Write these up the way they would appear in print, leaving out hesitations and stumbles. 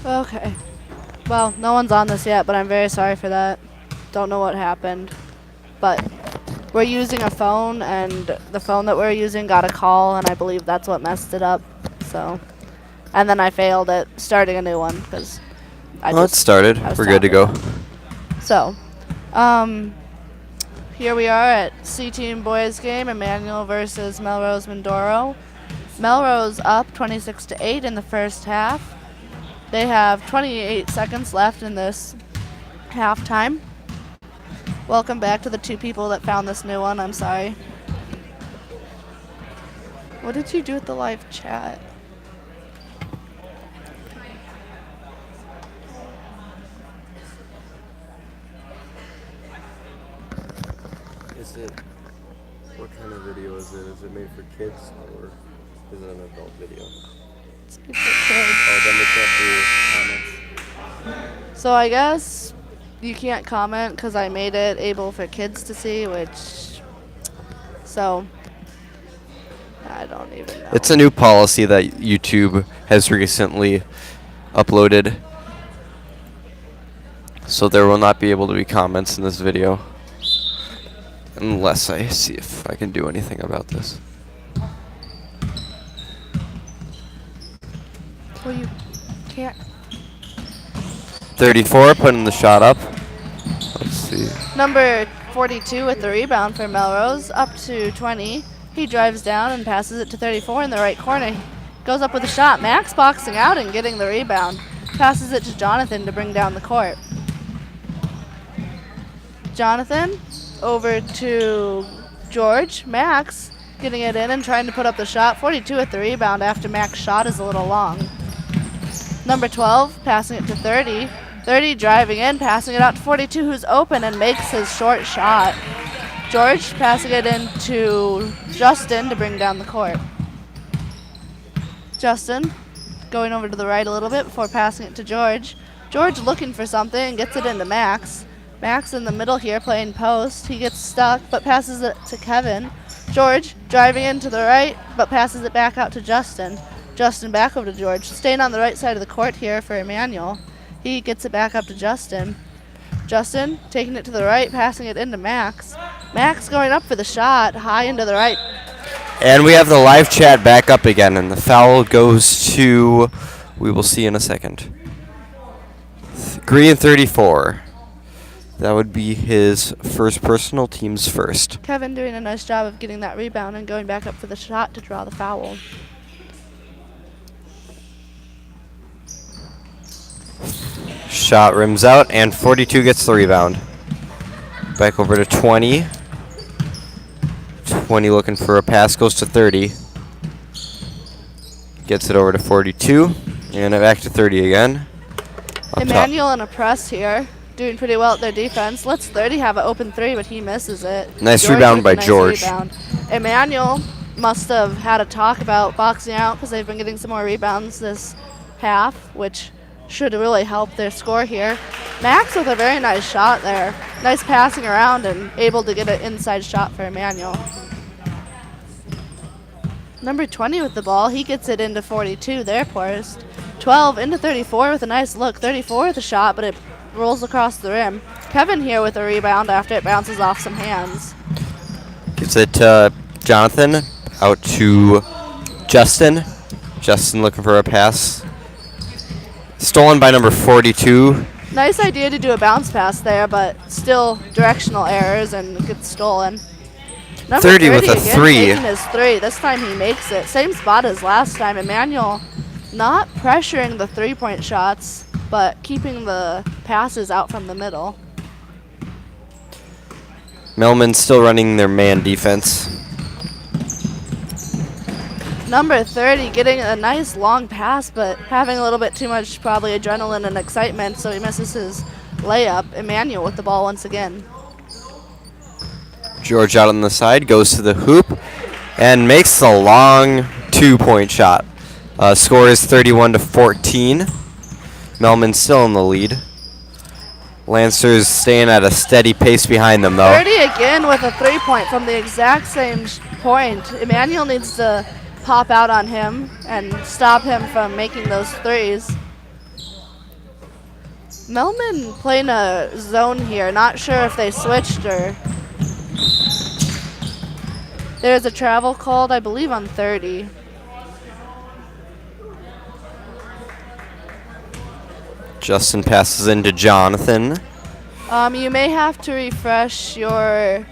Okay. Well, no one's on this yet, but I'm very sorry for that. Don't know what happened. But we're using a phone, and the phone that we're using got a call, and I believe that's what messed it up. So, and then I failed at starting a new one because Well, it started. We're good to go. So, here we are at C-Team Boys game, Immanuel versus Melrose-Mindoro. Melrose up 26-8 in the first half. They have 28 seconds left in this halftime. Welcome back to the two people that found this new one. I'm sorry. What did you do with the live chat? Is it, what kind of video is it? Is it made for kids or is it an adult video? It's made for kids. Oh, then we can't do comments. So I guess you can't comment because I made it able for kids to see, so I don't even know. It's a new policy that YouTube has recently uploaded. So there will not be able to be comments in this video. Unless I see if I can do anything about this. Well, you can't. 34, putting the shot up. Let's see. Number 42 with the rebound for Melrose, up to 20. He drives down and passes it to 34 in the right corner. Goes up with a shot. Max boxing out and getting the rebound. Passes it to Jonathan to bring down the court. Jonathan over to George. Max getting it in and trying to put up the shot. 42 with the rebound after Max's shot is a little long. Number 12 passing it to 30. 30 driving in, passing it out to 42, who's open and makes his short shot. George passing it in to Justin to bring down the court. Justin going over to the right a little bit before passing it to George. George looking for something and gets it into Max. Max in the middle here playing post. He gets stuck but passes it to Kevin. George driving in to the right but passes it back out to Justin. Justin back over to George. Staying on the right side of the court here for Immanuel. He gets it back up to Justin. Justin taking it to the right, passing it into Max. Max going up for the shot, high into the right. And we have the live chat back up again, and the foul goes to, we will see in a second. Green 34. That would be his first personal, team's first. Kevin doing a nice job of getting that rebound and going back up for the shot to draw the foul. Shot rims out, and 42 gets the rebound. Back over to 20. 20 looking for a pass, goes to 30. Gets it over to 42, and back to 30 again. Immanuel in a press here, doing pretty well at their defense. Lets 30 have an open three, but he misses it. Nice rebound by George. Immanuel must have had a talk about boxing out because they've been getting some more rebounds this half, which should really help their score here. Max with a very nice shot there. Nice passing around and able to get an inside shot for Immanuel. Number 20 with the ball. He gets it into 42. They're poised. 12 into 34 with a nice look. 34 with a shot, but it rolls across the rim. Kevin here with a rebound after it bounces off some hands. Gives it to Jonathan. Out to Justin. Justin looking for a pass. Stolen by number 42. Nice idea to do a bounce pass there, but still directional errors and it gets stolen. Number 30 with a again, three. Making his three. This time he makes it. Same spot as last time. Immanuel not pressuring the three-point shots, but keeping the passes out from the middle. Melman still running their man defense. Number 30 getting a nice long pass, but having a little bit too much probably adrenaline and excitement, so he misses his layup. Immanuel with the ball once again. George out on the side, goes to the hoop, and makes the long two-point shot. Score is 31-14. Melman still in the lead. Lancers staying at a steady pace behind them, though. 30 again with a three-point from the exact same point. Immanuel needs to pop out on him and stop him from making those threes. Melman playing a zone here. Not sure if they switched or... There's a travel called, I believe, on 30. Justin passes into Jonathan. You may have to refresh your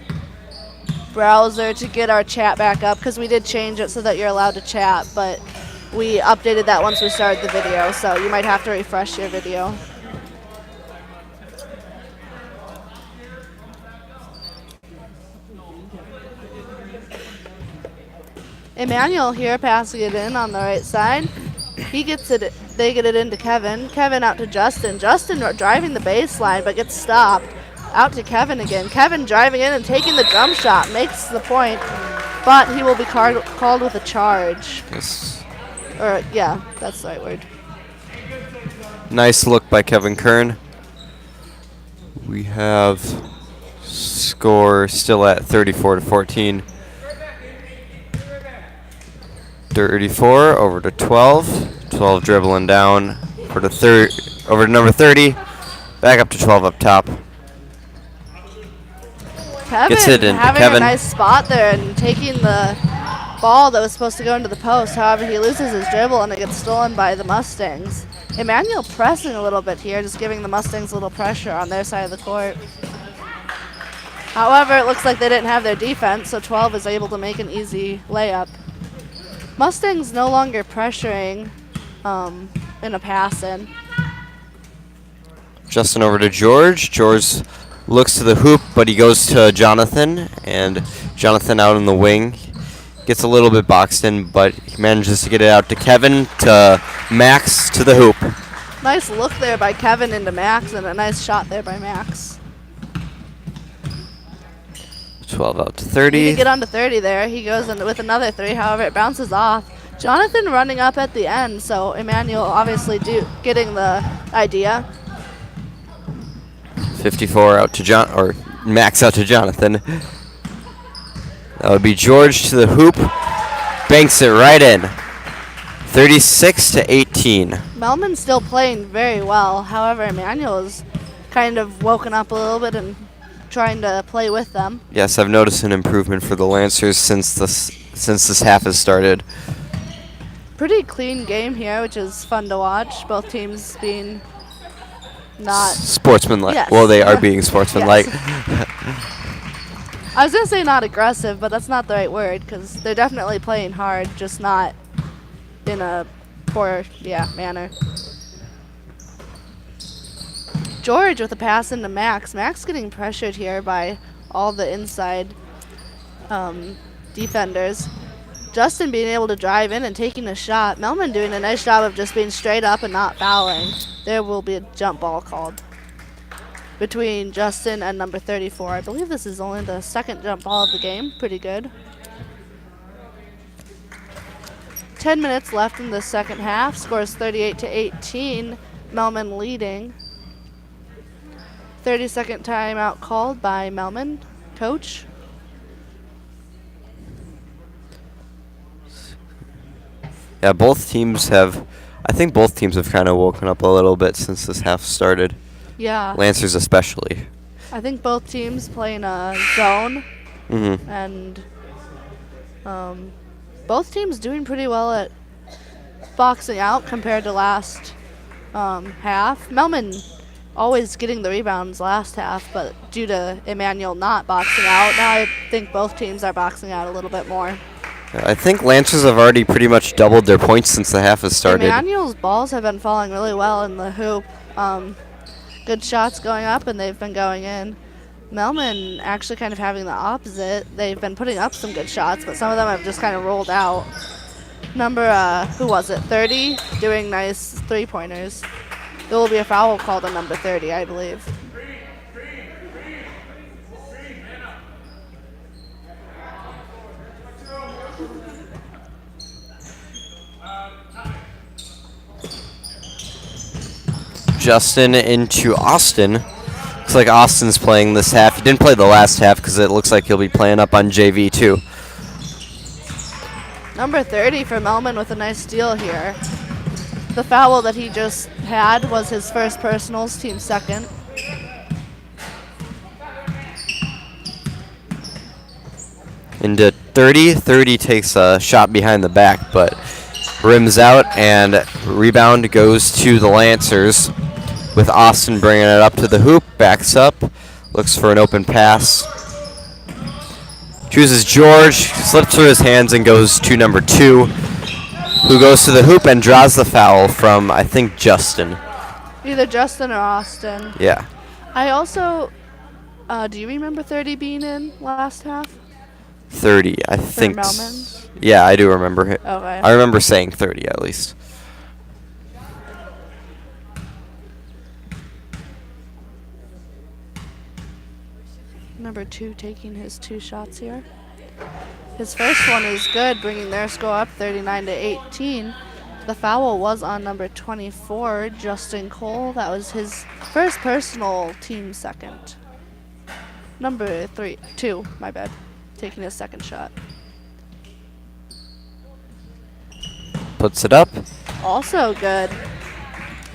browser to get our chat back up because we did change it so that you're allowed to chat, but we updated that once we started the video, so you might have to refresh your video. Immanuel here passing it in on the right side. He gets it, they get it into Kevin. Kevin out to Justin. Justin driving the baseline but gets stopped. Out to Kevin again. Kevin driving in and taking the jump shot. Makes the point, but he will be called with a charge. Yes. Or, yeah, that's the right word. Nice look by Kevin Kern. We have score still at 34-14. 34 over to 12. 12 dribbling down for the over to number 30. Back up to 12 up top. Kevin Gets it into having Kevin. a nice spot there and taking the ball that was supposed to go into the post. However, he loses his dribble and it gets stolen by the Mustangs. Immanuel pressing a little bit here, just giving the Mustangs a little pressure on their side of the court. However, it looks like they didn't have their defense, so 12 is able to make an easy layup. Mustangs no longer pressuring in a pass-in. Justin over to George. George looks to the hoop, but he goes to Jonathan, and Jonathan out in the wing. Gets a little bit boxed in, but he manages to get it out to Kevin, to Max, to the hoop. Nice look there by Kevin into Max, and a nice shot there by Max. 12 out to 30. Need to get on to 30 there. He goes in with another 3, however, it bounces off. Jonathan running up at the end, so Immanuel obviously getting the idea. 54 out to Max out to Jonathan. That would be George to the hoop. Banks it right in. 36-18. Melman's still playing very well. However, Immanuel is kind of woken up a little bit and trying to play with them. Yes, I've noticed an improvement for the Lancers since this half has started. Pretty clean game here, which is fun to watch. Both teams being not sportsmanlike. Yes. Well, they are being sportsmanlike. Yes. I was going to say not aggressive, but that's not the right word because they're definitely playing hard, just not in a poor manner. George with a pass into Max. Max getting pressured here by all the inside defenders. Justin being able to drive in and taking a shot. Melman doing a nice job of just being straight up and not fouling. There will be a jump ball called between Justin and number 34. I believe this is only the second jump ball of the game. Pretty good. 10 minutes left in the second half. Scores 38-18. Melman leading. 30-second timeout called by Melman. Coach? Yeah, I think both teams have kind of woken up a little bit since this half started. Yeah. Lancers especially. I think both teams playing a zone. Mm-hmm. And both teams doing pretty well at boxing out compared to last half. Melman always getting the rebounds last half, but due to Immanuel not boxing out, now I think both teams are boxing out a little bit more. I think Lancers have already pretty much doubled their points since the half has started. Immanuel's balls have been falling really well in the hoop. Good shots going up, and they've been going in. Melman actually kind of having the opposite. They've been putting up some good shots, but some of them have just kind of rolled out. Number, who was it, 30, doing nice three-pointers. There will be a foul called on number 30, I believe. Justin into Austin. Looks like Austin's playing this half. He didn't play the last half because it looks like he'll be playing up on JV too. Number 30 for Melman with a nice steal here. The foul that he just had was his first personals, team second. Into 30. 30 takes a shot behind the back, but rims out, and rebound goes to the Lancers, with Austin bringing it up to the hoop, backs up, looks for an open pass. Chooses George, slips through his hands and goes to number 2, who goes to the hoop and draws the foul from, I think, Justin. Either Justin or Austin. Yeah. I also, do you remember 30 being in last half? 30, I think. Melman's? Yeah, I do remember it. Okay. I remember saying 30 at least. Number 2 taking his 2 shots here. His first one is good, bringing their score up 39-18. The foul was on number 24, Justin Cole. That was his first personal, team second. Number 2, my bad, taking his second shot. Puts it up. Also good.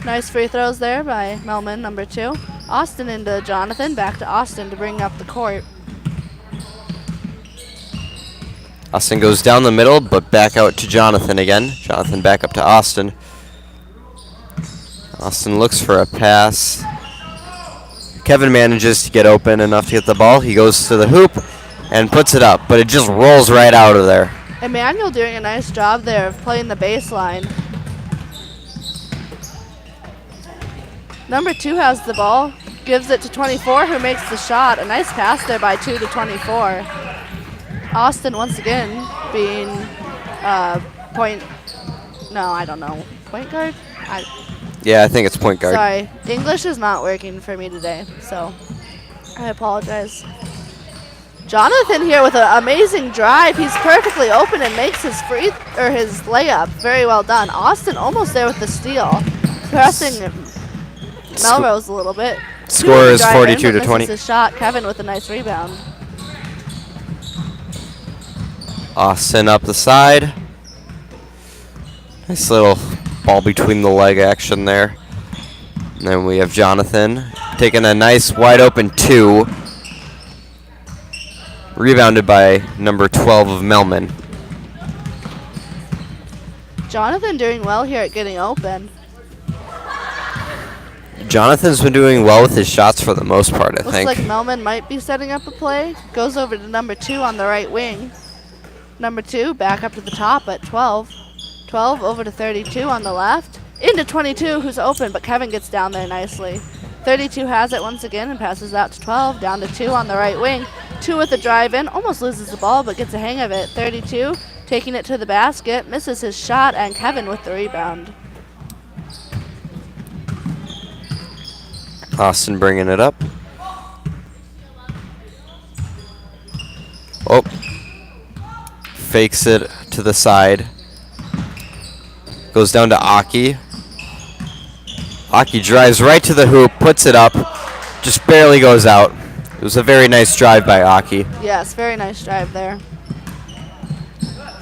Nice free throws there by Melman, number 2. Austin into Jonathan, back to Austin to bring up the court. Austin goes down the middle, but back out to Jonathan again. Jonathan back up to Austin. Austin looks for a pass. Kevin manages to get open enough to get the ball. He goes to the hoop and puts it up, but it just rolls right out of there. Immanuel doing a nice job there of playing the baseline. Number 2 has the ball, gives it to 24, who makes the shot. A nice pass there by 2 to 24. Austin once again being point guard? Yeah, I think it's point guard. Sorry, English is not working for me today, so I apologize. Jonathan here with an amazing drive. He's perfectly open and makes his his layup. Very well done. Austin almost there with the steal, pressing Melrose a little bit. Score is 42-20. His shot. Kevin with a nice rebound. Austin up the side. Nice little ball between the leg action there. And then we have Jonathan taking a nice wide open 2. Rebounded by number 12 of Melman. Jonathan doing well here at getting open. Jonathan's been doing well with his shots for the most part, I think. Looks like Melman might be setting up a play. Goes over to number 2 on the right wing. Number 2 back up to the top at 12. 12 over to 32 on the left. Into 22, who's open, but Kevin gets down there nicely. 32 has it once again and passes out to 12. Down to 2 on the right wing. 2 with the drive in. Almost loses the ball, but gets a hang of it. 32 taking it to the basket. Misses his shot, and Kevin with the rebound. Austin bringing it up. Oh. Fakes it to the side. Goes down to Aki. Aki drives right to the hoop, puts it up, just barely goes out. It was a very nice drive by Aki. Yes, very nice drive there.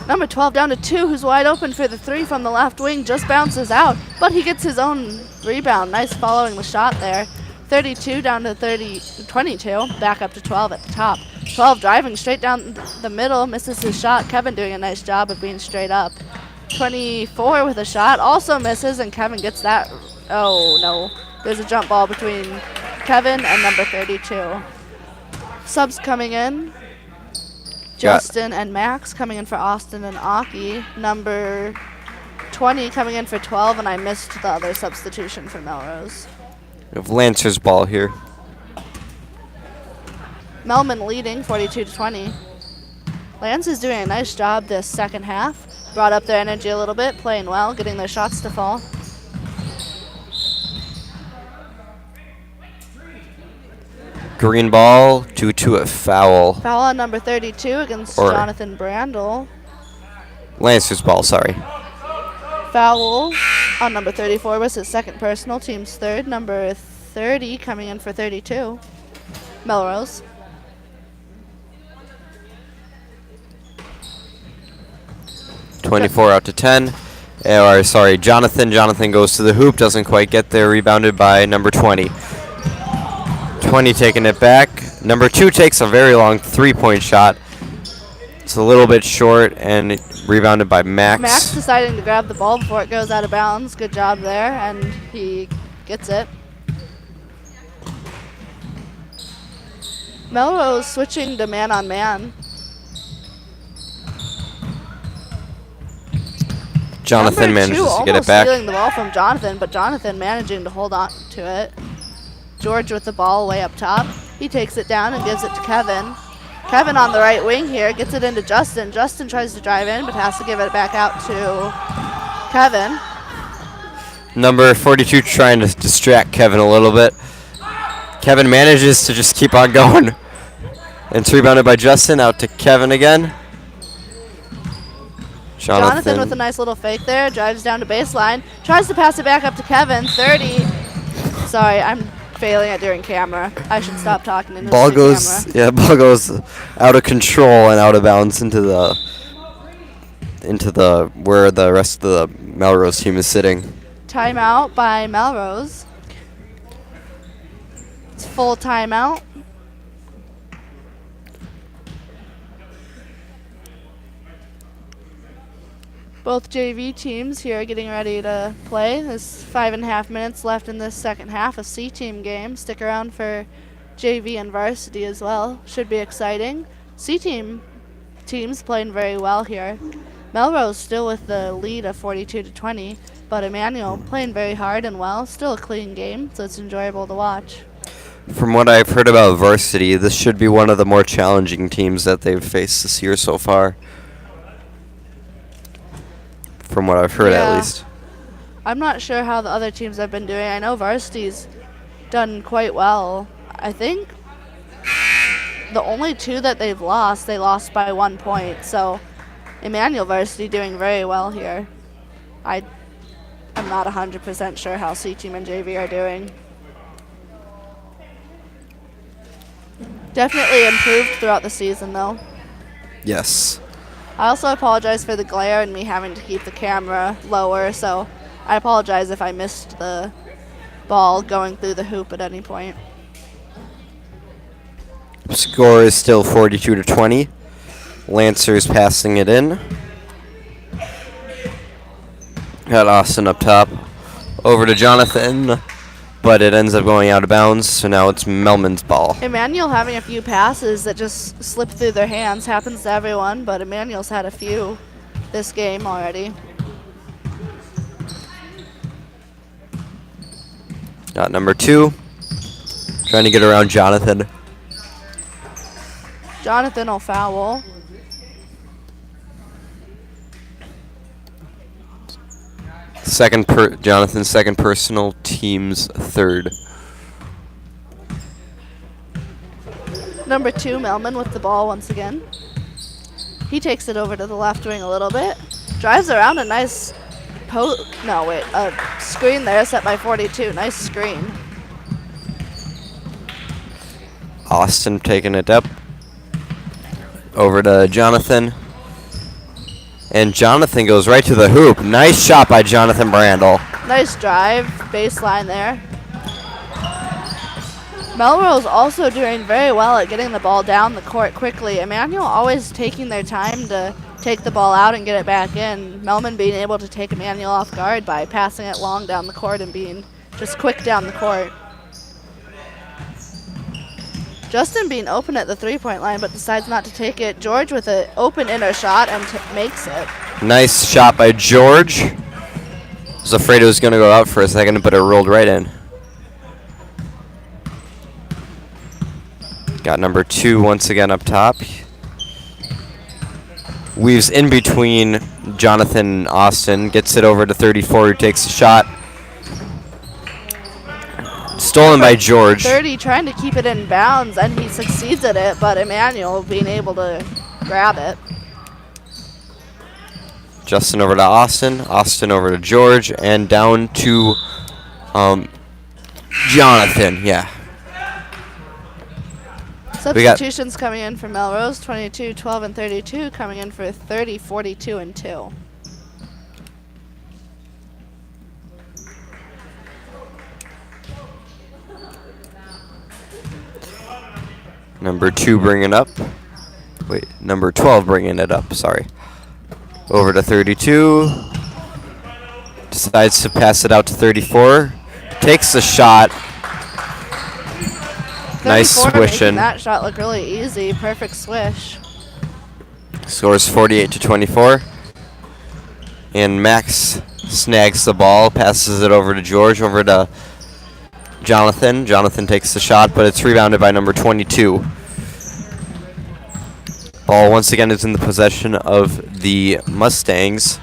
Number 12 down to 2, who's wide open for the 3 from the left wing, just bounces out, but he gets his own rebound. Nice following the shot there. 32 down to 22, back up to 12 at the top. 12 driving straight down the middle, misses his shot. Kevin doing a nice job of being straight up. 24 with a shot, also misses, and Kevin gets that. Oh no, there's a jump ball between Kevin and number 32. Subs coming in. Justin and Max coming in for Austin and Aki. Number 20 coming in for 12, and I missed the other substitution for Melrose. We have Lancer's ball here. Melman leading 42-20. Lance is doing a nice job this second half. Brought up their energy a little bit, playing well, getting their shots to fall. Green ball due to a foul. Foul on number 32 against Jonathan Brandel. Lancer's ball, sorry. Foul on number 34 was his second personal, team's third. Number 30 coming in for 32. Melrose. .24 out to 10. Or sorry, Jonathan. Jonathan goes to the hoop, doesn't quite get there. Rebounded by number 20. 20 taking it back. Number 2 takes a very long 3-point shot. It's a little bit short and rebounded by Max. Max deciding to grab the ball before it goes out of bounds. Good job there, and he gets it. Melrose switching to man-on-man. Jonathan Number 2 manages to get it back. almost stealing the ball from Jonathan, but Jonathan managing to hold on to it. George with the ball way up top. He takes it down and gives it to Kevin. Kevin on the right wing here, gets it into Justin. Justin tries to drive in, but has to give it back out to Kevin. Number 42 trying to distract Kevin a little bit. Kevin manages to just keep on going. And it's rebounded by Justin, out to Kevin again. Jonathan with a nice little fake there, drives down to baseline, tries to pass it back up to Kevin, 30. Sorry, I'm failing at doing camera. I should stop talking into ball the goes, camera. yeah, ball goes out of control and out of bounds into the where the rest of the Melrose team is sitting. Timeout by Melrose. It's full timeout. Both JV teams here getting ready to play. There's 5.5 minutes left in this second half of C team game. Stick around for JV and varsity as well. Should be exciting. C team teams playing very well here. Melrose still with the lead of 42-20, but Immanuel playing very hard and well. Still a clean game, so it's enjoyable to watch. From what I've heard about varsity, this should be one of the more challenging teams that they've faced this year so far. From what I've heard, at least. I'm not sure how the other teams have been doing. I know varsity's done quite well. I think the only 2 that they've lost, they lost by 1 point. So Immanuel varsity doing very well here. I'm not 100% sure how C team and JV are doing. Definitely improved throughout the season, though. Yes. I also apologize for the glare and me having to keep the camera lower, so I apologize if I missed the ball going through the hoop at any point. Score is still 42-20. Lancers passing it in. Got Austin up top. Over to Jonathan, but it ends up going out of bounds, so now it's Melman's ball. Immanuel having a few passes that just slip through their hands. Happens to everyone, but Immanuel's had a few this game already. Got number 2. Trying to get around Jonathan. Jonathan will foul. Jonathan's second personal, team's third. Number 2, Melman with the ball once again. He takes it over to the left wing a little bit. Drives around a nice a screen there set by 42. Nice screen. Austin taking it up. Over to Jonathan. And Jonathan goes right to the hoop. Nice shot by Jonathan Brandel. Nice drive, baseline there. Melrose also doing very well at getting the ball down the court quickly. Immanuel always taking their time to take the ball out and get it back in. Melman being able to take Immanuel off guard by passing it long down the court and being just quick down the court. Justin being open at the 3-point line, but decides not to take it. George with an open inner shot and makes it. Nice shot by George. Was afraid it was going to go out for a second, but it rolled right in. Got number 2 once again up top. Weaves in between Jonathan and Austin. Gets it over to 34, who takes a shot. Stolen by George. 30 trying to keep it in bounds, and he succeeds at it, but Immanuel being able to grab it. Justin over to Austin. Austin over to George. And down to Jonathan. Yeah. Substitutions coming in for Melrose. 22, 12, and 32 coming in for 30, 42, and 2. Number 2 bringing up. Wait, number 12 bringing it up, sorry. Over to 32. Decides to pass it out to 34. Takes the shot. Nice 34 swish making in. that shot look really easy. Perfect swish. Scores 48-24. And Max snags the ball, passes it over to George, over to Jonathan. Jonathan takes the shot, but it's rebounded by number 22. Ball once again is in the possession of the Mustangs.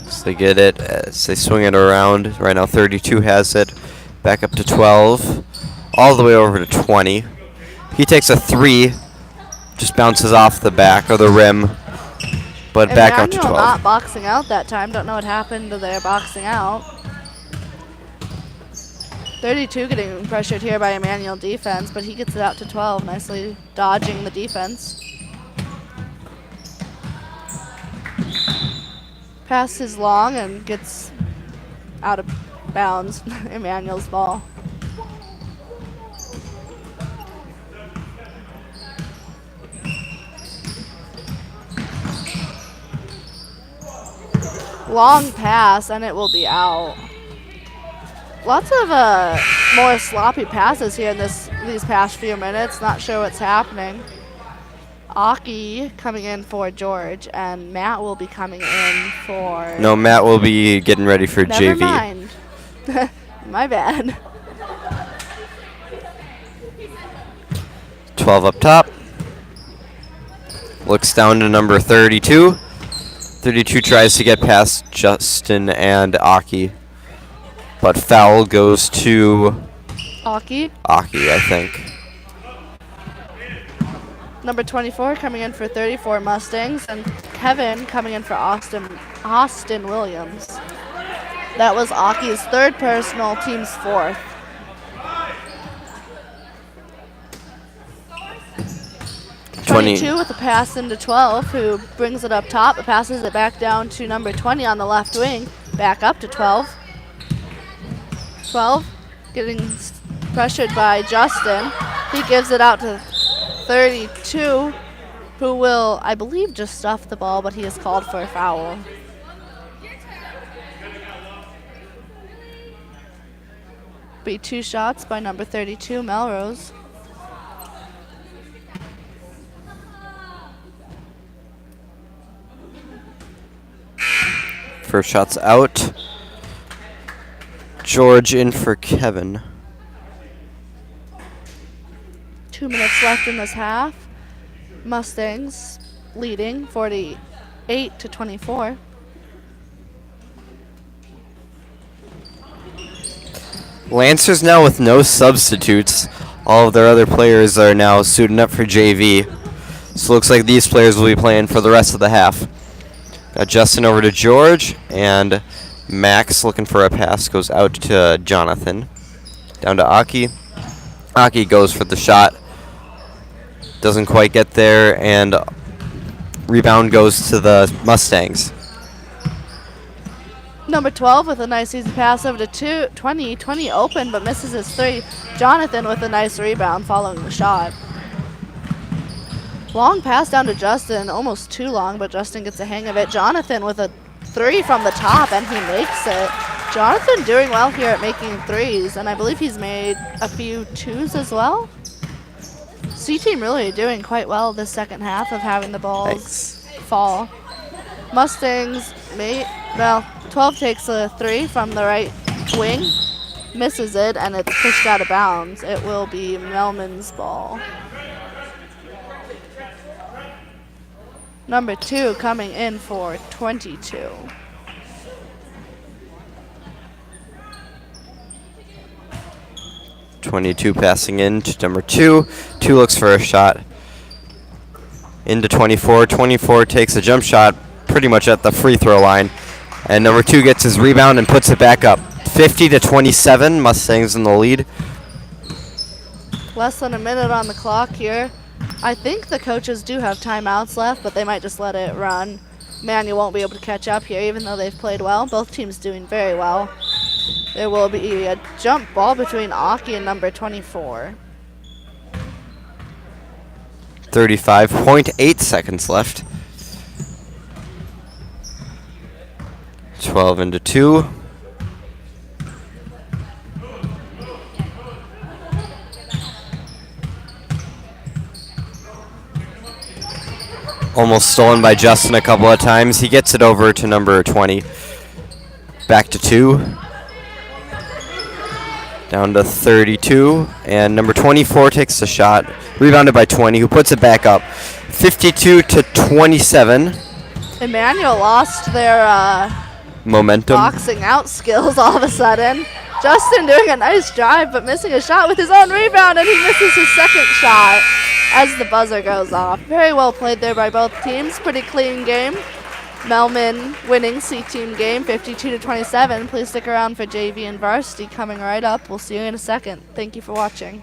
So they get it as they swing it around. Right now 32 has it. Back up to 12. All the way over to 20. He takes a 3. Just bounces off the back or the rim. But back up to 12. Not boxing out that time. Don't know what happened to their boxing out. 32 getting pressured here by Immanuel defense, but he gets it out to 12, nicely dodging the defense. Pass is long and gets out of bounds. Immanuel's ball. Long pass and it will be out. Lots of more sloppy passes here in these past few minutes. Not sure what's happening. Aki coming in for George, and Matt will be coming in for... No, Matt will be getting ready for Never JV. mind. My bad. 12 up top. Looks down to number 32. 32 tries to get past Justin and Aki. But foul goes to Aki. Aki, I think. Number 24 coming in for 34 Mustangs, and Kevin coming in for Austin Williams. That was Aki's third personal, team's fourth. Twenty. 22 with a pass into 12, who brings it up top, but passes it back down to number 20 on the left wing, back up to 12. 12 getting pressured by Justin. He gives it out to 32, who will, I believe, just stuff the ball, but he is called for a foul. Be 2 shots by number 32, Melrose. First shot's out. George in for Kevin. 2 minutes left in this half. Mustangs leading 48-24. Lancers now with no substitutes. All of their other players are now suiting up for JV. So looks like these players will be playing for the rest of the half. Got Justin over to George, and Max looking for a pass goes out to Jonathan. Down to Aki. Aki goes for the shot. Doesn't quite get there, and rebound goes to the Mustangs. Number 12 with a nice easy pass over to 20. 20 open, but misses his 3. Jonathan with a nice rebound following the shot. Long pass down to Justin, almost too long, but Justin gets a hang of it. Jonathan with a 3 from the top, and he makes it. Jonathan doing well here at making 3s, and I believe he's made a few 2s as well. C-Team really doing quite well this second half of having the balls fall. Mustangs, 12 takes a 3 from the right wing, misses it, and it's pushed out of bounds. It will be Melman's ball. Number 2 coming in for 22. .22 passing in to number 2. 2 looks for a shot. Into 24. 24 takes a jump shot pretty much at the free throw line. And number 2 gets his rebound and puts it back up. 50-27, Mustangs in the lead. Less than a minute on the clock here. I think the coaches do have timeouts left, but they might just let it run. Immanuel won't be able to catch up here, even though they've played well. Both teams doing very well. There will be a jump ball between Aki and number 24. 35.8 seconds left. 12 into 2. Almost stolen by Justin a couple of times. He gets it over to number 20. Back to 2. Down to 32. And number 24 takes the shot. Rebounded by 20, who puts it back up. 52 to 27. Immanuel lost their Momentum. boxing out skills all of a sudden. Justin doing a nice drive, but missing a shot with his own rebound, and he misses his second shot as the buzzer goes off. Very well played there by both teams. Pretty clean game. Melman winning C team game 52 to 27. Please stick around for JV and Varsity coming right up. We'll see you in a second. Thank you for watching.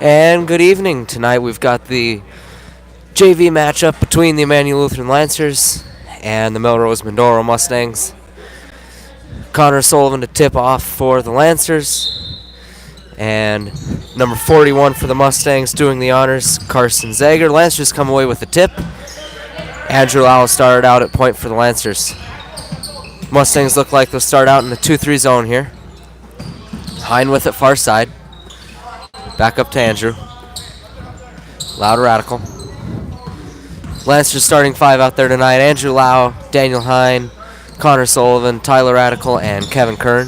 And good evening. Tonight we've got the JV matchup between the Immanuel Lutheran Lancers and the Melrose-Mindoro Mustangs. Connor Sullivan to tip off for the Lancers. And number 41 for the Mustangs doing the honors, Carson Zager. Lancers come away with the tip. Andrew Lau started out at point for the Lancers. Mustangs look like they'll start out in the 2-3 zone here. Hine with it far side. Back up to Andrew. Lau to Radical. Lancers starting 5 out there tonight. Andrew Lau, Daniel Hine, Connor Sullivan, Tyler Radical, and Kevin Kern.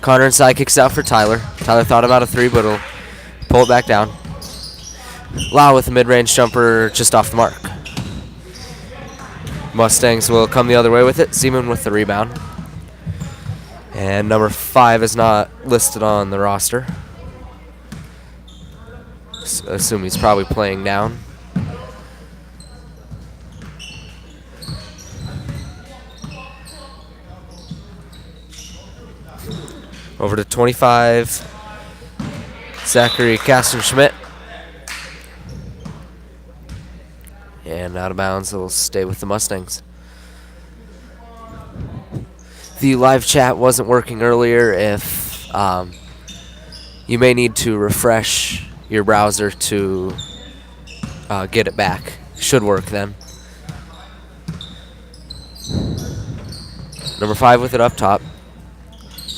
Connor inside kicks out for Tyler. Tyler thought about a 3, but he'll pull it back down. Lau with a mid-range jumper just off the mark. Mustangs will come the other way with it. Zeman with the rebound. And number 5 is not listed on the roster. Assume he's probably playing down. Over to 25, Zachary Kastenschmidt. And out of bounds, it'll stay with the Mustangs. The live chat wasn't working earlier. If you may need to refresh your browser to get it back. Should work then. Number 5 with it up top.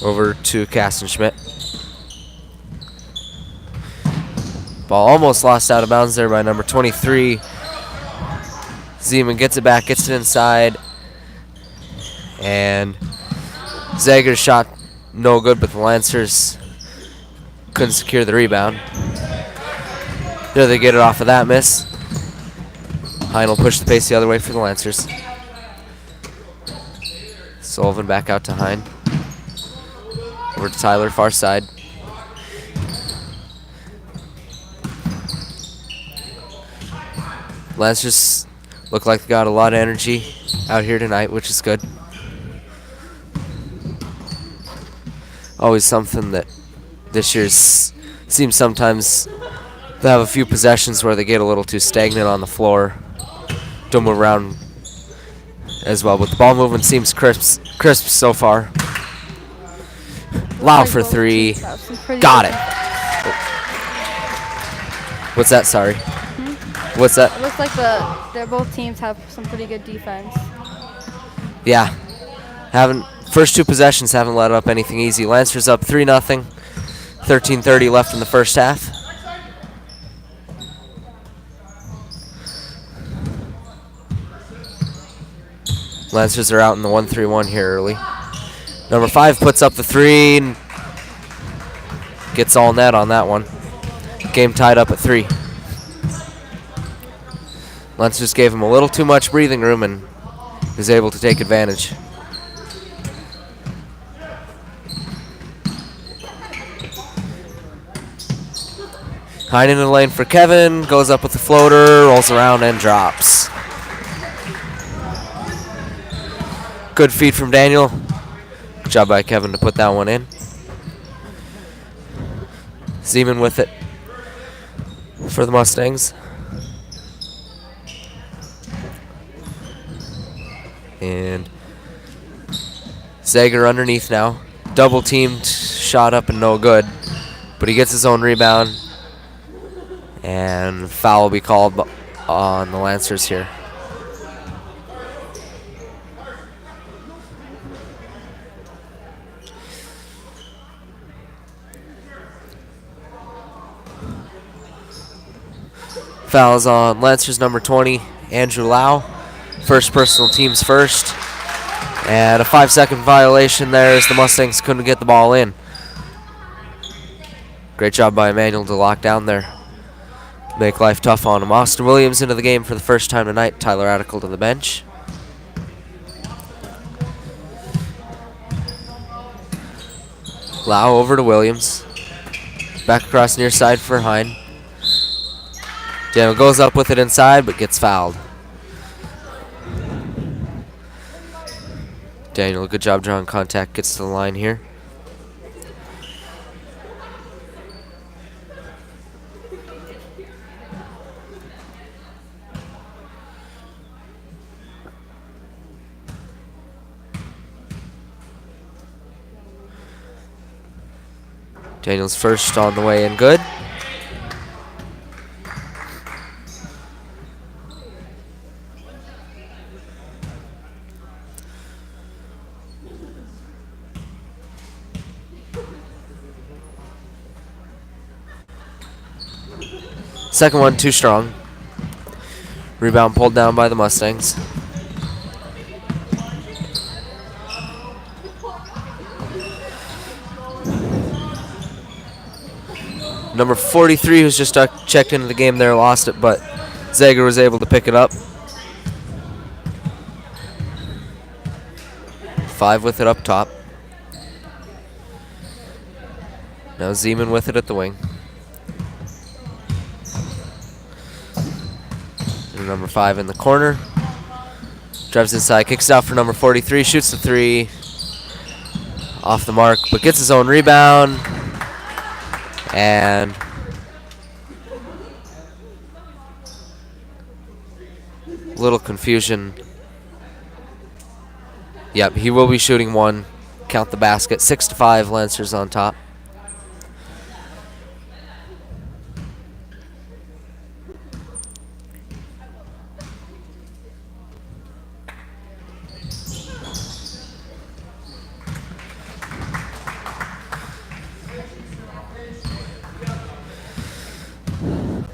Over to Kastenschmidt. Ball almost lost out of bounds there by number 23. Zeman gets it back, gets it inside. And Zager's shot no good, but the Lancers couldn't secure the rebound. There they get it off of that miss. Hine will push the pace the other way for the Lancers. Sullivan back out to Hine. Over to Tyler, far side. Lancers look like they got a lot of energy out here tonight, which is good. Always something that this year's seems sometimes they have a few possessions where they get a little too stagnant on the floor. Don't move around as well, but the ball movement seems crisp so far. Lau for 3. Got it. What's that? Sorry. What's that? It looks like they're both teams have some pretty good defense. Yeah. First 2 possessions haven't let up anything easy. Lancers up 3-0. 13:30 left in the first half. Lancers are out in the 1-3-1 here early. Number 5 puts up the 3 and gets all net on that one. Game tied up at 3. Lancers gave him a little too much breathing room and is able to take advantage. Hine in the lane for Kevin, goes up with the floater, rolls around and drops. Good feed from Daniel. Good job by Kevin to put that one in. Zeman with it for the Mustangs. And Zager underneath now. Double teamed, shot up and no good. But he gets his own rebound. And foul will be called on the Lancers here. Fouls on Lancers number 20, Andrew Lau. First personal, team's first. And a 5-second violation there as the Mustangs couldn't get the ball in. Great job by Immanuel to lock down there. Make life tough on him. Austin Williams into the game for the first time tonight. Tyler Radical to the bench. Lau over to Williams. Back across near side for Hine. Daniel goes up with it inside, but gets fouled. Daniel, good job drawing contact, gets to the line here. Daniel's first on the way and good. Second one too strong. Rebound pulled down by the Mustangs. Number 43, who's just checked into the game there, lost it, but Zager was able to pick it up. 5 with it up top. Now Zeman with it at the wing. And number 5 in the corner. Drives inside, kicks it out for number 43, shoots the 3. Off the mark, but gets his own rebound. And little confusion. Yep, he will be shooting 1. Count the basket. 6-5, Lancers on top.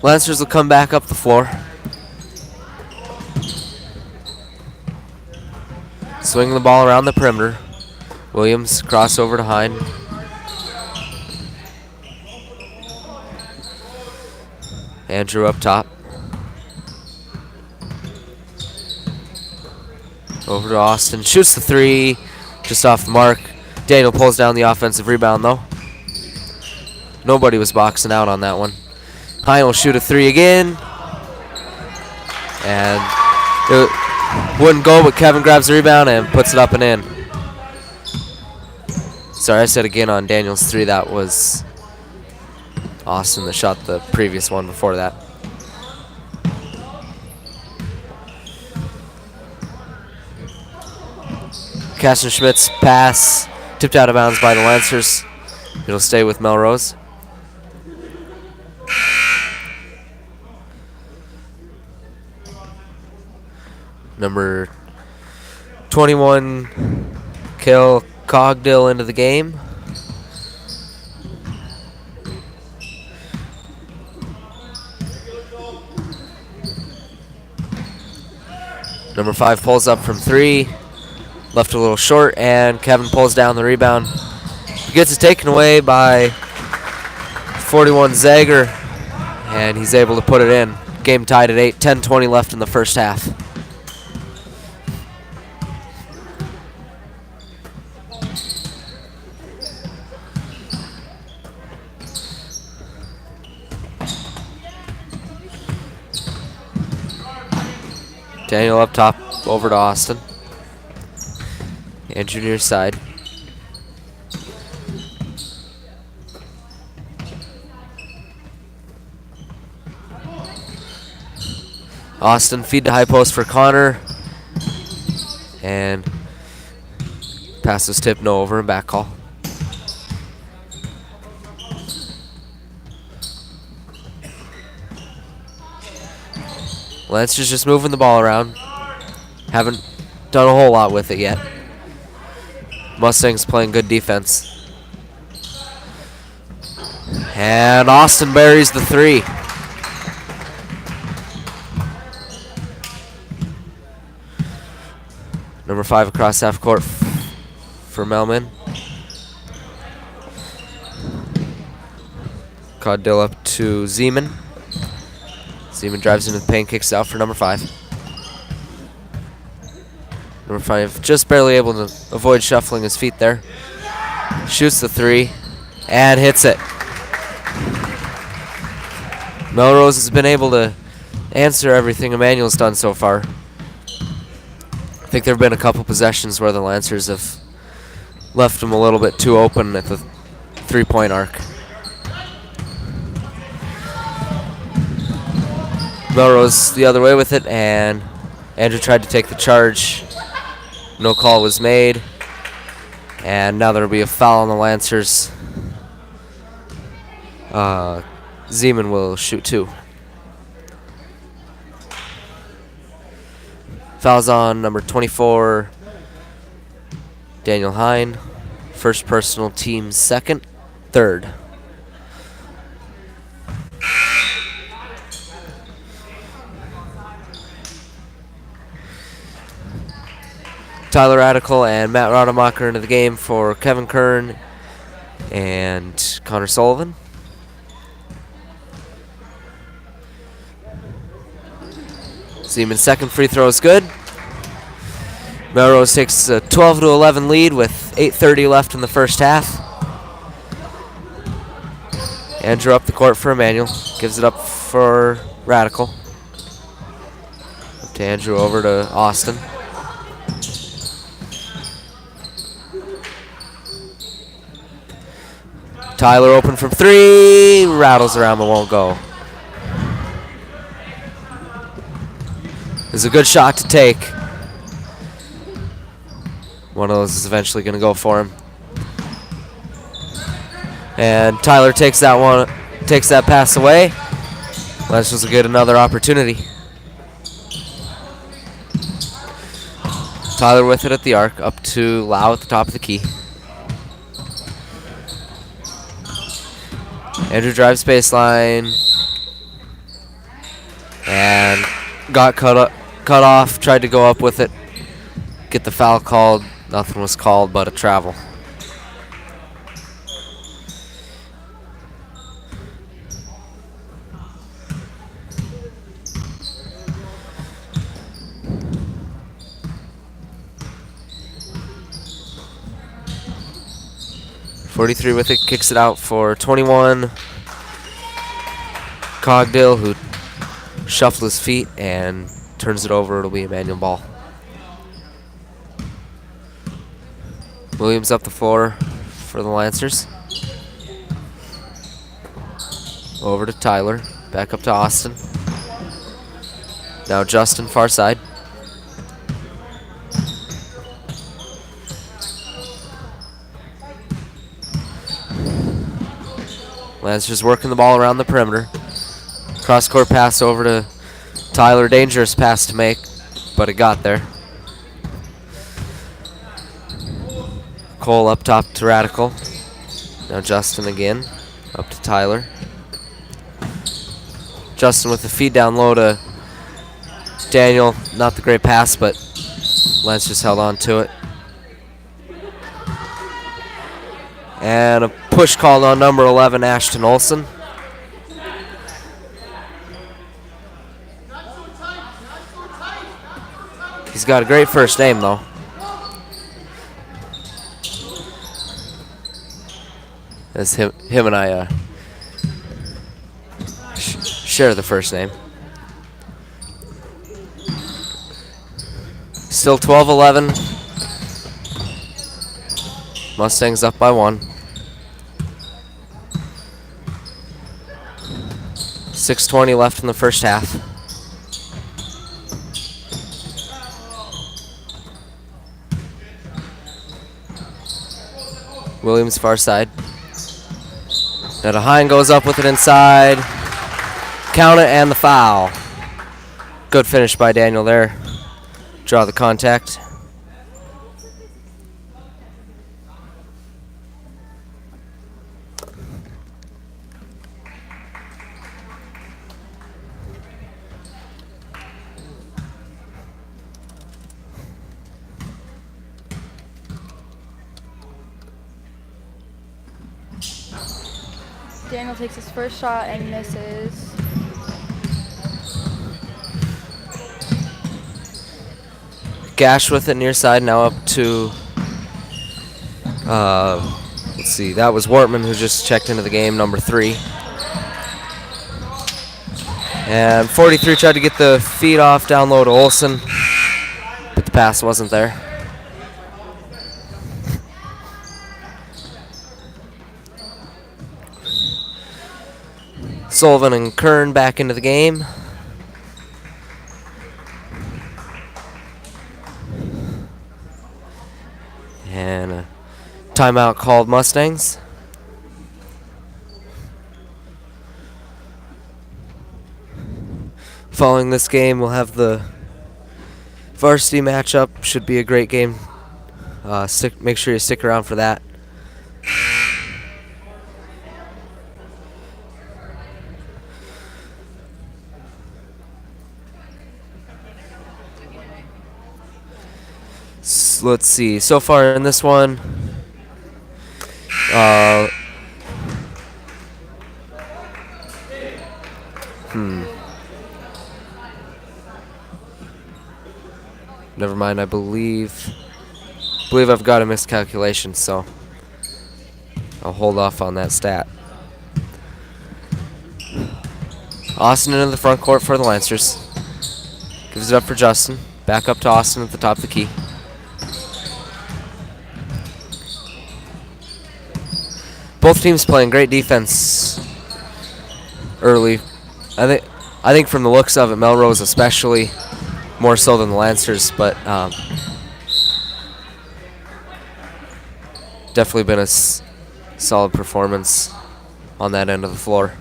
Lancers will come back up the floor. Swing the ball around the perimeter. Williams crossover to Hine. Andrew up top. Over to Austin. Shoots the 3. Just off the mark. Daniel pulls down the offensive rebound though. Nobody was boxing out on that one. Hine will shoot a 3 again. And it wouldn't go, but Kevin grabs the rebound and puts it up and in. Sorry, I said again on Daniel's 3. That was Austin that shot the previous one before that. Schmidt's pass tipped out of bounds by the Lancers. It'll stay with Melrose. Number 21, Kale Cogdill into the game. Number 5 pulls up from 3. Left a little short, and Kevin pulls down the rebound. He gets it taken away by 41 Zager, and he's able to put it in. Game tied at 8, 10:20 left in the first half. Daniel up top, over to Austin. Andrew near side. Austin feed to high post for Connor. And pass was tipped, no over, and back call. Lancers just moving the ball around. Haven't done a whole lot with it yet. Mustangs playing good defense. And Austin buries the 3. Number 5 across half court for Melman. Caudill up to Zeman. Zeman drives into the paint, kicks out for number 5. Number 5 just barely able to avoid shuffling his feet there. Shoots the 3 and hits it. Melrose has been able to answer everything Immanuel's done so far. I think there have been a couple possessions where the Lancers have left them a little bit too open at the 3-point arc. Melrose the other way with it, and Andrew tried to take the charge. No call was made. And now there will be a foul on the Lancers. Zeman will shoot 2. Fouls on number 24, Daniel Hine. First personal, team second, third. Tyler Radical and Matt Rademacher into the game for Kevin Kern and Connor Sullivan. Zeman's second free throw is good. Melrose takes a 12-11 lead with 8:30 left in the first half. Andrew up the court for Immanuel. Gives it up for Radical. Up to Andrew, over to Austin. Tyler open from 3. Rattles around but won't go. It's a good shot to take. One of those is eventually going to go for him. And Tyler takes that pass away. This was a good another opportunity. Tyler with it at the arc, up to Lau at the top of the key. Andrew drives baseline and got cut off. Tried to go up with it, get the foul called. Nothing was called but a travel. .43 with it, kicks it out for 21. Cogdill, who shuffled his feet and turns it over. It'll be Immanuel ball. Williams up the floor for the Lancers. Over to Tyler, back up to Austin. Now Justin, far side. Lancers working the ball around the perimeter. Cross-court pass over to Tyler. Dangerous pass to make, but it got there. Cole up top to Radical. Now Justin again, up to Tyler. Justin with the feed down low to Daniel. Not the great pass, but Lancers held on to it. And a push called on number 11, Ashton Olsen. He's got a great first name, though. As him and I share the first name. Still 12-11. Mustangs up by 1. 6:20 left in the first half. Williams far side. Now Hine goes up with it inside. Count it and the foul. Good finish by Daniel there. Draw the contact. Daniel takes his first shot and misses. Gash with it near side, now up to, let's see, that was Wortman who just checked into the game, number 3. And 43 tried to get the feed off down low to Olsen, but the pass wasn't there. Sullivan and Kern back into the game. And a timeout called Mustangs. Following this game, we'll have the varsity matchup. Should be a great game. Make sure you stick around for that. Let's see. So far in this one, never mind. I believe I've got a miscalculation, so I'll hold off on that stat. Austin into the front court for the Lancers. Gives it up for Justin. Back up to Austin at the top of the key. Both teams playing great defense early. I think from the looks of it, Melrose especially, more so than the Lancers, but definitely been a solid performance on that end of the floor.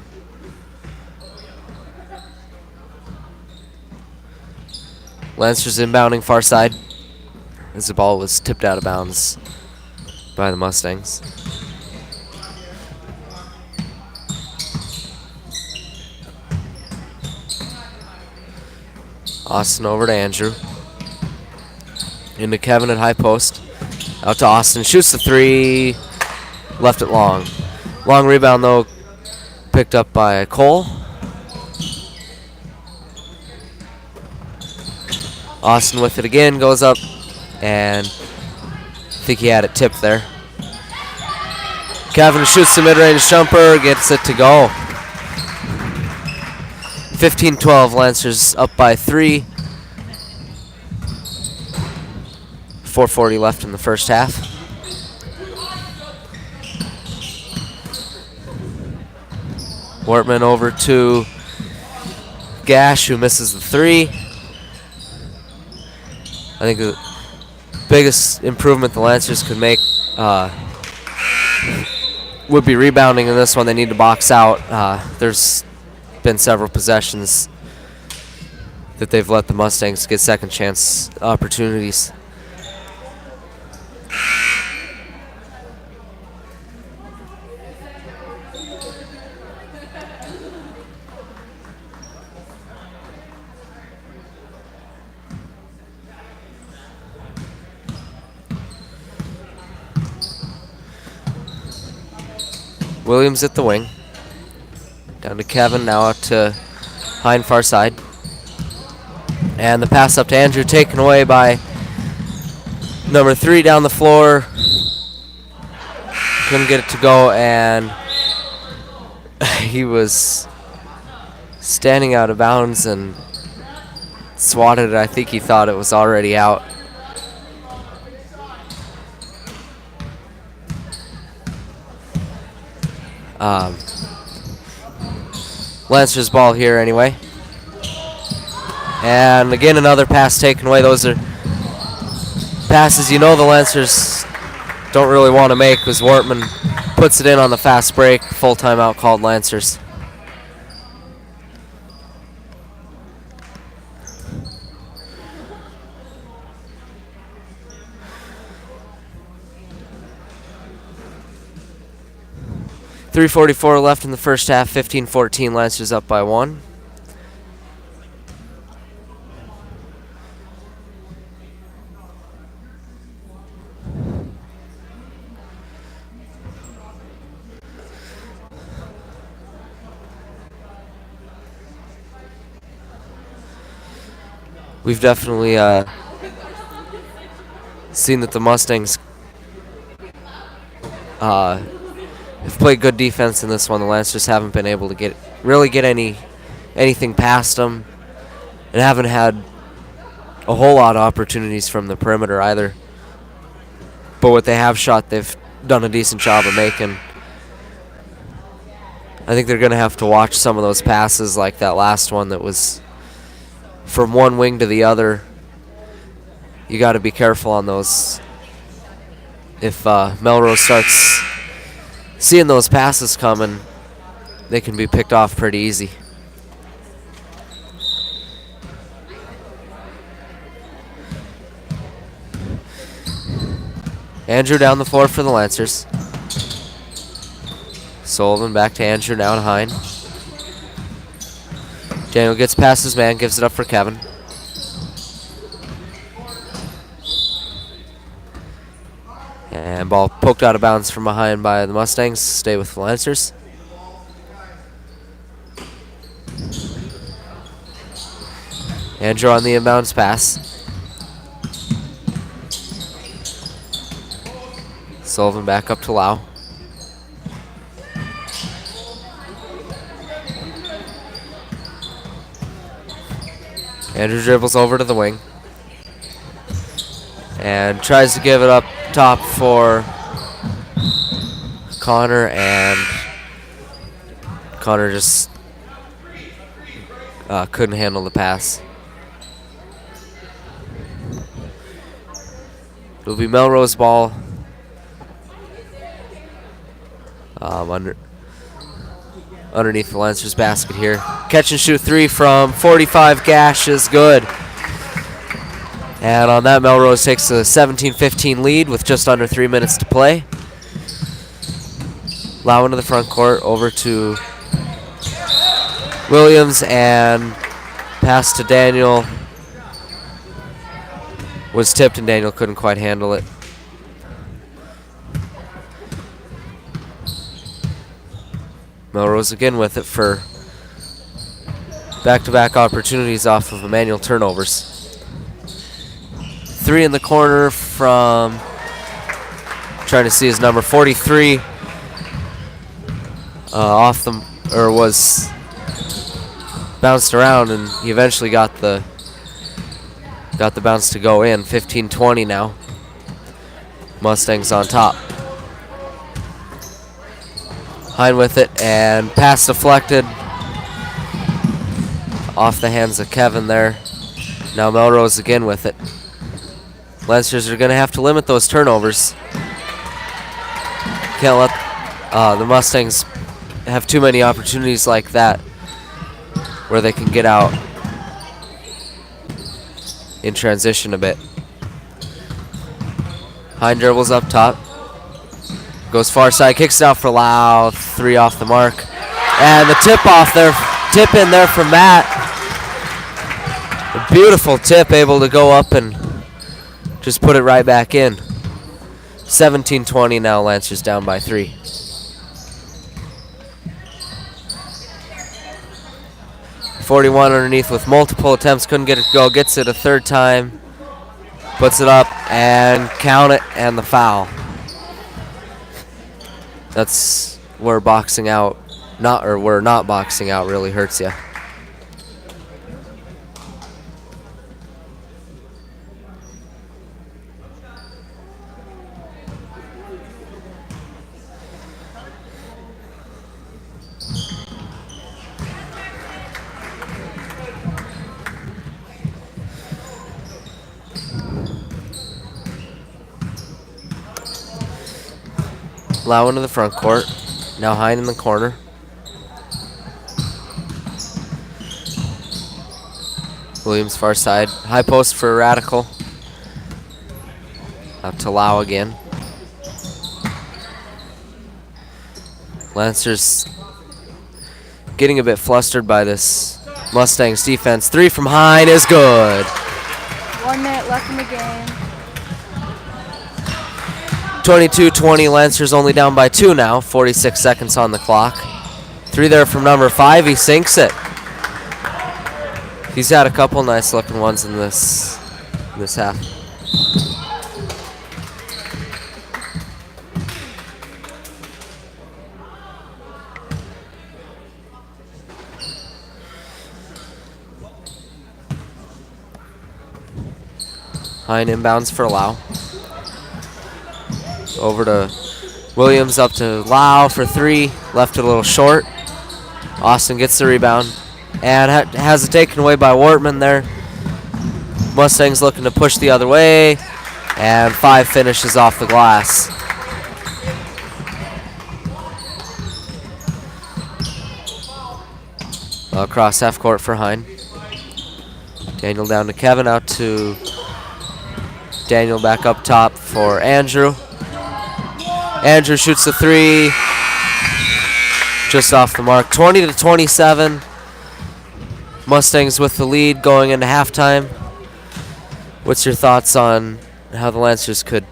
Lancers inbounding far side as the ball was tipped out of bounds by the Mustangs. Austin over to Andrew. Into Kevin at high post. Out to Austin. Shoots the three. Left it long. Long rebound, though, picked up by Cole. Austin with it again. Goes up. And I think he had it tipped there. Kevin shoots the mid-range jumper. Gets it to go. 15-12, Lancers up by 3. 4:40 left in the first half. Wortman over to Gash, who misses the 3. I think the biggest improvement the Lancers could make would be rebounding in this one. They need to box out. There's been several possessions that they've let the Mustangs get second chance opportunities. Williams at the wing. Down to Kevin, now out to Hine far side. And the pass up to Andrew, taken away by number 3 down the floor. Couldn't get it to go, and he was standing out of bounds and swatted it. I think he thought it was already out. Lancers ball here anyway. And again, another pass taken away. Those are passes you know the Lancers don't really want to make, because Wortman puts it in on the fast break. Full timeout called Lancers. .344 left in the first half. 15-14, Lancers up by 1. We've definitely seen that the Mustangs have played good defense in this one. The Lancers haven't been able to get anything past them, and haven't had a whole lot of opportunities from the perimeter either. But what they have shot, they've done a decent job of making. I think they're going to have to watch some of those passes, like that last one that was from one wing to the other. You got to be careful on those. If Melrose starts seeing those passes coming, they can be picked off pretty easy. Andrew down the floor for the Lancers. Sullivan back to Andrew now to Hine. Daniel gets past his man, gives it up for Kevin. And ball poked out of bounds from behind by the Mustangs. Stay with the Lancers. Andrew on the inbounds pass. Sullivan back up to Lau. Andrew dribbles over to the wing. And tries to give it up top for Connor, and Connor just couldn't handle the pass. It'll be Melrose ball. Underneath the Lancers basket here. Catch and shoot three from 45 gash is good. And on that, Melrose takes a 17-15 lead with just under 3 minutes to play. Lau into the front court, over to Williams, and pass to Daniel. Was tipped and Daniel couldn't quite handle it. Melrose again with it for back-to-back opportunities off of Immanuel turnovers. Three in the corner from, trying to see his number, 43. Off the, or was bounced around, and he eventually got the bounce to go in. 15-20 now. Mustangs on top. Hine with it, and pass deflected off the hands of Kevin there. Now Melrose again with it. Lancers are going to have to limit those turnovers. Can't let the Mustangs have too many opportunities like that where they can get out in transition a bit. Hine dribbles up top. Goes far side, kicks it out for Lau. Three off the mark. And the tip off there, tip in there from Matt. A beautiful tip, able to go up and just put it right back in. 17-20 now, Lancers down by 3. .41 underneath with multiple attempts, couldn't get it to go, gets it a third time, puts it up, and count it, and the foul. That's where boxing out, where not boxing out really hurts you. Lau into the front court. Now Hine in the corner. Williams far side. High post for Radical. Out to Lau again. Lancers getting a bit flustered by this Mustangs defense. Three from Hine is good. 1 minute left in the game. 22-20, Lancers only down by 2 now. 46 seconds on the clock. Three there from number 5. He sinks it. He's had a couple nice looking ones in this half. Hine inbounds for Lau. Over to Williams, up to Lau for 3. Left it a little short. Austin gets the rebound and has it taken away by Wortman there. Mustangs looking to push the other way, and 5 finishes off the glass. Across half court for Hine. Daniel down to Kevin, out to Daniel back up top for Andrew. Andrew shoots the three, just off the mark. 20-27. Mustangs with the lead going into halftime. What's your thoughts on how the Lancers could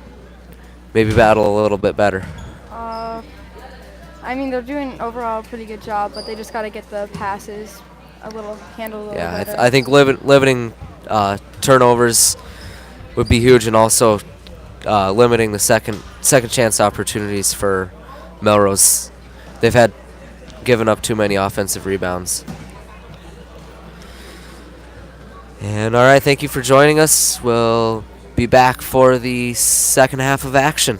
maybe battle a little bit better? Uh, I mean, they're doing overall a pretty good job, but they just got to get the passes handled a little Yeah, better. I think limiting turnovers would be huge, and also limiting the second chance opportunities for Melrose. They've had given up too many offensive rebounds. And all right, thank you for joining us. We'll be back for the second half of action.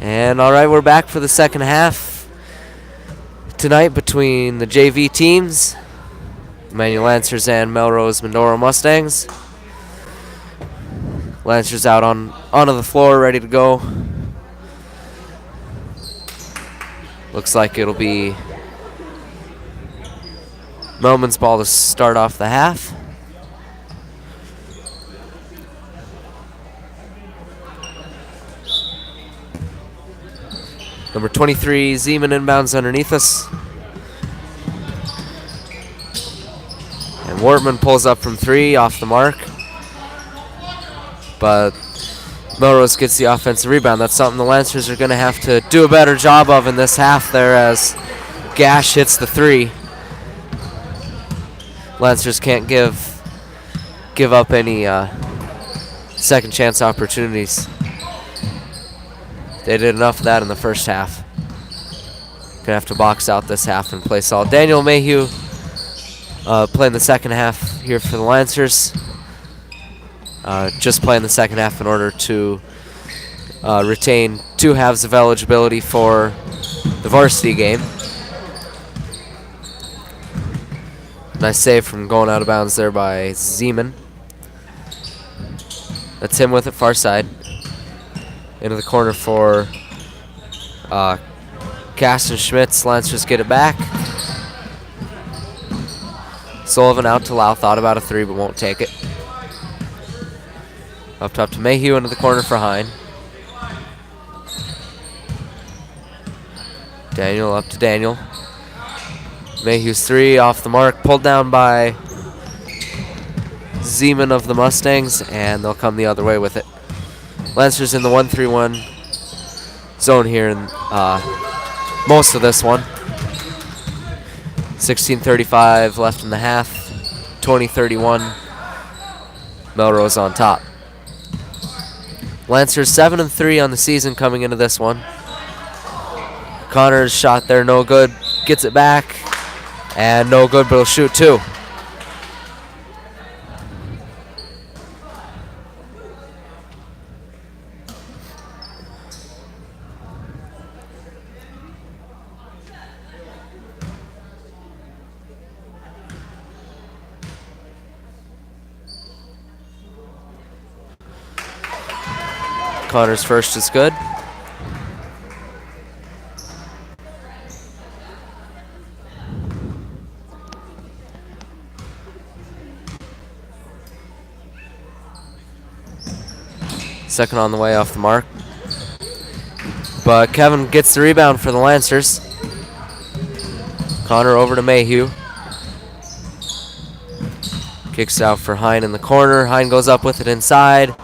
And all right, we're back for the second half tonight between the JV teams, Immanuel Lancers and Melrose-Mindoro Mustangs. Lancers out onto the floor, ready to go. Looks like it'll be Melman's ball to start off the half. Number 23, Zeman inbounds underneath us. And Wortman pulls up from 3 off the mark. But Melrose gets the offensive rebound. That's something the Lancers are going to have to do a better job of in this half there as Gash hits the 3. Lancers can't give up any second chance opportunities. They did enough of that in the first half. Gonna have to box out this half and play solid. Daniel Mayhew playing the second half here for the Lancers. Just playing the second half in order to retain 2 halves of eligibility for the varsity game. Nice save from going out of bounds there by Zeman. That's him with it far side. Into the corner for Caston Schmitz. Lancers get it back. Sullivan out to Lau. Thought about a 3 but won't take it. Up top to Mayhew into the corner for Hine. Daniel up to Daniel. Mayhew's 3 off the mark. Pulled down by Zeman of the Mustangs, and they'll come the other way with it. Lancers in the 1-3-1 zone here in most of this one. 16:35 left in the half. 20:31. Melrose on top. Lancers 7-3 on the season coming into this one. Connor's shot there, no good. Gets it back, and no good, but he'll shoot 2. Connor's first is good. Second on the way off the mark. But Kevin gets the rebound for the Lancers. Connor over to Mayhew. Kicks out for Hine in the corner. Hine goes up with it inside.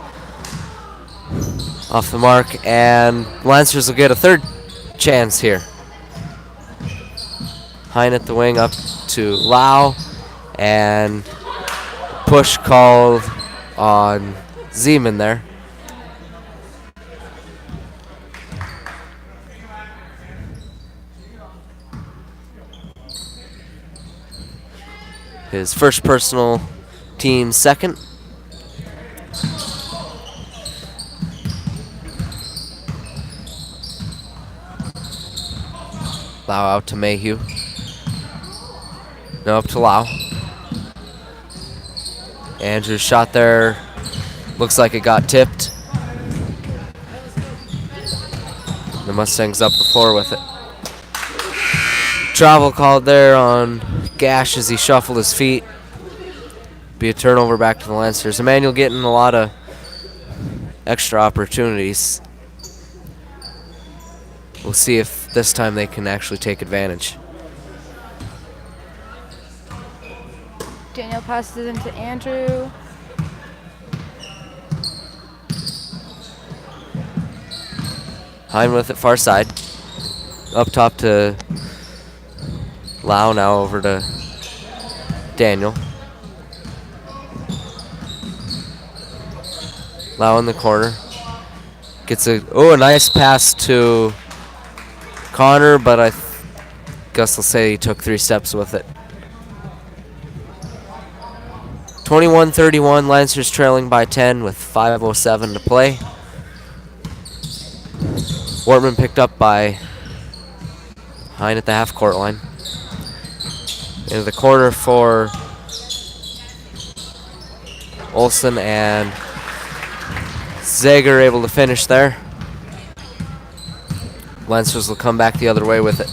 Off the mark, and Lancers will get a 3rd chance here. Hine at the wing up to Lau, and push called on Zeman there. His first personal, team second. Lau out to Mayhew. No, up to Lau. Andrew's shot there. Looks like it got tipped. The Mustangs up the floor with it. Travel called there on Gash as he shuffled his feet. Be a turnover back to the Lancers. Immanuel getting a lot of extra opportunities. We'll see if this time they can actually take advantage. Daniel passes it into Andrew. Hine with it far side. Up top to Lau, now over to Daniel. Lau in the corner. Gets a nice pass to Connor, but I guess they'll say he took 3 steps with it. 21-31, Lancers trailing by 10 with 5:07 to play. Wortman picked up by Hine at the half-court line. Into the corner for Olsen, and Zager able to finish there. Lancers will come back the other way with it.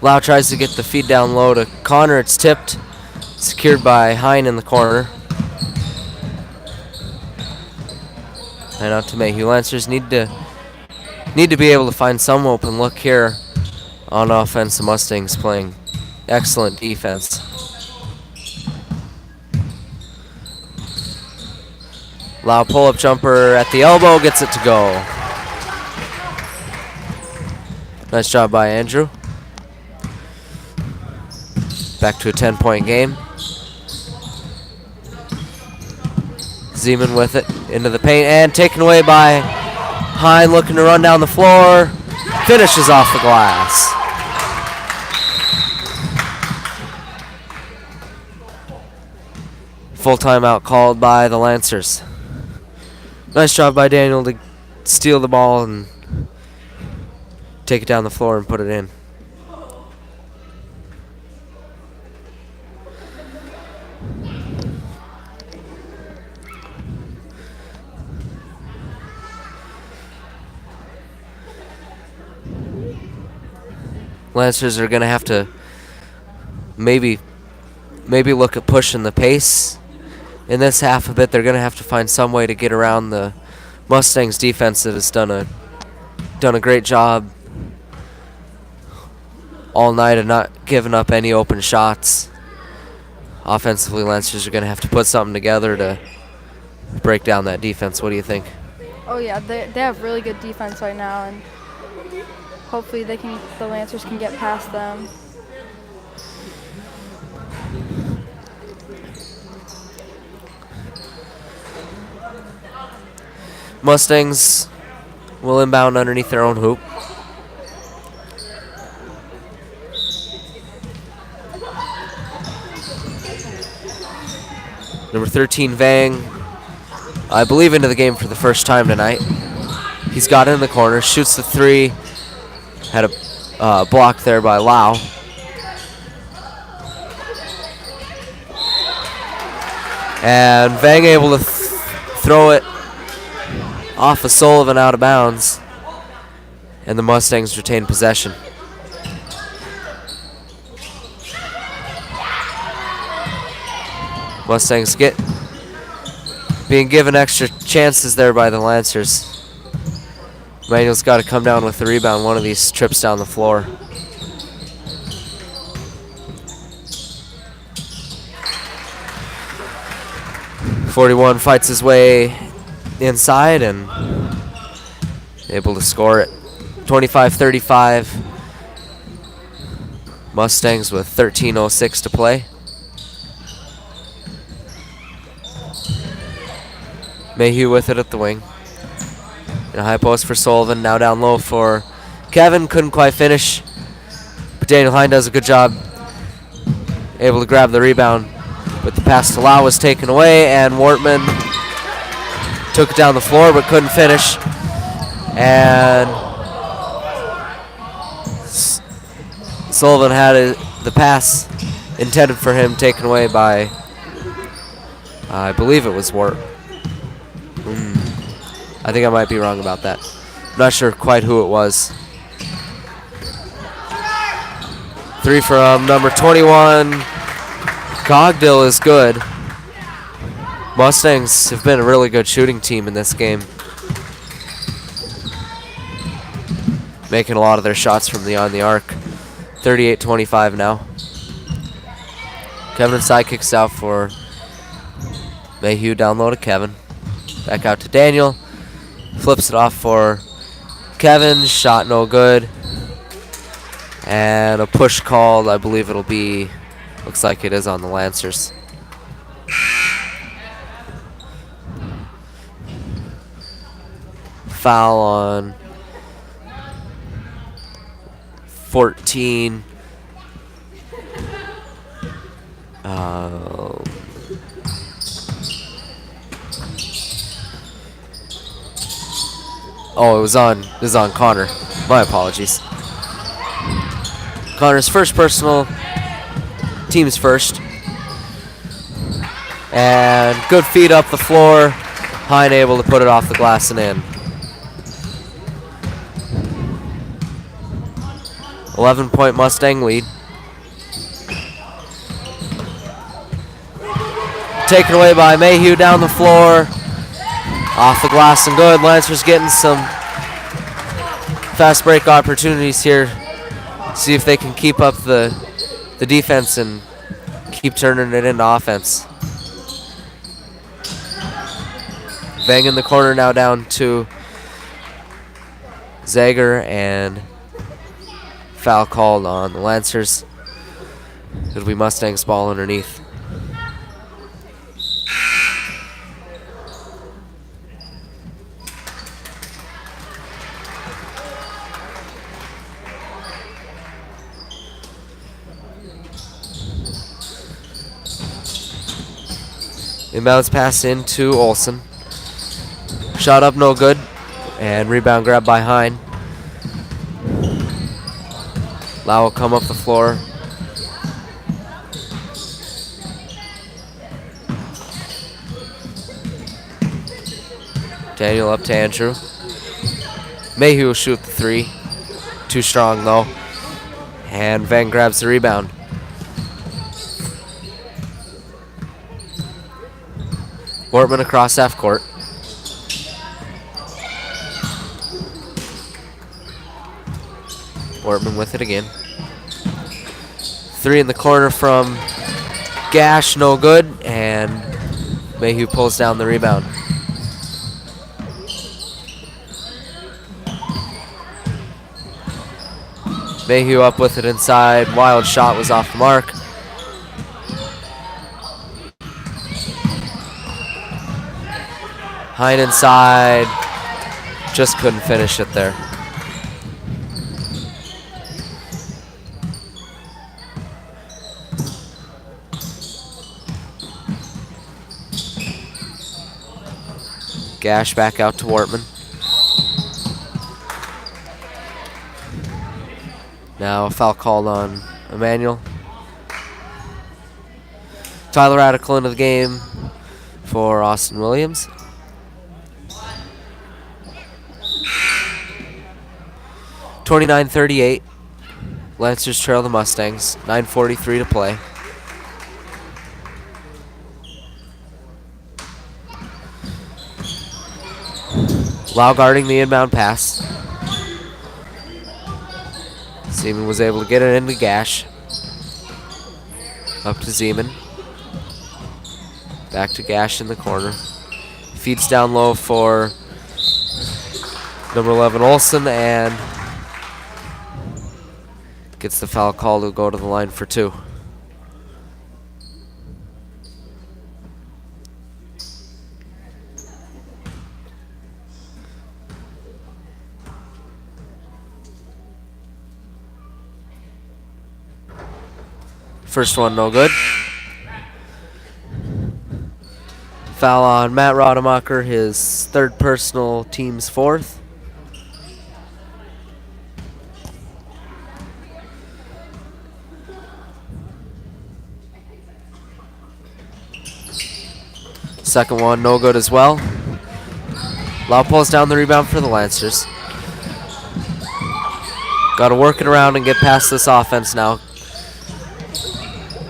Lau tries to get the feed down low to Connor. It's tipped. Secured by Hine in the corner. And out to Mayhew. Lancers need to be able to find some open look here on offense. The Mustangs playing excellent defense. Lau pull-up jumper at the elbow, gets it to go. Nice job by Andrew. Back to a 10-point game. Zeman with it into the paint and taken away by Hine, looking to run down the floor. Finishes off the glass. Full timeout called by the Lancers. Nice job by Daniel to steal the ball and take it down the floor and put it in. Lancers are going to have to maybe look at pushing the pace in this half a bit. They're going to have to find some way to get around the Mustangs defense that has done a great job all night of not giving up any open shots. Offensively, Lancers are going to have to put something together to break down that defense. What do you think? Oh yeah, they have really good defense right now, and hopefully the Lancers can get past them. Mustangs will inbound underneath their own hoop. Number 13, Vang, I believe into the game for the first time tonight. He's got it in the corner, shoots the three. Had a block there by Lau. And Vang able to throw it off of Sullivan out of bounds. And the Mustangs retain possession. Mustangs being given extra chances there by the Lancers. Immanuel's got to come down with the rebound one of these trips down the floor. .41 fights his way inside and able to score it. 25-35. Mustangs with 13:06 to play. Mayhew with it at the wing. In a high post for Sullivan, now down low for Kevin. Couldn't quite finish, but Daniel Hine does a good job. Able to grab the rebound, but the pass to Lau was taken away, and Wortman took it down the floor but couldn't finish. And Sullivan had the pass intended for him taken away by, I believe it was Wart. I think I might be wrong about that. I'm not sure quite who it was. Three from number 21. Cogdill is good. Mustangs have been a really good shooting team in this game. Making a lot of their shots from on the arc. 38-25 now. Kevin inside kicks out for Mayhew. Down low to Kevin. Back out to Daniel. Flips it off for Kevin. Shot no good. And a push called. I believe it'll be, looks like it is on the Lancers. Foul on 14. Oh, it was on Connor. My apologies. Connor's first personal, team's first. And good feed up the floor. Hine able to put it off the glass and in. 11-point Mustang lead. Taken away by Mayhew down the floor. Off the glass and good. Lancers getting some fast break opportunities here. See if they can keep up the defense and keep turning it into offense. Vang in the corner now down to Zager, and foul called on the Lancers. It'll be Mustangs ball underneath. Inbounds pass into Olsen. Shot up, no good. And rebound grab by Hine. Lau will come up the floor. Daniel up to Andrew. Mayhew will shoot the three. Too strong though. And Van grabs the rebound. Wortman across half court. Wortman with it again. Three in the corner from Gash, no good, and Mayhew pulls down the rebound. Mayhew up with it inside. Wild shot was off the mark. Hine inside. Just couldn't finish it there. Gash back out to Wortman. Now a foul called on Immanuel. Tyler Radical into the game for Austin Williams. (29-38). Lancers trail the Mustangs. 9:43 to play. Lau guarding the inbound pass. Zeman was able to get it into Gash. Up to Zeman. Back to Gash in the corner. Feeds down low for number 11 Olsen and gets the foul call to go to the line for two. First one no good. Foul on Matt Rodemacher, his third personal, team's fourth. Second one no good as well. Lau pulls down the rebound for the Lancers. Got to work it around and get past this offense now.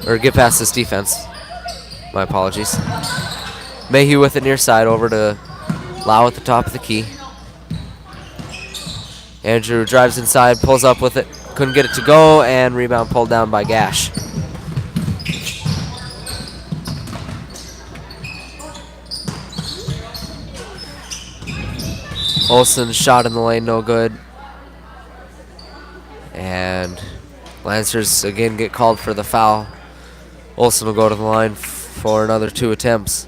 Or get past this defense. My apologies. Mayhew with it near side over to Lau at the top of the key. Andrew drives inside, pulls up with it. Couldn't get it to go, and rebound pulled down by Gash. Olsen's shot in the lane, no good. And Lancers again get called for the foul. Olsen will go to the line for another two attempts.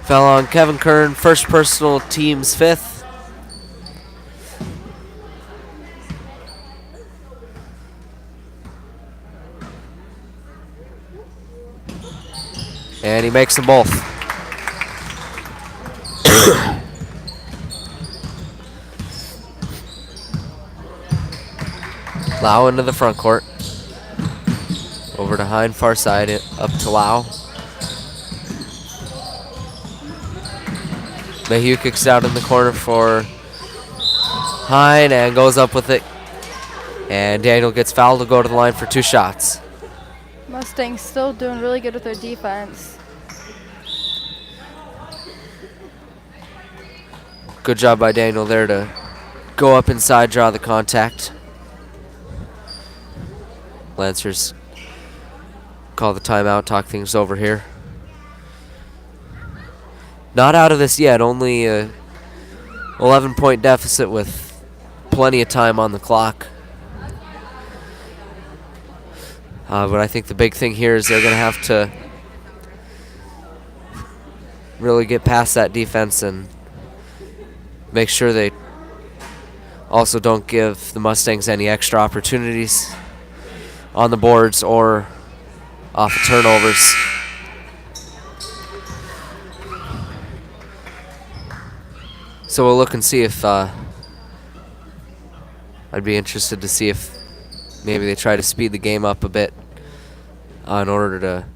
Foul on Kevin Kern, first personal, team's fifth. And he makes them both. Lau into the front court. Over to Hine, far side, up to Lau. Mayhew kicks out in the corner for Hine and goes up with it. And Daniel gets fouled to go to the line for 2 shots. Mustangs still doing really good with their defense. Good job by Daniel there to go up inside, draw the contact. Lancers call the timeout, talk things over here. Not out of this yet, only a 11-point deficit with plenty of time on the clock. But I think the big thing here is they're going to have to really get past that defense and make sure they also don't give the Mustangs any extra opportunities on the boards or off of turnovers. So we'll look and see if I'd be interested to see if maybe they try to speed the game up a bit in order to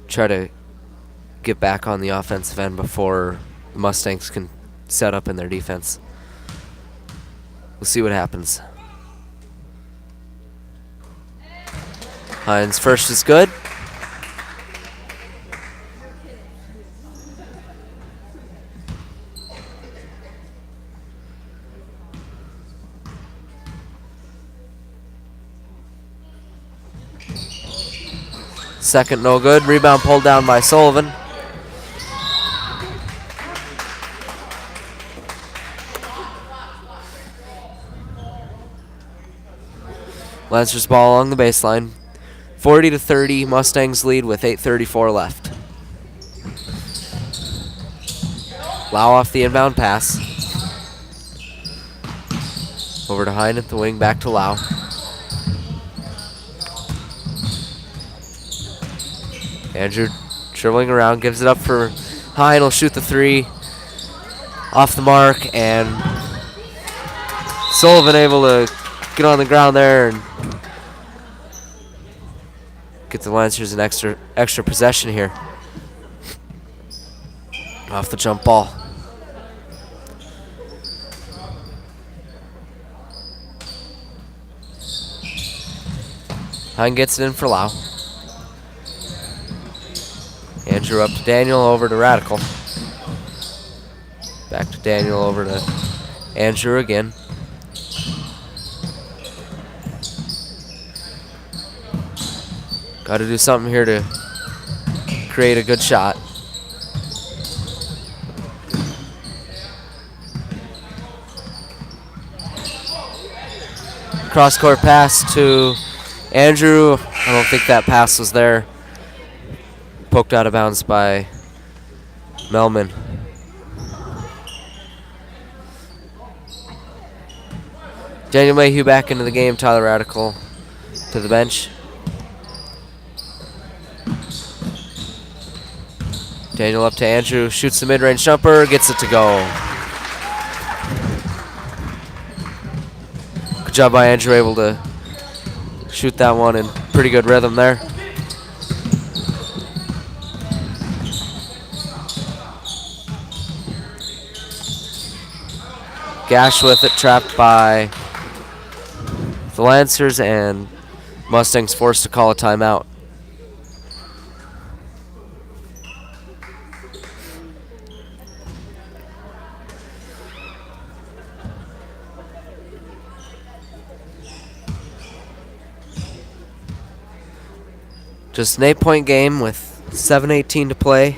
try to get back on the offensive end before the Mustangs can set up in their defense. We'll see what happens. Hines first is good. Second no good. Rebound pulled down by Sullivan. Lancers ball along the baseline. 40-30, Mustangs lead with 8:34 left. Lau off the inbound pass. Over to Hine at the wing, back to Lau. Andrew dribbling around, gives it up for Hine. He'll shoot the 3 off the mark, and Sullivan able to get on the ground there and get the Lancers an extra possession here. Off the jump ball. Hine gets it in for Lau. Andrew up to Daniel, over to Radical. Back to Daniel, over to Andrew again. Got to do something here to create a good shot. Cross-court pass to Andrew. I don't think that pass was there. Poked out of bounds by Melman. Daniel Mayhew back into the game. Tyler Radical to the bench. Daniel up to Andrew. Shoots the mid-range jumper. Gets it to go. Good job by Andrew, able to shoot that one in pretty good rhythm there. Gash with it, trapped by the Lancers, and Mustangs forced to call a timeout. Just an 8-point game with 7:18 to play.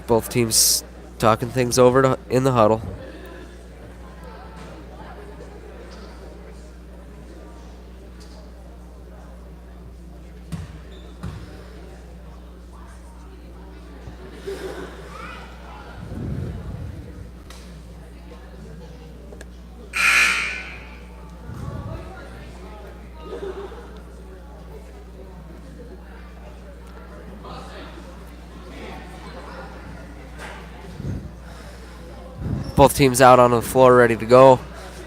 Both teams talking things over in the huddle. Both teams out on the floor ready to go.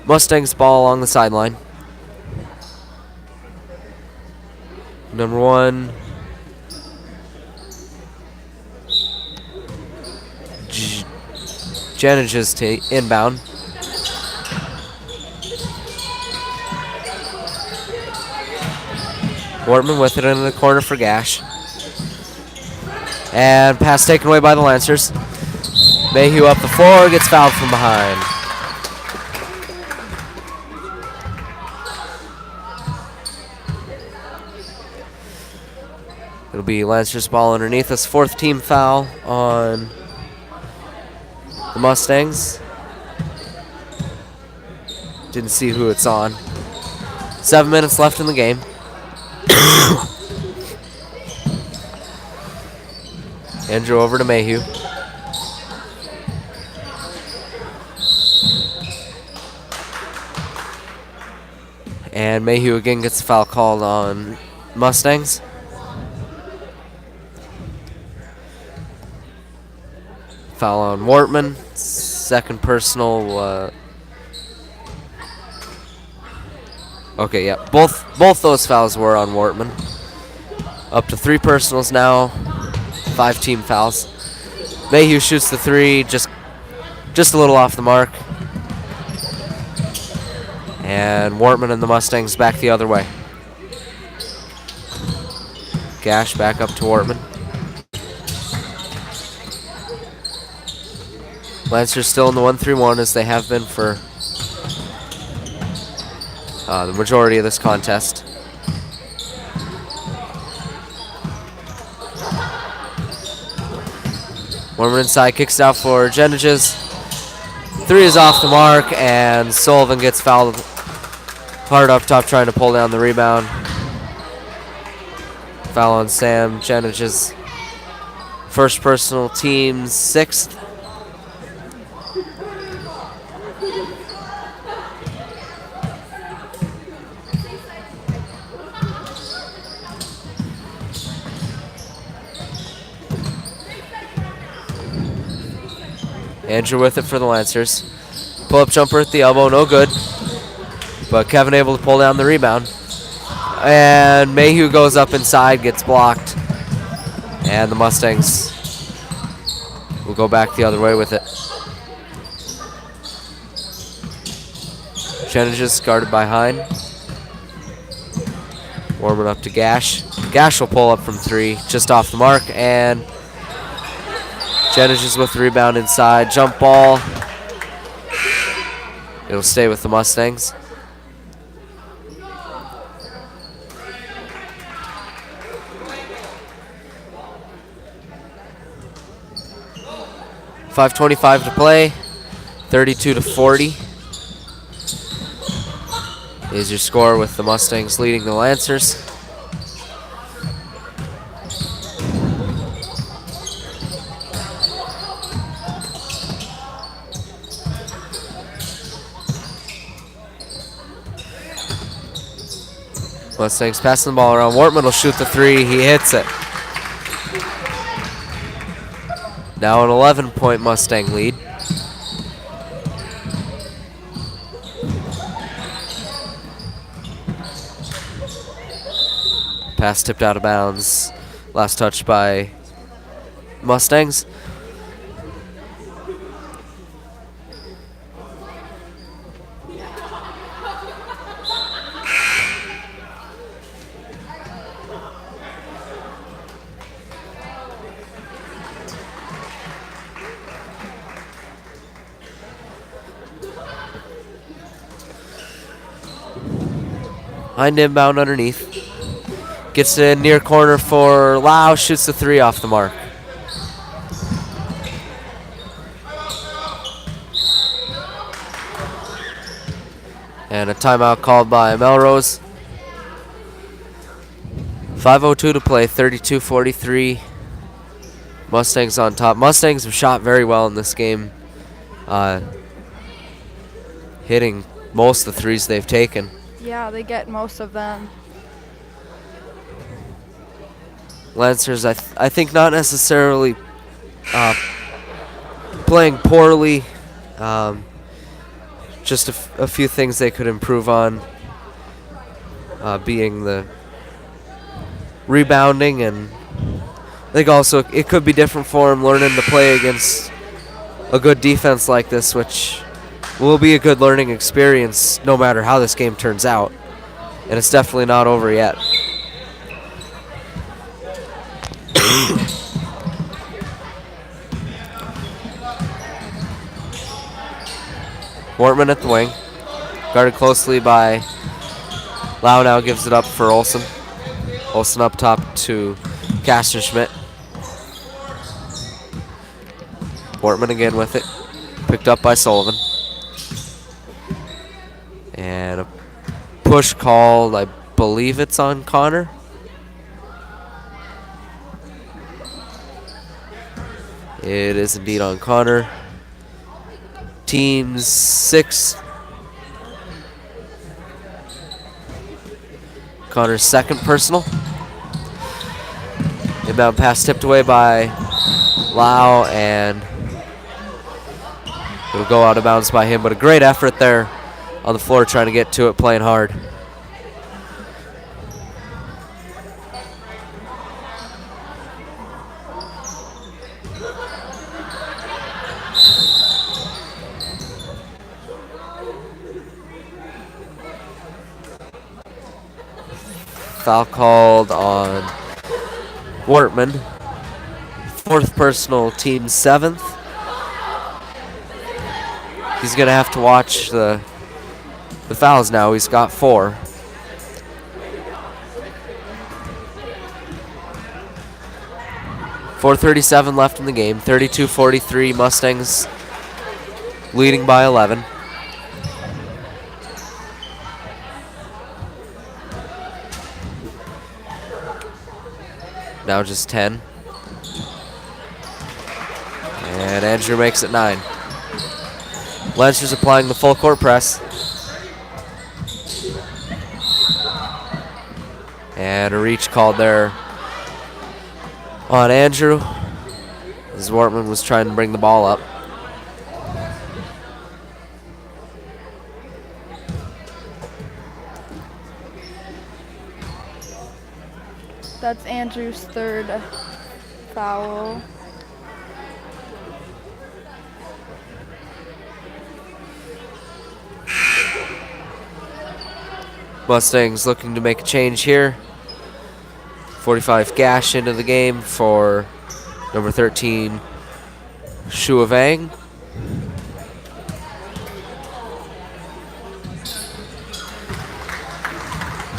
Mustangs ball along the sideline. Number 1. Janiges to inbound. Wortman with it into the corner for Gash. And pass taken away by the Lancers. Mayhew up the floor, gets fouled from behind. It'll be Lancers ball underneath us. 4th team foul on the Mustangs. Didn't see who it's on. 7 minutes left in the game. Andrew over to Mayhew. And Mayhew again gets a foul called on Mustangs. Foul on Wortman. 2nd personal. Okay, yeah. Both those fouls were on Wortman. Up to 3 personals now. 5 team fouls. Mayhew shoots the 3, just a little off the mark. And Wortman and the Mustangs back the other way. Gash back up to Wortman. Lancers still in the 1-3-1 as they have been for the majority of this contest. Wortman inside, kicks it out for Jeniges. 3 is off the mark, and Sullivan gets fouled hard up top trying to pull down the rebound. Foul on Sam Jeniges. First personal, team's 6th. Andrew with it for the Lancers. Pull-up jumper at the elbow, no good. But Kevin able to pull down the rebound. And Mayhew goes up inside, gets blocked. And the Mustangs will go back the other way with it. Jeniges guarded by Hine. Warming up to Gash. Gash will pull up from 3, just off the mark. And Jeniges with the rebound inside. Jump ball. It'll stay with the Mustangs. .525 to play. 32-40 is your score, with the Mustangs leading the Lancers. Mustangs passing the ball around. Wortman will shoot the 3. He hits it. Now an 11-point Mustang lead. Pass tipped out of bounds. Last touch by Mustangs. Hind inbound underneath. Gets it in near corner for Lau. Shoots the 3 off the mark. And a timeout called by Melrose. 5:02 to play. 32-43. Mustangs on top. Mustangs have shot very well in this game. Hitting most of the 3s they've taken. Yeah, they get most of them. Lancers, I think not necessarily playing poorly. Just a few things they could improve on, being the rebounding, and I think also it could be different for him learning to play against a good defense like this, which will be a good learning experience no matter how this game turns out. And it's definitely not over yet. Wortman at the wing, guarded closely by Lau. Now gives it up for Olsen. Olsen up top to Kastenschmidt. Wortman again with it, picked up by Sullivan. And a push called, I believe it's on Connor. It is indeed on Connor. Team 6. Connor's second personal. Inbound pass tipped away by Lau, and it'll go out of bounds by him, but a great effort there on the floor trying to get to it, playing hard. Foul called on Wortman. Fourth personal, team 7th. He's going to have to watch the fouls now. He's got 4. .437 left in the game. 32-43 Mustangs leading by 11. Now just 10. And Andrew makes it 9. Lancers applying the full court press. And a reach called there on Andrew, as Wortman was trying to bring the ball up. That's Andrew's third foul. Mustangs looking to make a change here. 45 Gash into the game for number 13, Shua Vang.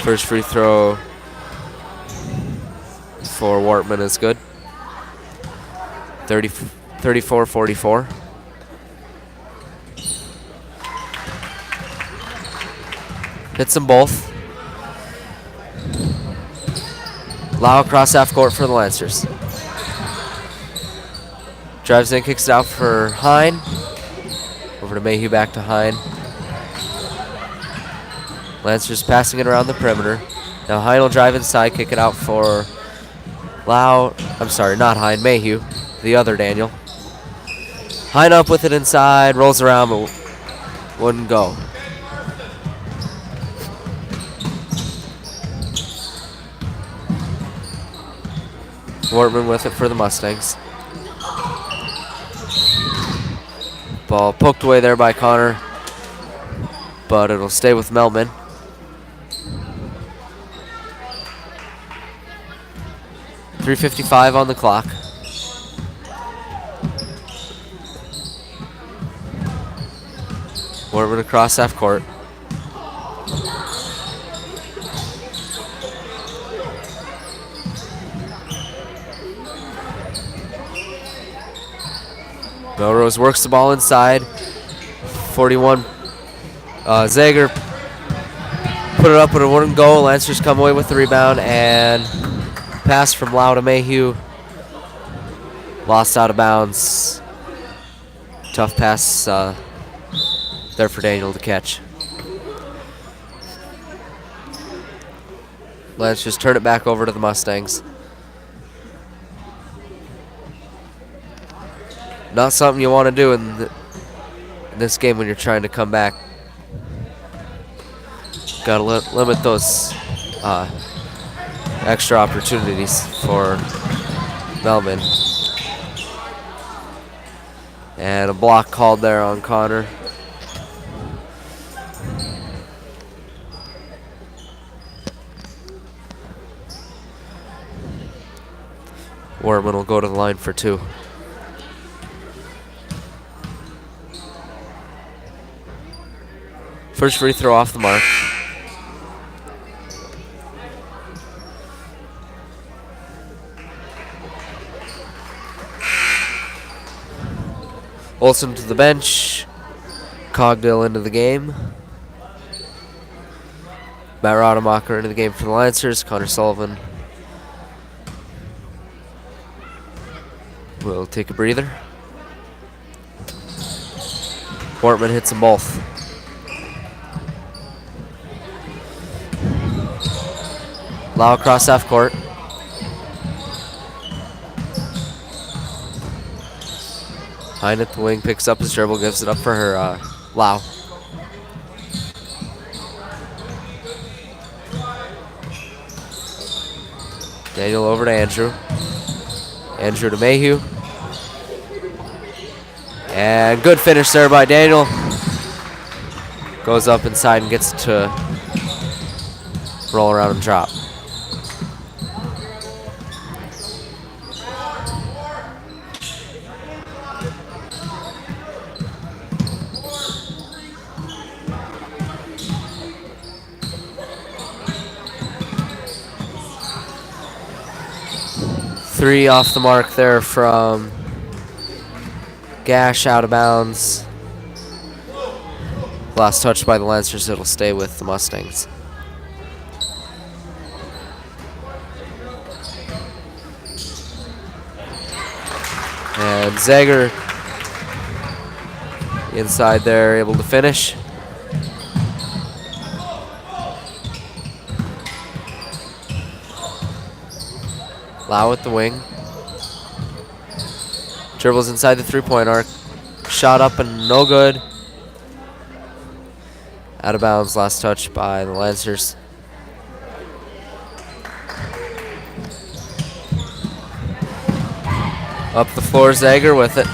First free throw for Wortman is good. 34-44. Hits them both. Lau across half court for the Lancers. Drives in, kicks it out for Hine. Over to Mayhew, back to Hine. Lancers passing it around the perimeter. Now Hine will drive inside, kick it out for Lau. I'm sorry, not Hine, Mayhew. The other Daniel. Hine up with it inside, rolls around, but wouldn't go. Wortman with it for the Mustangs. Ball poked away there by Connor, but it'll stay with Melman. .355 on the clock. Wortman across half court. Melrose works the ball inside. 41. Zager put it up, but it wouldn't go. Lancers come away with the rebound, and pass from Lau to Mayhew. Lost out of bounds. Tough pass there for Daniel to catch. Lancers turn it back over to the Mustangs. Not something you want to do in this game when you're trying to come back. Gotta limit those extra opportunities for Melman. And a block called there on Connor. Wortman will go to the line for 2. First free throw off the mark. Olsen to the bench. Cogdill into the game. Matt Rademacher into the game for the Lancers. Connor Sullivan will take a breather. Wortman hits them both. Lau across half court. Hine at the wing, picks up his dribble, gives it up for her, Lau. Daniel over to Andrew. Andrew to Mayhew. And good finish there by Daniel. Goes up inside and gets to roll around and drop. Three off the mark there from Gash, out of bounds. Last touch by the Lancers, it'll stay with the Mustangs. And Zager inside there, able to finish. Lau at the wing. Dribbles inside the three-point arc. Shot up and no good. Out of bounds, last touch by the Lancers. Up the floor, Zager with it.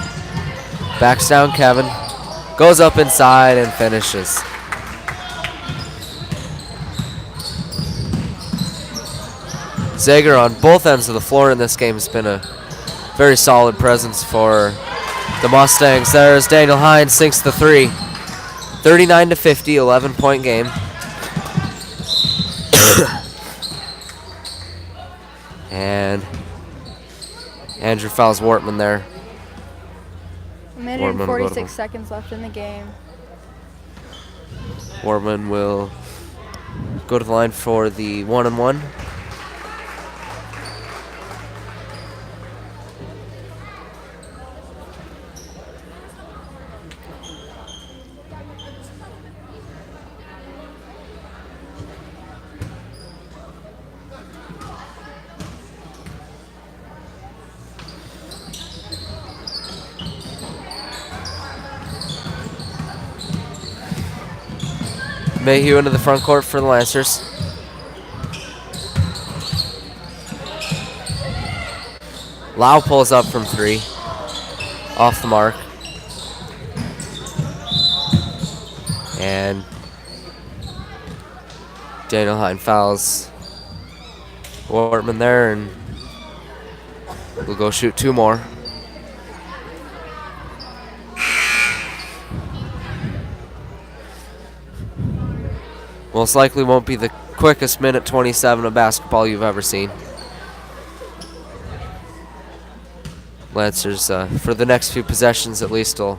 Backs down Kevin. Goes up inside and finishes. Zager on both ends of the floor in this game has been a very solid presence for the Mustangs. There's Daniel Hines, sinks the 3. 39-50, 11-point game. And Andrew fouls Wortman there. A minute and 46 seconds left in the game. Wortman will go to the line for the 1-and-1. Mayhew into the front court for the Lancers. Lau pulls up from 3. Off the mark. And Daniel Hine fouls Wortman there, and we'll go shoot 2 more. Most likely won't be the quickest minute 27 of basketball you've ever seen. Lancers, for the next few possessions at least, will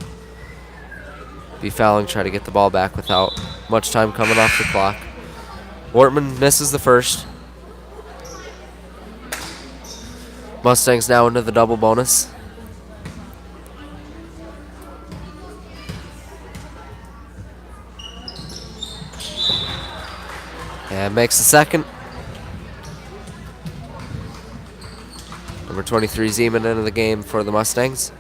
be fouling, try to get the ball back without much time coming off the clock. Wortman misses the first. Mustangs now into the double bonus. And makes the second. Number 23 Zeman into the game for the Mustangs.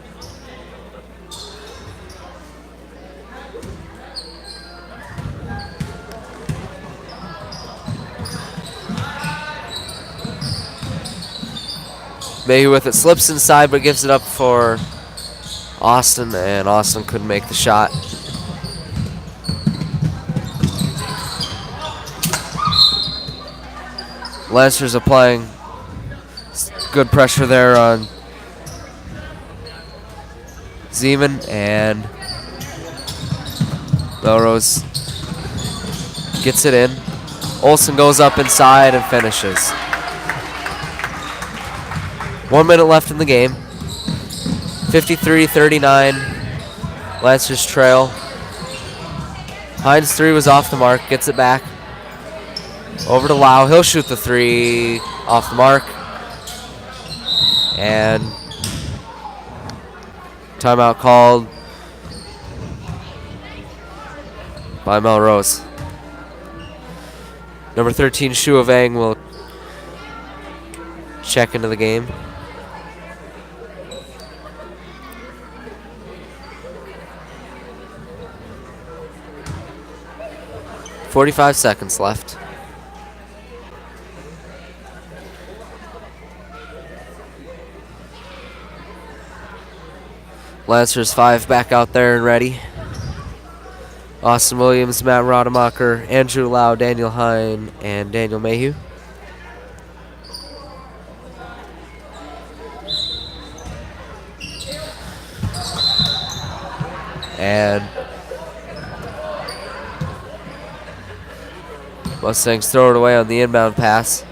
Mayhew with it, slips inside but gives it up for Austin, and Austin couldn't make the shot. Lancers applying good pressure there on Zeman, and Melrose gets it in. Olsen goes up inside and finishes. 1 minute left in the game. 53-39. Lancers trail. Hines' three was off the mark. Gets it back. Over to Lau. He'll shoot the three off the mark. And timeout called by Melrose. Number 13, Shua Vang, will check into the game. .45 seconds left. Lancers 5 back out there and ready. Austin Williams, Matt Rademacher, Andrew Lau, Daniel Hine, and Daniel Mayhew. And Mustangs throw it away on the inbound pass.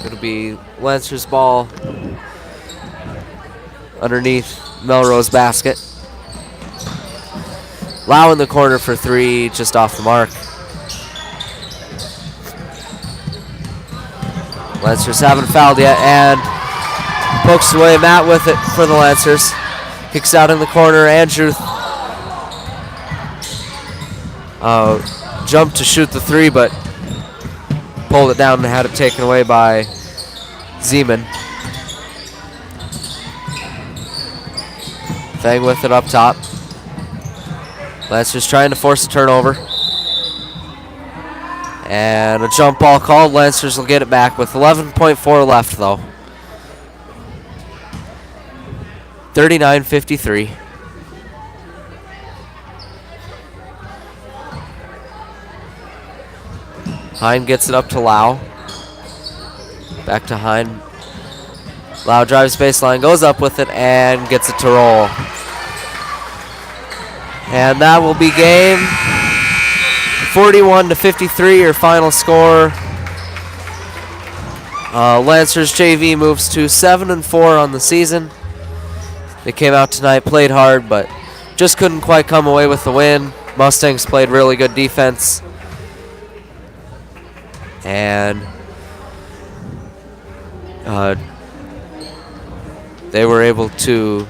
It'll be Lancers ball underneath Melrose basket. Lau in the corner for three, just off the mark. Lancers haven't fouled yet, and pokes away. Matt with it for the Lancers. Kicks out in the corner. Andrew jumped to shoot the three, but pulled it down and had it taken away by Zeman. Fang with it up top. Lancers trying to force a turnover. And a jump ball called. Lancers will get it back with 11.4 left, though. 39-53. Hine gets it up to Lau. Back to Hine. Lau drives baseline, goes up with it, and gets it to roll. And that will be game. 41-53, your final score. Lancers JV moves to 7-4 on the season. They came out tonight, played hard, but just couldn't quite come away with the win. Mustangs played really good defense. And they were able to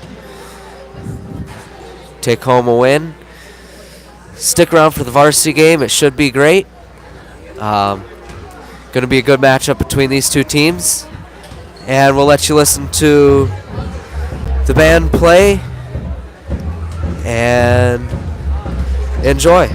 take home a win. Stick around for the varsity game. It should be great. Going to be a good matchup between these two teams. And we'll let you listen to the band play and enjoy.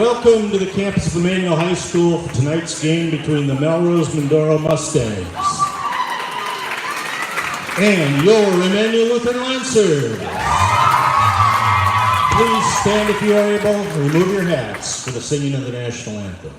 Welcome to the campus of Immanuel High School for tonight's game between the Melrose-Mindoro Mustangs and your Immanuel Lutheran Lancers. Please stand if you are able and remove your hats for the singing of the national anthem.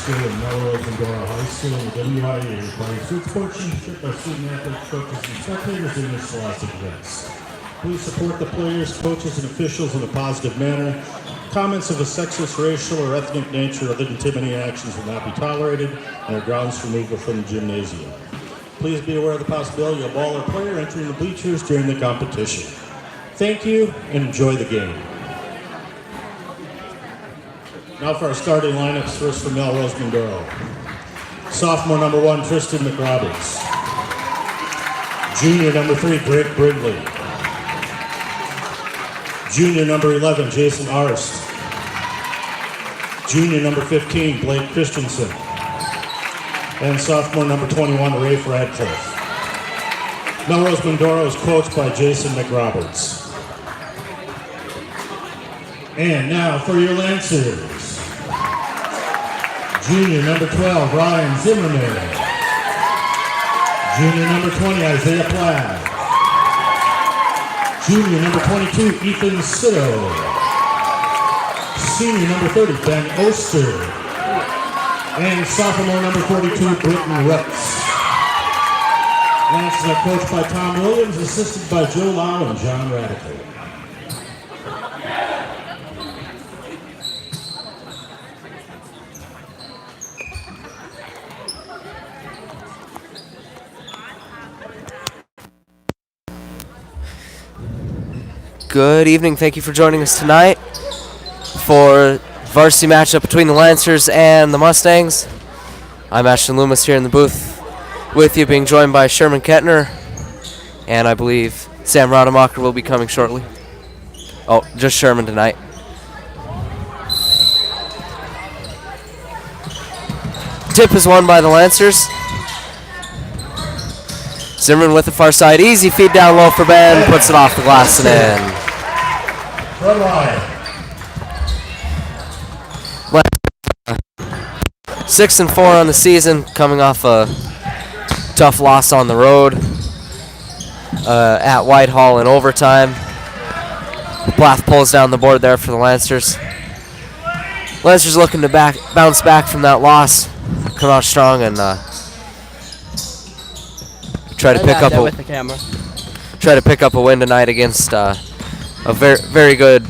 Melrose-Mindoro High School and WIU requires food sportsmanship by student athletes, coaches, and spectators in their scholastic events. Please support the players, coaches, and officials in a positive manner. Comments of a sexist, racial, or ethnic nature or other intimidating actions will not be tolerated and are grounds for removal from the gymnasium. Please be aware of the possibility of a ball or player entering the bleachers during the competition. Thank you and enjoy the game. Now for our starting lineups, first for Melrose-Mindoro. Sophomore number 1, Tristan McRoberts. Junior number 3, Greg Brindley. Junior number 11, Jason Arst. Junior number 15, Blake Christensen. And sophomore number 21, Rafe Radcliffe. Melrose-Mindoro is coached by Jason McRoberts. And now for your Lancers. Junior number 12, Ryan Zimmerman. Junior number 20, Isaiah Platt. Junior number 22, Ethan Sitto. Senior number 30, Ben Oster. And sophomore number 42, Britton Rutz. Lancers are coached by Tom Williams, assisted by Joe Lau and John Radical. Good evening. Thank you for joining us tonight for varsity matchup between the Lancers and the Mustangs. I'm Ashton Loomis here in the booth with you, being joined by Sherman Kettner, and I believe Sam Rademacher will be coming shortly. Oh, just Sherman tonight. Tip is won by the Lancers. Zimmerman with the far side. Easy feed down low for Ben. Puts it off the glass and in. Red line. 6-4 on the season, coming off a tough loss on the road at Whitehall in overtime. Plath pulls down the board there for the Lancers. Lancers looking to bounce back from that loss, come out strong and try to pick up a win tonight against a very good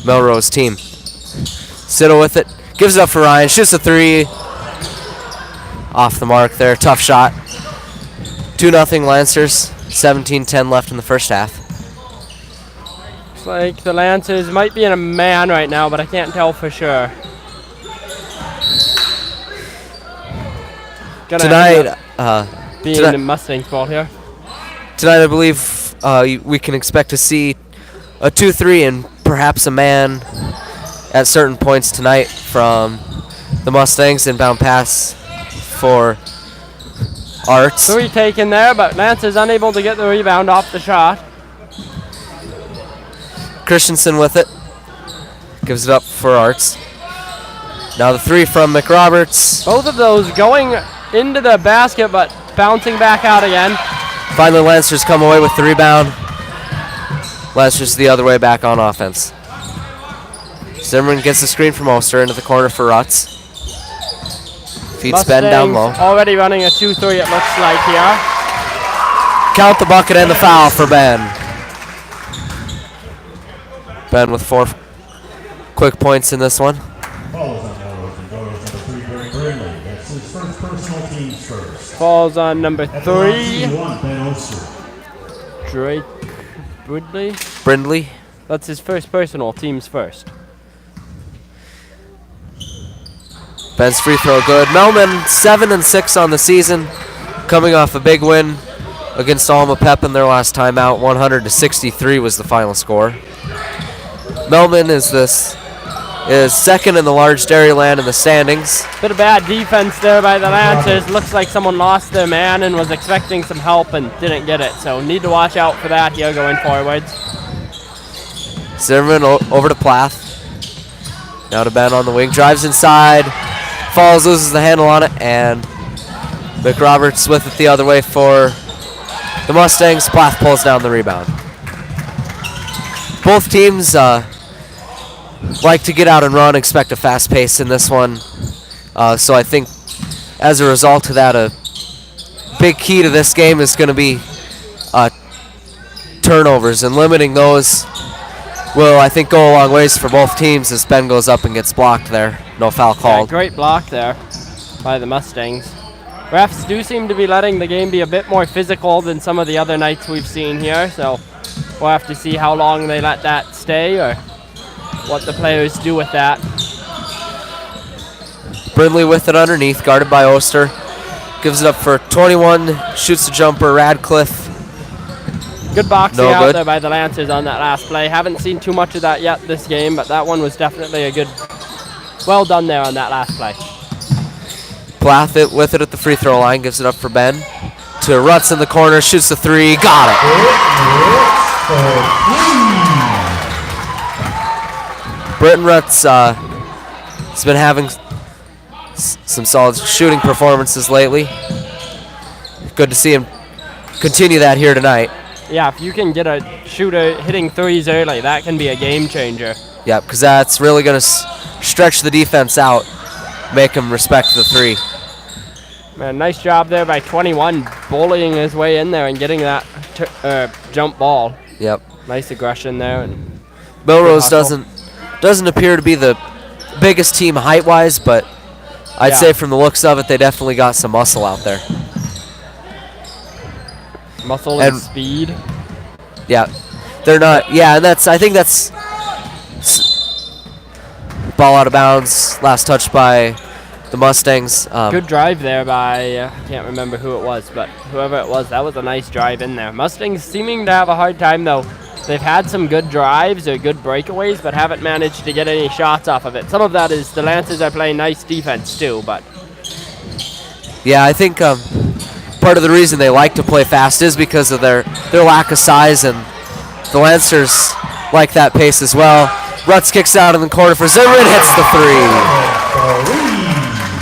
Melrose team. Sitto with it, gives it up for Ryan, shoots a 3. Off the mark there, tough shot. 2-0 Lancers, 17-10 left in the first half. Looks like the Lancers might be in a man right now, but I can't tell for sure. Tonight, being the Mustangs ball here. Tonight, I believe we can expect to see a 2-3 and perhaps a man at certain points tonight from the Mustangs. Inbound pass for Arts. 3 taken there, but Lancers unable to get the rebound off the shot. Christensen with it. Gives it up for Arts. Now the 3 from McRoberts. Both of those going into the basket, but bouncing back out again. Finally, Lancers come away with the rebound. Lancers the other way back on offense. Zimmerman gets the screen from Oster into the corner for Rutz. Feeds Ben down low. Already running a 2-3 it looks like here. Count the bucket and the foul for Ben. Ben with 4 quick points in this one. Falls on Melrose-Mindoro, number 3, Brindley. That's his first personal, team's first. Falls on number 3. Ben Oster. Drake Brindley. That's his first personal, team's first. Ben's free throw good. Melman 7-6 on the season, coming off a big win against Alma Pep in their last time out. 100-63 was the final score. Melman is second in the large Dairyland in the standings. Bit of bad defense there by the Lancers. Looks like someone lost their man and was expecting some help and didn't get it. So need to watch out for that here going forwards. Zimmerman over to Plath. Now to Ben on the wing. Drives inside. Falls, loses the handle on it, and McRoberts with it the other way for the Mustangs. Plath pulls down the rebound. Both teams like to get out and run, expect a fast pace in this one. So I think as a result of that, a big key to this game is going to be turnovers, and limiting those will, I think, go a long ways for both teams as Ben goes up and gets blocked there. No foul called. Yeah, great block there by the Mustangs. Refs do seem to be letting the game be a bit more physical than some of the other nights we've seen here, so we'll have to see how long they let that stay or what the players do with that. Brindley with it underneath, guarded by Oster. Gives it up for 21, shoots a jumper. Radcliffe. Good boxing No out good. there by the Lancers on that last play. Haven't seen too much of that yet this game, but that one was definitely a good, well done there on that last play. Plath it with it at the free throw line, gives it up for Ben. To Rutz in the corner, shoots the 3, got it. Britton Rutz has been having some solid shooting performances lately. Good to see him continue that here tonight. Yeah, if you can get a shooter hitting threes early, that can be a game changer. Yep, because that's really going to stretch the defense out, make him respect the 3. Man, nice job there by 21, bullying his way in there and getting that jump ball. Yep. Nice aggression there. And Melrose doesn't appear to be the biggest team height-wise, but I'd say from the looks of it, they definitely got some muscle out there. Muscle and speed. Yeah, they're not. Yeah, and I think that's ball out of bounds. Last touch by the Mustangs. Good drive there by, I can't remember who it was, but whoever it was, that was a nice drive in there. Mustangs seeming to have a hard time, though. They've had some good drives or good breakaways, but haven't managed to get any shots off of it. Some of that is the Lancers are playing nice defense, too, but... Yeah, I think part of the reason they like to play fast is because of their lack of size, and the Lancers like that pace as well. Rutz kicks out in the corner for Zimmerman, hits the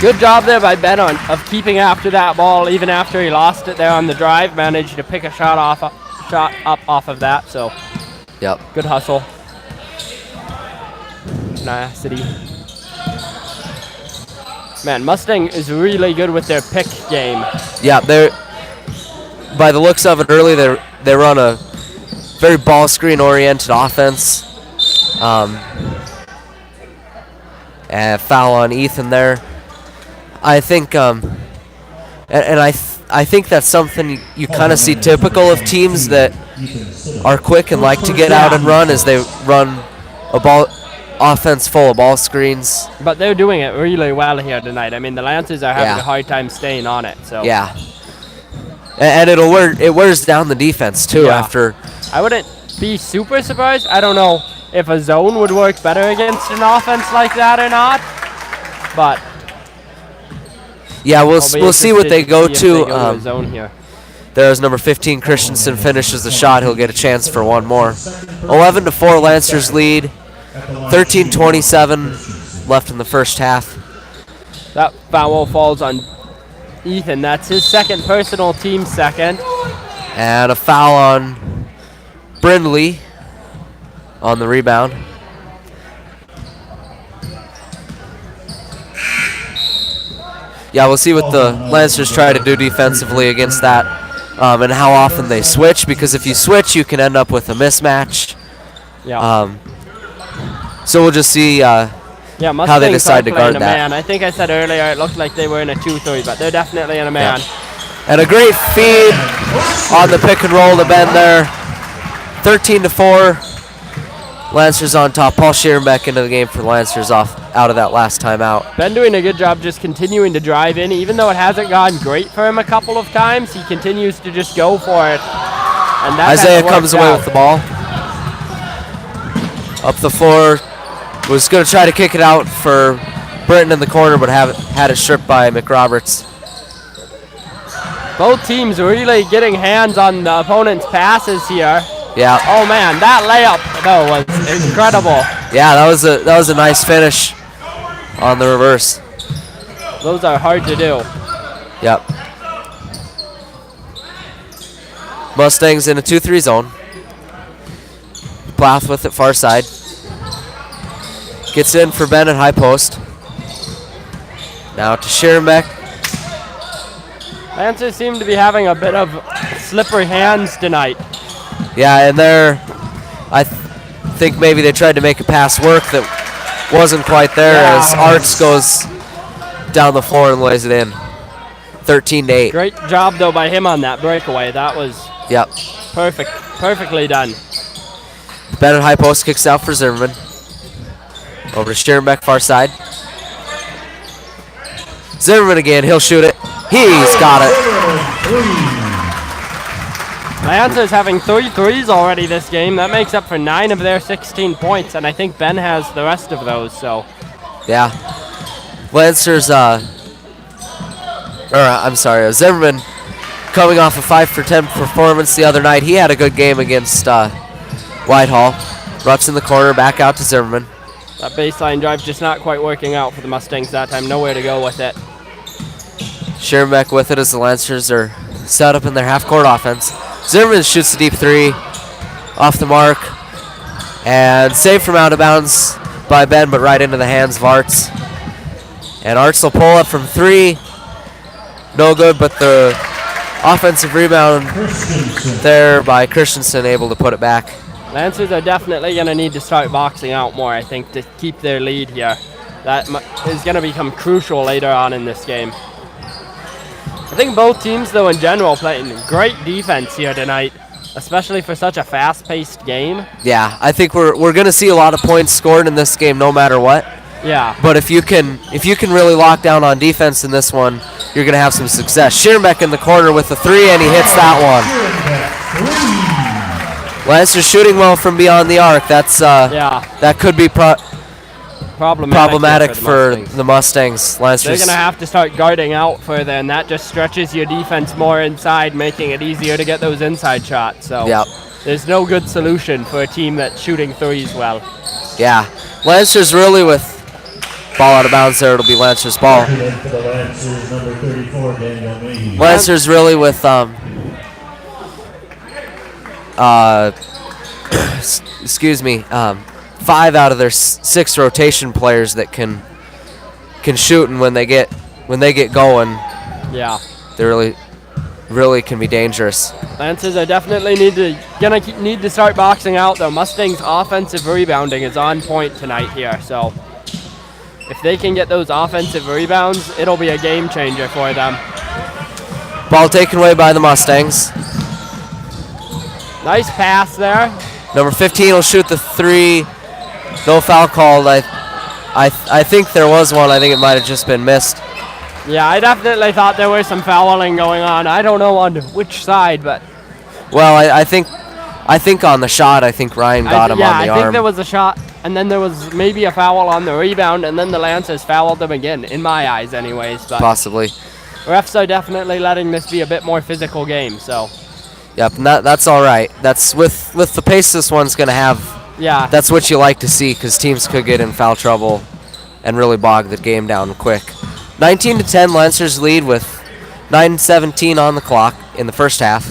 3. Good job there by Ben of keeping after that ball, even after he lost it there on the drive. Managed to pick a shot up off of that, so yep. Good hustle. Tenacity. Man, Mustang is really good with their pick game. Yeah, they're, by the looks of it early, they run a very ball screen oriented offense. And foul on Ethan there. I think, I think that's something you kind of see typical of teams that are quick and like to get out and run, as they run a ball offense full of ball screens. But they're doing it really well here tonight. I mean, the Lancers are having a hard time staying on it. So yeah, and it wears down the defense too. After, I wouldn't be super surprised. I don't know if a zone would work better against an offense like that or not, but yeah, we'll see what they go to. A zone here. There's number 15 Christensen finishes the shot. He'll get a chance for one more. 11-4 Lancers lead. 13:27 left in the first half. That foul falls on Ethan. That's his second personal, team second. And a foul on Brindley on the rebound. Yeah, we'll see what the Lancers try to do defensively against that, and how often they switch, because if you switch, you can end up with a mismatch. Yeah. So we'll just see how they decide to guard that. Man. I think I said earlier it looked like they were in a 2-3, but they're definitely in a man. Yeah. And a great feed on the pick and roll to Ben there. 13-4. Lancers on top. Paul Schierenbeck into the game for the Lancers out of that last timeout. Ben doing a good job just continuing to drive in. Even though it hasn't gone great for him a couple of times, he continues to just go for it. And that Isaiah comes away with the ball. Up the floor. Was going to try to kick it out for Britton in the corner, but had it stripped by McRoberts. Both teams really getting hands on the opponent's passes here. Yeah. Oh man, that layup though was incredible. Yeah, that was a nice finish on the reverse. Those are hard to do. Yep. Mustangs in a 2-3 zone. Plath with it far side. Gets in for Ben at high post. Now to Schierenbeck. Lancers seem to be having a bit of slippery hands tonight. Yeah, and I think maybe they tried to make a pass work that wasn't quite there, as Arts goes down the floor and lays it in. 13-8. Great job though by him on that breakaway. That was perfectly done. Ben at high post kicks out for Zimmerman. Over to Schierenbeck, far side. Zimmerman again, he'll shoot it. He's got it. Lancers having 3 threes already this game. That makes up for 9 of their 16 points, and I think Ben has the rest of those, so. Yeah. Lancers, Zimmerman coming off a 5 for 10 performance the other night. He had a good game against Whitehall. Ruts in the corner, back out to Zimmerman. That baseline drive just not quite working out for the Mustangs that time. Nowhere to go with it. Schierenbeck with it as the Lancers are set up in their half-court offense. Zimmerman shoots the deep 3 off the mark. And saved from out of bounds by Ben, but right into the hands of Arts. And Arts will pull up from 3. No good, but the offensive rebound there by Christensen, able to put it back. Lancers are definitely going to need to start boxing out more, I think, to keep their lead here. That is going to become crucial later on in this game. I think both teams, though, in general, playing great defense here tonight, especially for such a fast-paced game. Yeah, I think we're going to see a lot of points scored in this game no matter what. Yeah. But if you can really lock down on defense in this one, you're going to have some success. Schierenbeck in the corner with the 3, and he hits that one. Lancers shooting well from beyond the arc. That could be problematic for the Mustangs. Lancers. They're going to have to start guarding out further, and that just stretches your defense more inside, making it easier to get those inside shots. So there's no good solution for a team that's shooting threes well. Yeah. Lancers really with ball out of bounds there. It'll be Lancers ball. Lancers really with excuse me, 5 out of their 6 rotation players that can shoot, and when they get going, they really can be dangerous. Lancers are definitely need to start boxing out though. Mustangs' offensive rebounding is on point tonight here, so if they can get those offensive rebounds, it'll be a game changer for them. Ball taken away by the Mustangs. Nice pass there. Number 15 will shoot the 3. No foul called. I think there was one. I think it might have just been missed. Yeah, I definitely thought there was some fouling going on. I don't know on which side, but. Well, I think on the shot, I think Ryan got him on the arm. Yeah, I think there was a shot, and then there was maybe a foul on the rebound, and then the Lancers fouled them again, in my eyes anyways. But possibly. Refs are definitely letting this be a bit more physical game, so. Yep, and that's all right. That's with the pace this one's going to have. Yeah. That's what you like to see, because teams could get in foul trouble and really bog the game down quick. 19-10, Lancers lead with 9:17 on the clock in the first half.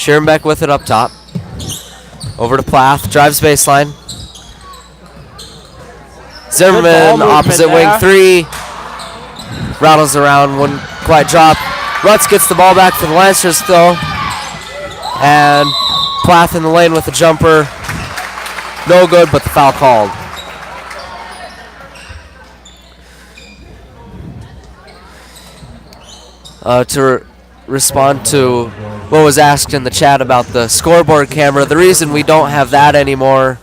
Schirnbeck with it up top. Over to Plath. Drives baseline. Zimmerman, opposite wing there. 3. Rattles around, wouldn't quite drop. Rutz gets the ball back for the Lancers though. And Plath in the lane with the jumper. No good, but the foul called. To respond to what was asked in the chat about the scoreboard camera, the reason we don't have that anymore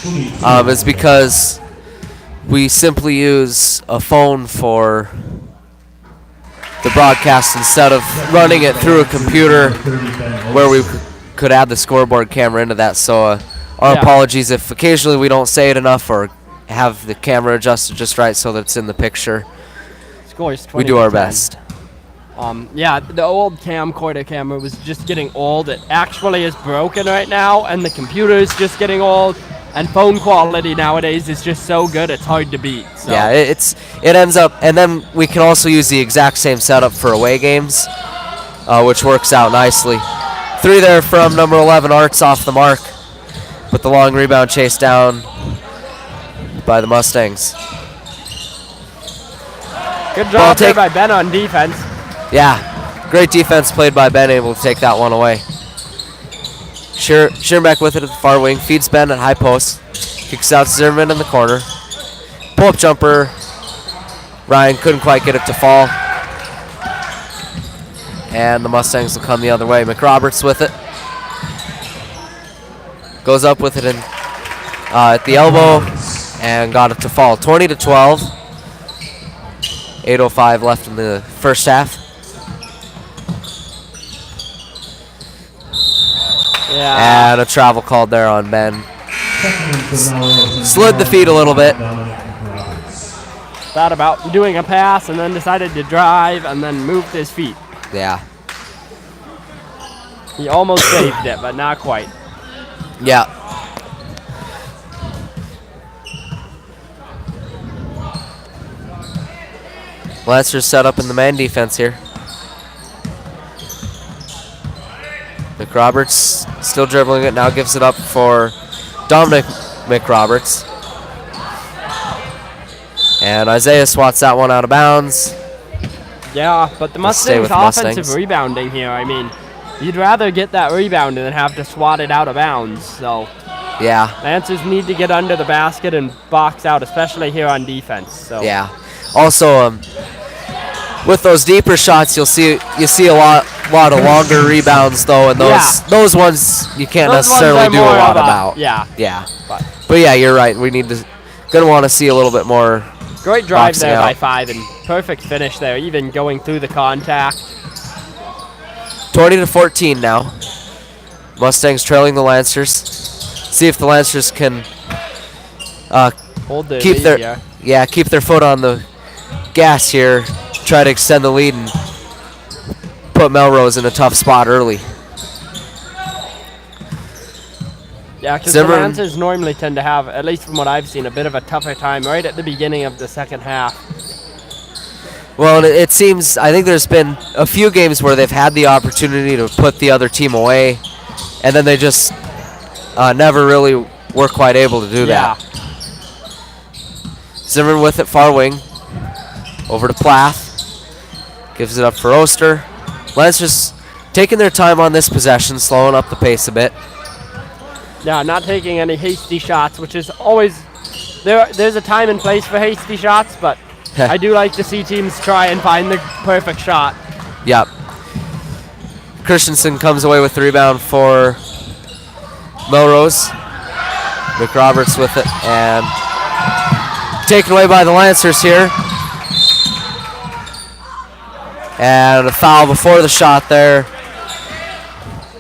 is because we simply use a phone for the broadcast instead of running it through a computer where we could add the scoreboard camera into that. So our apologies if occasionally we don't say it enough or have the camera adjusted just right so that it's in the picture. Scores We do our 20-10. best. Yeah, the old camcorder camera was just getting old. It actually is broken right now, and the computer is just getting old. And phone quality nowadays is just so good, it's hard to beat. So. Yeah, it ends up, and then we can also use the exact same setup for away games, which works out nicely. 3 there from number 11, Arts off the mark, with the long rebound chased down by the Mustangs. Good job there by Ben on defense. Yeah, great defense played by Ben, able to take that one away. Schirnbeck with it at the far wing, feeds Ben at high post, kicks out Zimmerman in the corner. Pull-up jumper, Ryan couldn't quite get it to fall. And the Mustangs will come the other way. McRoberts with it. Goes up with it at the elbow and got it to fall. 20-12. 8:05 left in the first half. Yeah. And a travel called there on Ben. Slid the feet a little bit. Thought about doing a pass and then decided to drive and then moved his feet. Yeah. He almost saved it, but not quite. Yeah. Lancers set up in the man defense here. McRoberts still dribbling it, now gives it up for Dominic McRoberts. And Isaiah swats that one out of bounds. Yeah, but the Mustangs offensive rebounding here, I mean, you'd rather get that rebound than have to swat it out of bounds. So yeah, Lancers need to get under the basket and box out, especially here on defense. So yeah. Also, with those deeper shots, you see a lot of longer rebounds though, and those ones you can't necessarily do a lot about. Yeah. But yeah, you're right. We need to gonna want to see a little bit more. Great drive there by 5 and perfect finish there, even going through the contact. 20-14 now. Mustangs trailing the Lancers. See if the Lancers can hold the keep lead here. keep their foot on the gas here. Try to extend the lead and put Melrose in a tough spot early. Yeah, because the Lancers normally tend to have, at least from what I've seen, a bit of a tougher time right at the beginning of the second half. Well, it seems, I think there's been a few games where they've had the opportunity to put the other team away, and then they just never really were quite able to do that. Zimmerman with it, far wing. Over to Plath. Gives it up for Oster. Lancers taking their time on this possession, slowing up the pace a bit. Yeah, not taking any hasty shots, which is always, there's a time and place for hasty shots, but I do like to see teams try and find the perfect shot. Yep. Christensen comes away with the rebound for Melrose. McRoberts with it, and taken away by the Lancers here. And a foul before the shot there.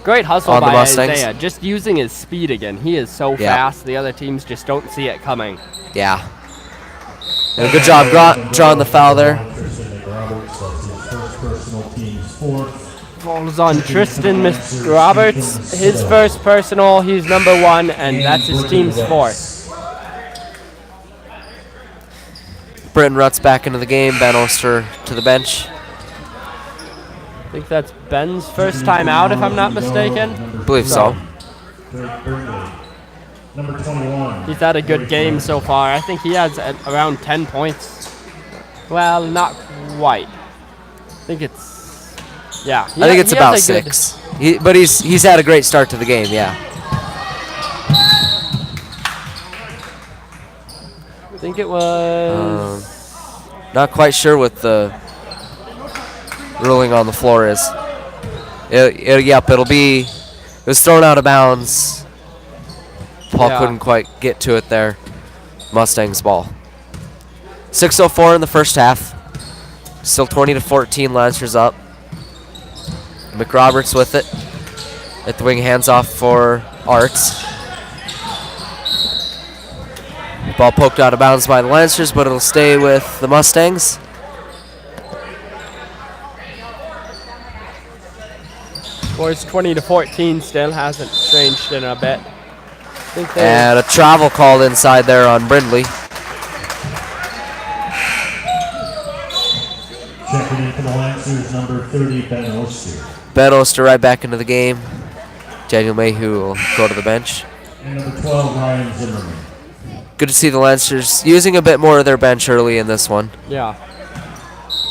Great hustle on by the Mustangs. Isaiah, just using his speed again. He is so fast, the other teams just don't see it coming. Yeah. And a good job drawing the foul there. Falls on Tristan McRoberts. His first personal, he's number 1, and that's his team's 4th. Britton Rutz back into the game. Ben Oster to the bench. I think that's Ben's first time out, if I'm not mistaken. I believe so. Number 21. He's had a good game so far. I think he has around 10 points. Well, not quite. I think it's, yeah. I think it's about 6. But he's had a great start to the game, yeah. I think it was. Not quite sure what the ruling on the floor is. Yep, it'll be. It was thrown out of bounds. Paul couldn't quite get to it there. Mustangs ball. 6:04 in the first half. Still 20-14. Lancers up. McRoberts with it. At the wing, hands off for Arts. Ball poked out of bounds by the Lancers, but it'll stay with the Mustangs. Scores 20-14 still, hasn't changed in a bit. And a travel called inside there on Brindley. Checking in for the Lancers, number 30, Ben Oster. Ben Oster right back into the game. Daniel Mayhew will go to the bench. And number 12, Ryan Zimmerman. Good to see the Lancers using a bit more of their bench early in this one. Yeah.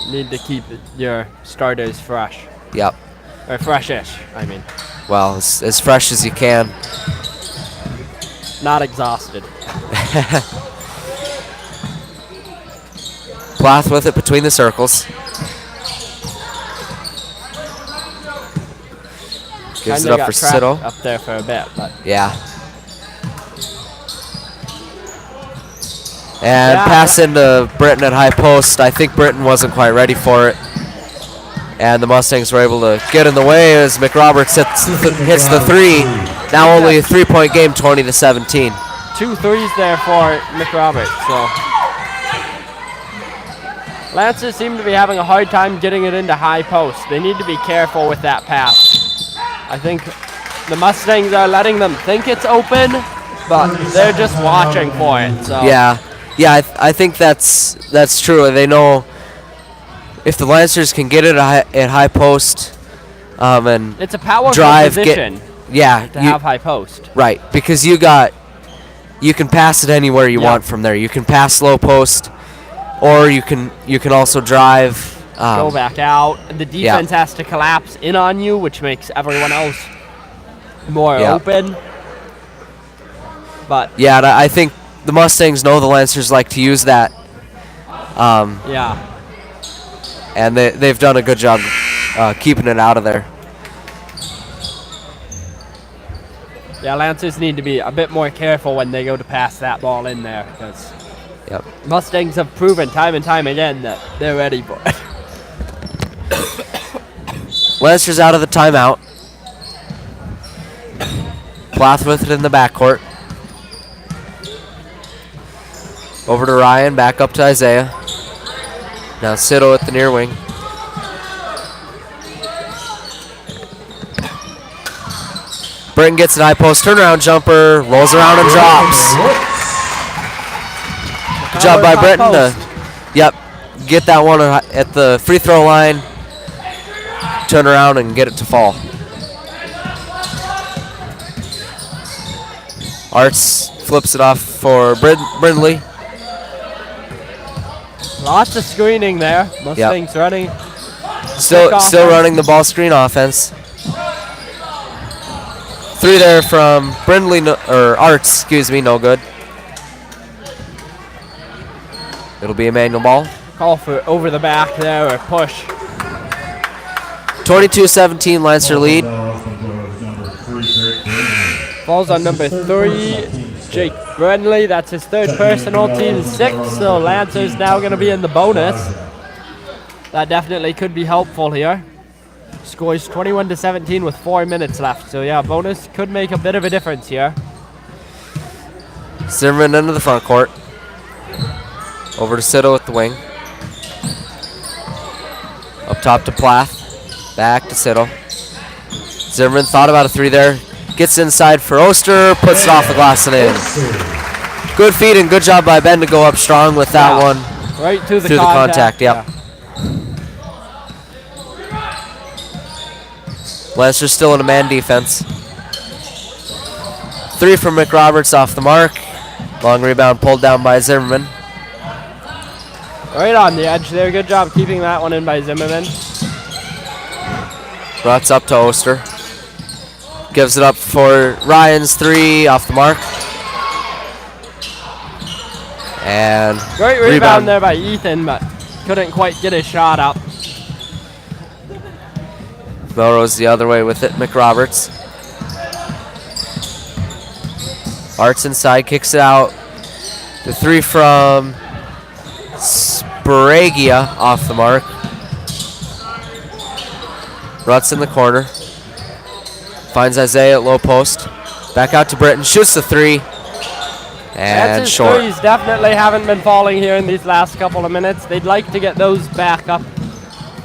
Need to keep your starters fresh. Yep. Or fresh-ish, I mean. Well, as fresh as you can. Not exhausted. Plath with it between the circles. Gives it up for Sitto. Up there for a bit, but yeah. And pass into Britton at high post. I think Britton wasn't quite ready for it. And the Mustangs were able to get in the way as McRoberts hits the 3. Now only a 3-point game, 20-17. 2 threes there for McRoberts. So Lancers seem to be having a hard time getting it into high post. They need to be careful with that pass. I think the Mustangs are letting them think it's open, but they're just watching for it. So yeah, I think that's true. They know if the Lancers can get it at high post and it's a powerful drive, position. To have high post. Right, because you can pass it anywhere you want from there. You can pass low post, or you can also drive. Go back out. The defense has to collapse in on you, which makes everyone else more open. But yeah, I think the Mustangs know the Lancers like to use that. And they've done a good job keeping it out of there. Yeah, Lancers need to be a bit more careful when they go to pass that ball in there, because Mustangs have proven time and time again that they're ready for it. Lancers out of the timeout. Plath with it in the backcourt. Over to Ryan, back up to Isaiah. Now Sitto at the near wing. Britton gets an high post turnaround jumper, rolls around and drops. Good job by Britton to get that one at the free throw line, turn around and get it to fall. Arts flips it off for Brindley. Lots of screening there. Mustangs running. Still running the ball screen offense. 3 there from Brindley, Arts, no good. It'll be Immanuel ball. Call for over the back there or push. 22-17 Lancer lead. Falls on number 3, Jake Brindley. That's his 3rd personal, team 6. So Lancers now going to be in the bonus. That definitely could be helpful here. Scores 21-17 with 4 minutes left. So yeah, bonus could make a bit of a difference here. Zimmerman into the front court. Over to Sitto at the wing. Up top to Plath. Back to Sitto. Zimmerman thought about a 3 there. Gets inside for Oster. Puts it off the glass and in. Good feed and good job by Ben to go up strong with that one. Right to the through contact. Yep. Lancers still in a man defense. 3 from McRoberts off the mark. Long rebound pulled down by Zimmerman. Right on the edge there. Good job keeping that one in by Zimmerman. Brought up to Oster. Gives it up for Ryan's 3 off the mark. And great rebound there by Ethan, but couldn't quite get his shot up. Melrose the other way with it. McRoberts. Arts inside, kicks it out. The 3 from Spragia off the mark. Ruts in the corner. Finds Isaiah at low post. Back out to Britton. Shoots the 3. And short. Threes definitely haven't been falling here in these last couple of minutes. They'd like to get those back up.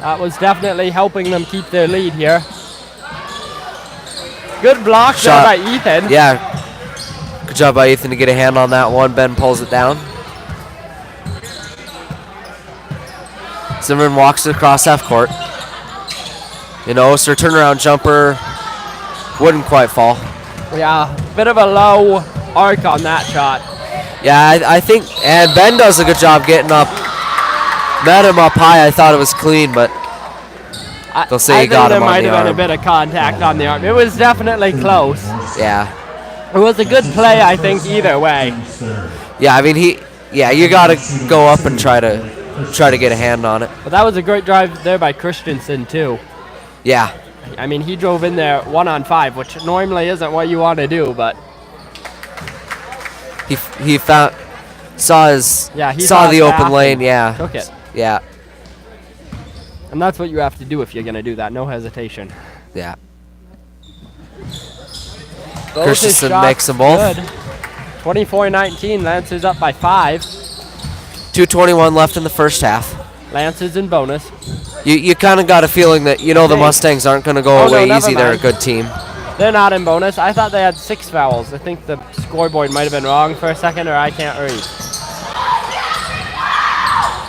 That was definitely helping them keep their lead here. Good block there by Ethan. Yeah. Good job by Ethan to get a hand on that one. Ben pulls it down. Zimmerman walks it across half court. Oster turnaround jumper wouldn't quite fall. Yeah, bit of a low arc on that shot. Yeah, I think, and Ben does a good job getting up. Met him up high. I thought it was clean, but they'll say he got him on the arm. There might have been a bit of contact on the arm. It was definitely close. Yeah. It was a good play, I think, either way. Yeah, I mean, you got to go up and try to get a hand on it. But that was a great drive there by Christensen, too. Yeah. I mean, he drove in there 1-on-5, which normally isn't what you want to do, but he saw the open lane. Yeah. Took it. Yeah. And that's what you have to do if you're going to do that. No hesitation. Yeah. Christensen makes them both. 24-19. Lancers up by 5. 2:21 left in the first half. Lancers in bonus. You kind of got a feeling that the Mustangs aren't going to go away easy. They're a good team. They're not in bonus. I thought they had 6 fouls. I think the scoreboard might have been wrong for a second, or I can't read.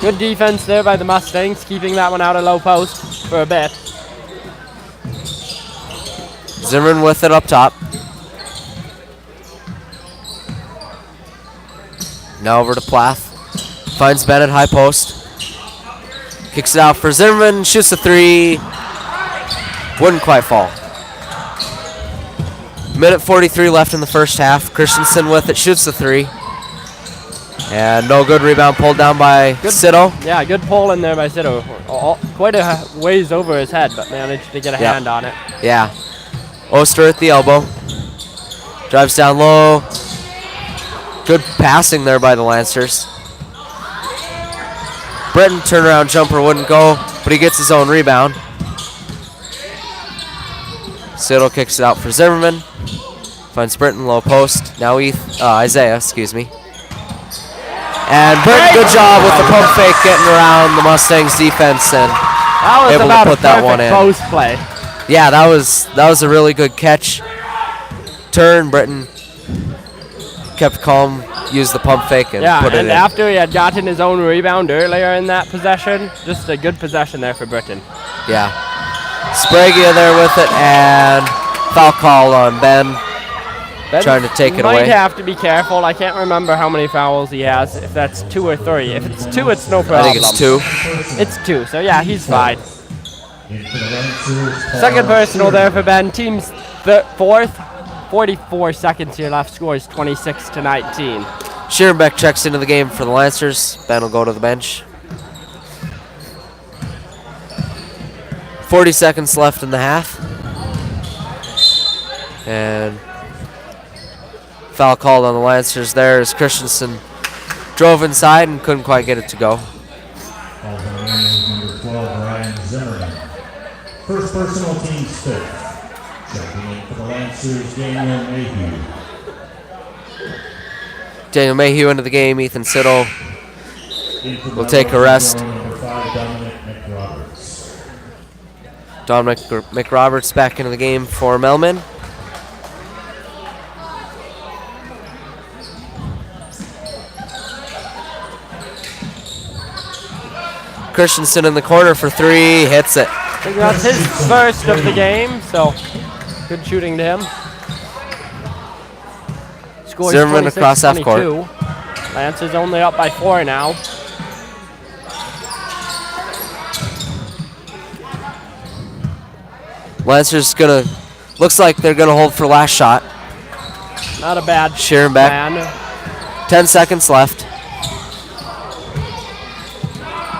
Good defense there by the Mustangs, keeping that one out of low post for a bit. Zimmerman with it up top. Now over to Plath. Finds Bennett high post. Kicks it out for Zimmerman. Shoots a 3. Wouldn't quite fall. Minute 43 left in the first half. Christensen with it. Shoots the 3. And no good. Rebound pulled down by Sito. Yeah, good pull in there by Sito. Quite a ways over his head, but managed to get a hand on it. Yeah. Oster at the elbow. Drives down low. Good passing there by the Lancers. Britton turnaround jumper wouldn't go, but he gets his own rebound. Sito kicks it out for Zimmerman. Finds Britton low post. Now Isaiah, excuse me. And Britton, good job with the pump fake getting around the Mustangs defense and able to put that one in. Post play. Yeah, that was a really good catch. Turn, Britton kept calm, used the pump fake and put it in. And after he had gotten his own rebound earlier in that possession, just a good possession there for Britton. Yeah. Spragia there with it, and foul call on Ben. Trying to take it away. Might have to be careful. I can't remember how many fouls he has, if that's 2 or 3. If it's 2, it's no problem. I think it's 2. It's 2, so yeah, he's fine. Second personal there for Ben. Team's 4th. 44 seconds here left. Score is 26-19. Schierenbeck checks into the game for the Lancers. Ben will go to the bench. 40 seconds left in the half. And foul called on the Lancers there as Christensen drove inside and couldn't quite get it to go. Number 12, Ryan Zimmerman. First personal, team's 5th. Checking in for the Lancers, Daniel Mayhew. Daniel Mayhew into the game. Ethan Sito will take a rest. Number 5, Dominic McRoberts. Dominic McRoberts back into the game for Melman. Christensen in the corner for 3, hits it. I think that's his first of the game, so good shooting to him. Scores Zimmerman across half court. 26-22. Lancers only up by 4 now. Lancers looks like they're gonna hold for last shot. Not a bad Sheeran back. plan. 10 seconds left.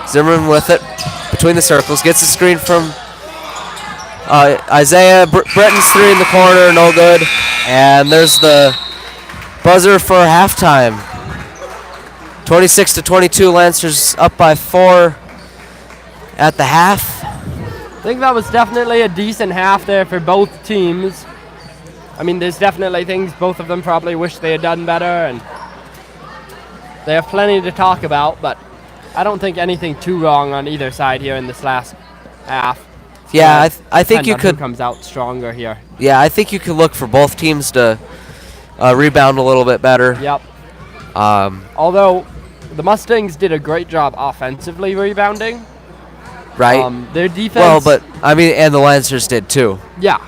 Zimmerman with it between the circles. Gets a screen from Isaiah. Bretton's three in the corner, no good. And there's the buzzer for halftime. 26-22, Lancers up by 4 at the half. I think that was definitely a decent half there for both teams. I mean, there's definitely things both of them probably wish they had done better, and they have plenty to talk about, but I don't think anything too wrong on either side here in this last half. Yeah, I think you Who could. comes out stronger here. Yeah, I think you could look for both teams to rebound a little bit better. Yep. Although the Mustangs did a great job offensively rebounding. Right. Their defense. Well, but I mean, and the Lancers did too. Yeah.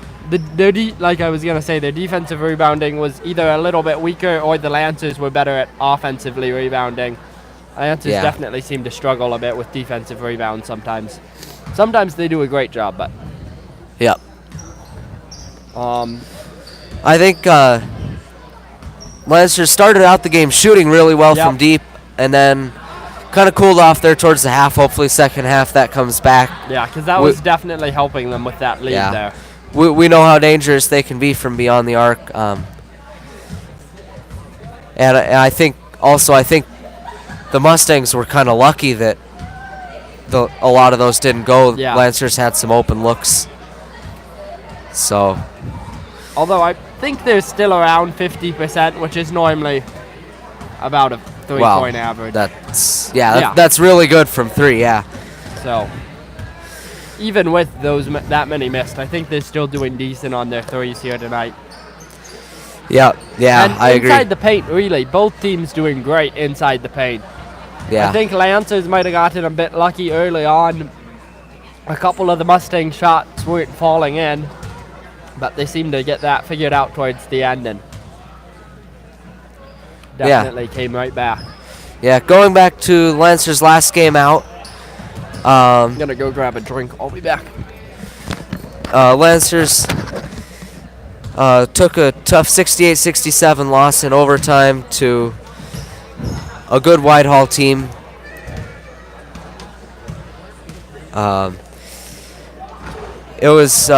Like I was gonna say, their defensive rebounding was either a little bit weaker, or the Lancers were better at offensively rebounding. Lancers definitely seem to struggle a bit with defensive rebounds sometimes. Sometimes they do a great job, but Yep. I think Lancers started out the game shooting really well from deep, and then kind of cooled off there towards the half. Hopefully, second half that comes back. Yeah, because that was definitely helping them with that lead there. We know how dangerous they can be from beyond the arc, and I think the Mustangs were kind of lucky that a lot of those didn't go. Yeah. Lancers had some open looks. So, although I think they're still around 50%, which is normally about a 3-point average. That's really good from 3. Yeah. So even with that many missed, I think they're still doing decent on their threes here tonight. Yeah, and I agree. Inside the paint, really, both teams doing great inside the paint. Yeah. I think Lancers might have gotten a bit lucky early on. A couple of the Mustang shots weren't falling in, but they seemed to get that figured out towards the end and definitely came right back. Yeah, going back to Lancers' last game out. I'm going to go grab a drink. I'll be back. Lancers took a tough 68-67 loss in overtime to a good Whitehall team. It was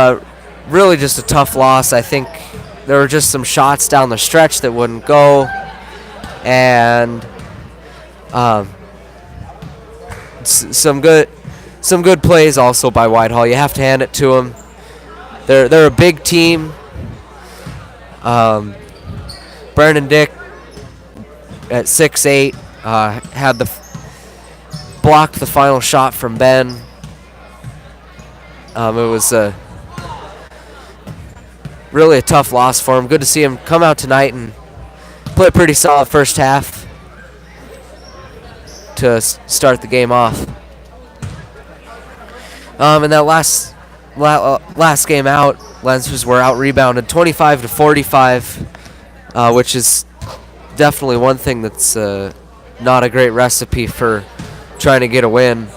really just a tough loss. I think there were just some shots down the stretch that wouldn't go, and some good plays also by Whitehall. You have to hand it to them. They're a big team. Brandon Dick at 6'8" had blocked the final shot from Ben. It was really a tough loss for him. Good to see him come out tonight and play a pretty solid first half to start the game off. And that last game out, Lancers were out rebounded 25-45, which is definitely one thing that's not a great recipe for trying to get a win.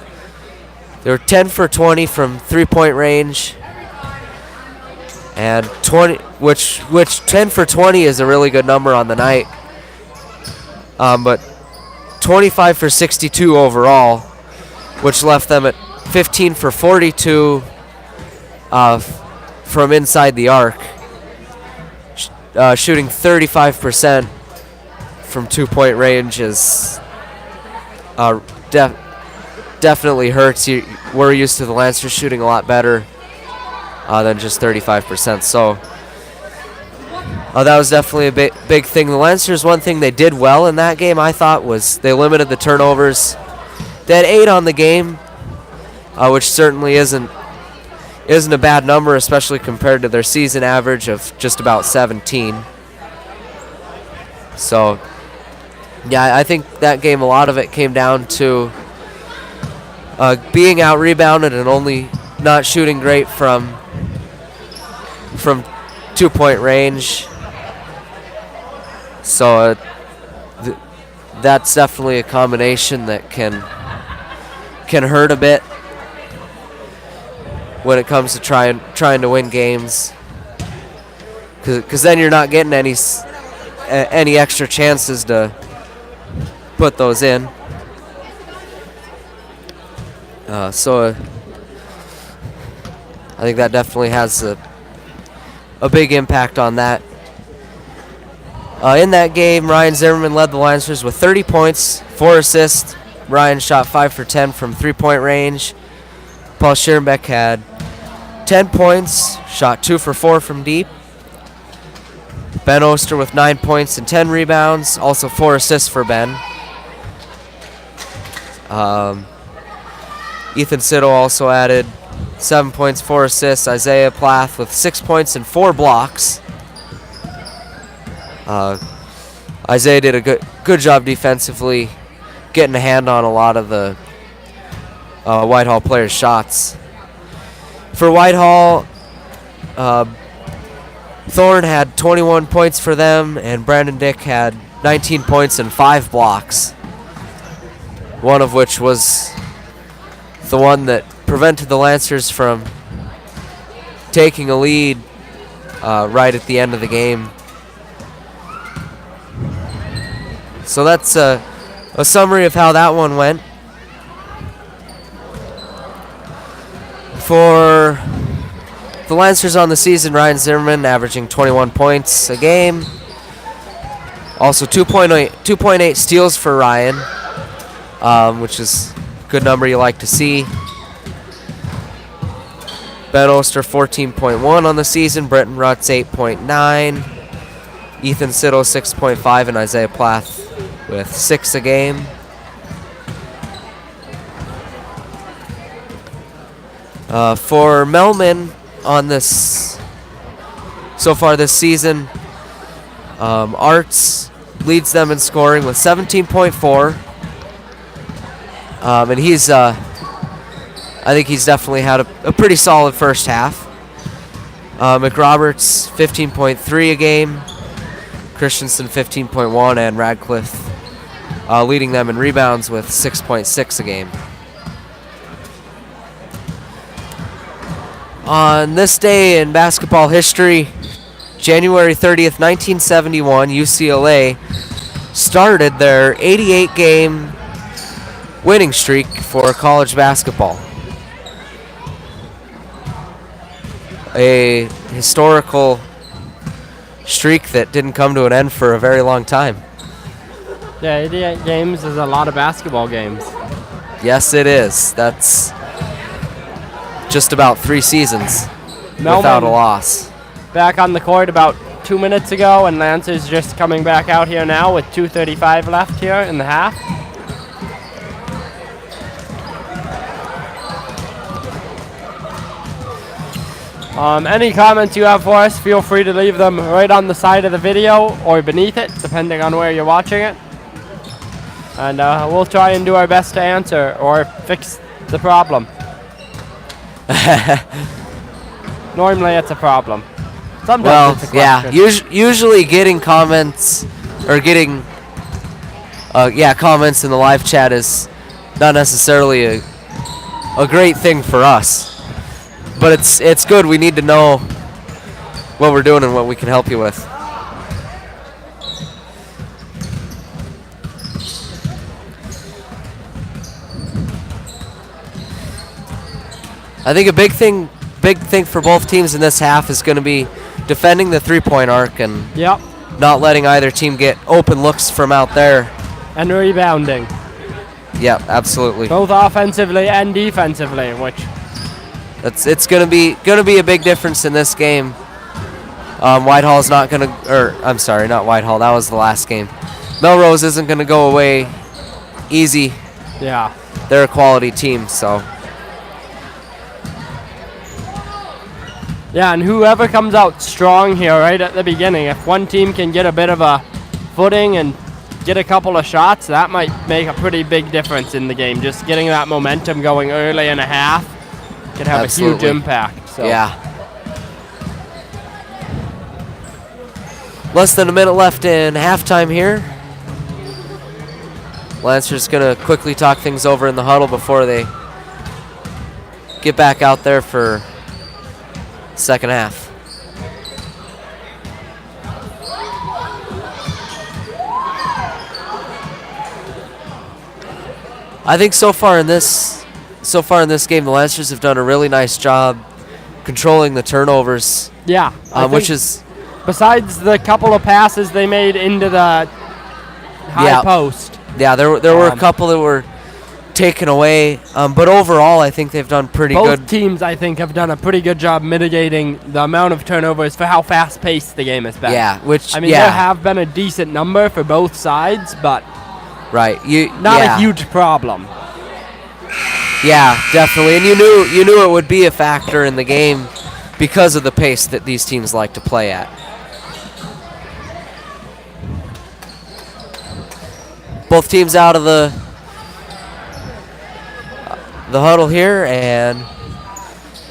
They were 10 for 20 from 3-point range, and which 10 for 20 is a really good number on the night. But 25 for 62 overall, which left them at 15 for 42 from inside the arc, shooting 35% from 2-point range is definitely hurts. We're used to the Lancers shooting a lot better than just 35%. So that was definitely a big thing. The Lancers, one thing they did well in that game, I thought, was they limited the turnovers. They had 8 on the game, which certainly isn't a bad number, especially compared to their season average of just about 17. So, yeah, I think that game, a lot of it came down to being out-rebounded and only not shooting great from 2-point range. So that's definitely a combination that can hurt a bit when it comes to trying to win games. Because then you're not getting any extra chances to put those in. So I think that definitely has a big impact on that. In that game, Ryan Zimmerman led the Lancers with 30 points, 4 assists. Ryan shot 5 for 10 from 3-point range. Paul Schierenbeck had 10 points, shot 2 for 4 from deep. Ben Oster with 9 points and 10 rebounds, also 4 assists for Ben. Ethan Siddle also added 7 points, 4 assists. Isaiah Plath with 6 points and 4 blocks. Isaiah did a good job defensively, getting a hand on a lot of the Whitehall players' shots. For Whitehall, Thorne had 21 points for them, and Brandon Dick had 19 points and 5 blocks. One of which was the one that prevented the Lancers from taking a lead right at the end of the game. So that's a summary of how that one went. For the Lancers on the season, Ryan Zimmerman averaging 21 points a game. Also 2.8 steals for Ryan, which is a good number you like to see. Ben Oster 14.1 on the season, Brenton Rutz 8.9, Ethan Siddle 6.5, and Isaiah Plath with 6 a game. For Melman on this so far this season, Arts leads them in scoring with 17.4, and he's I think he's definitely had a pretty solid first half. McRoberts 15.3 a game, Christensen 15.1, and Radcliffe leading them in rebounds with 6.6 a game. On this day in basketball history, January 30th, 1971, UCLA started their 88-game winning streak for college basketball. A historical streak that didn't come to an end for a very long time. Yeah, 88 games is a lot of basketball games. Yes, it is. That's just about 3 seasons Melbourne without a loss. Back on the court about 2 minutes ago, and Lancers just coming back out here now with 2:35 left here in the half. Any comments you have for us, feel free to leave them right on the side of the video or beneath it, depending on where you're watching it. And we'll try and do our best to answer or fix the problem. Normally it's a problem. Sometimes it's a question. Yeah, usually getting comments or getting comments in the live chat is not necessarily a great thing for us. But it's good. We need to know what we're doing and what we can help you with. I think a big thing for both teams in this half is going to be defending the 3-point arc and not letting either team get open looks from out there. And rebounding. Yeah, absolutely. Both offensively and defensively, which it's going to be a big difference in this game. Whitehall's not going to, or I'm sorry, not Whitehall. That was the last game. Melrose isn't going to go away easy. Yeah. They're a quality team, so. Yeah, and whoever comes out strong here right at the beginning, if one team can get a bit of a footing and get a couple of shots, that might make a pretty big difference in the game. Just getting that momentum going early in a half could have Absolutely. a huge impact. So. Yeah. Less than a minute left in halftime here. Lancers going to quickly talk things over in the huddle before they get back out there for second half. I think so far in this game, the Lancers have done a really nice job controlling the turnovers. Yeah, which is besides the couple of passes they made into the high post. Yeah, there were a couple that were taken away, but overall, I think they've done pretty good. Both teams, I think, have done a pretty good job mitigating the amount of turnovers for how fast-paced the game has been. Yeah, which there have been a decent number for both sides, but right, not a huge problem. Yeah, definitely, and you knew it would be a factor in the game because of the pace that these teams like to play at. Both teams out of the huddle here, and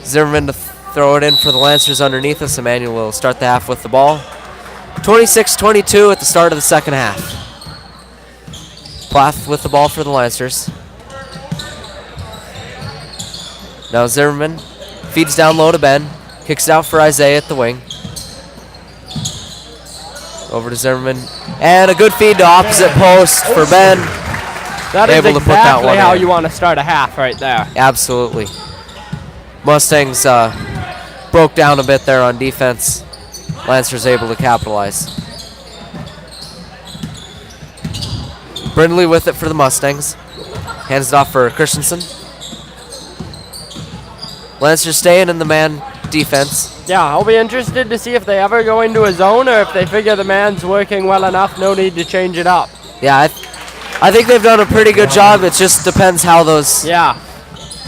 Zimmerman to throw it in for the Lancers underneath us. Immanuel will start the half with the ball. 26-22 at the start of the second half. Plath with the ball for the Lancers. Now Zimmerman feeds down low to Ben. Kicks it out for Isaiah at the wing. Over to Zimmerman. And a good feed to opposite post for Ben. That is able to put that exactly one how in. you want to start a half right there. Absolutely. Mustangs broke down a bit there on defense. Lancers able to capitalize. Brindley with it for the Mustangs. Hands it off for Christensen. Lancers staying in the man defense. Yeah, I'll be interested to see if they ever go into a zone or if they figure the man's working well enough, no need to change it up. Yeah, I think they've done a pretty good job. It just depends how those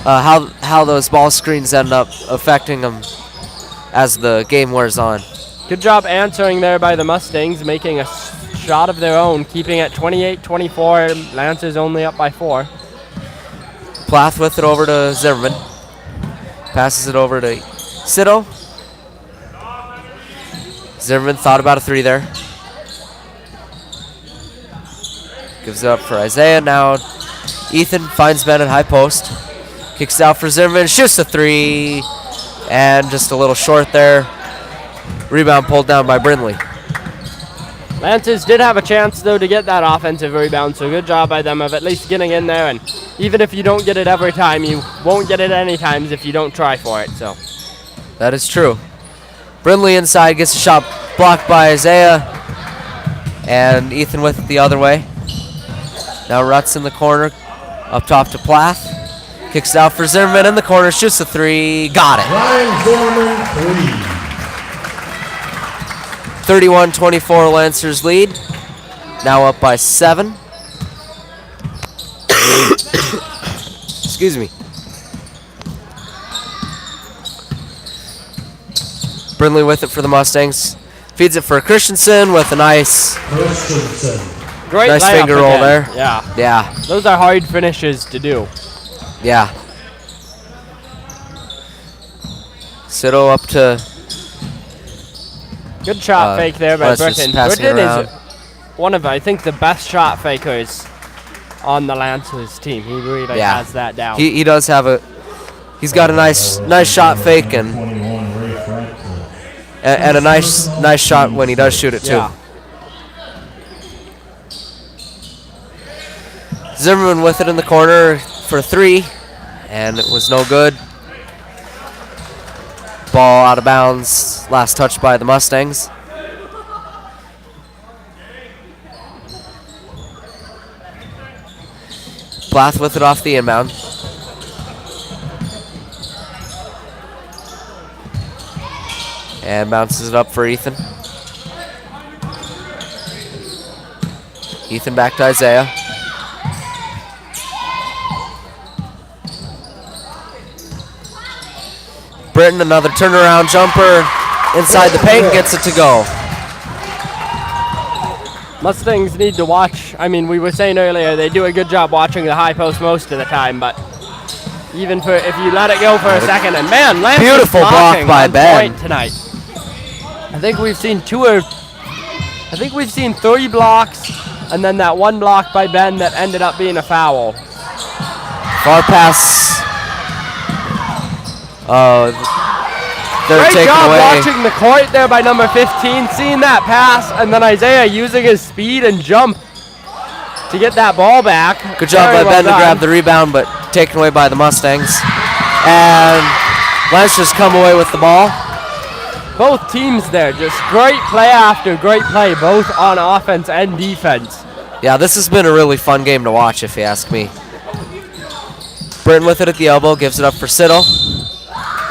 how those ball screens end up affecting them as the game wears on. Good job answering there by the Mustangs, making a shot of their own, keeping it 28-24. Lancers only up by 4. Plath with it over to Zimmerman. Passes it over to Sito. Zimmerman thought about a 3 there. Gives it up for Isaiah. Now Ethan finds Ben at high post. Kicks out for Zimmerman. Shoots a 3. And just a little short there. Rebound pulled down by Brindley. Lancers did have a chance, though, to get that offensive rebound, so good job by them of at least getting in there. And even if you don't get it every time, you won't get it any times if you don't try for it. So that is true. Brindley inside gets a shot blocked by Isaiah. And Ethan with it the other way. Now Ruts in the corner. Up top to Plath. Kicks it out for Zimmerman in the corner. Shoots a 3. Got it. Ryan Zimmerman, 3. 31-24 Lancers lead. Now up by 7. Excuse me. Brindley with it for the Mustangs. Feeds it for Christensen with a nice great nice layup finger roll again. there. Yeah. Yeah. Those are hard finishes to do. Yeah. Sito up to good shot fake there by Lancers Britton. passing Britton around. is one of, I think, the best shot fakers on the Lancers team. He really has that down. He does have he's got a nice shot fake and a nice shot when he does shoot it too. Yeah. Zimmerman with it in the corner for 3, and it was no good. Ball out of bounds. Last touch by the Mustangs. Plath with it off the inbound. And bounces it up for Ethan. Ethan back to Isaiah. Britton, another turnaround jumper inside the paint, gets it to go. Mustangs need to watch. I mean, we were saying earlier they do a good job watching the high post most of the time, but even for if you let it go for a second. And man, Lance Beautiful is block blocking by on Ben. point tonight. I think we've seen 3 blocks, and then that one block by Ben that ended up being a foul. Far pass. They're Great taken job away. watching the court there by number 15, seeing that pass, and then Isaiah using his speed and jump to get that ball back. Good job Very by well Ben to done. grab the rebound, but taken away by the Mustangs. And Lancers come away with the ball. Both teams there, just great play after great play, both on offense and defense. Yeah, this has been a really fun game to watch, if you ask me. Britton with it at the elbow, gives it up for Siddle.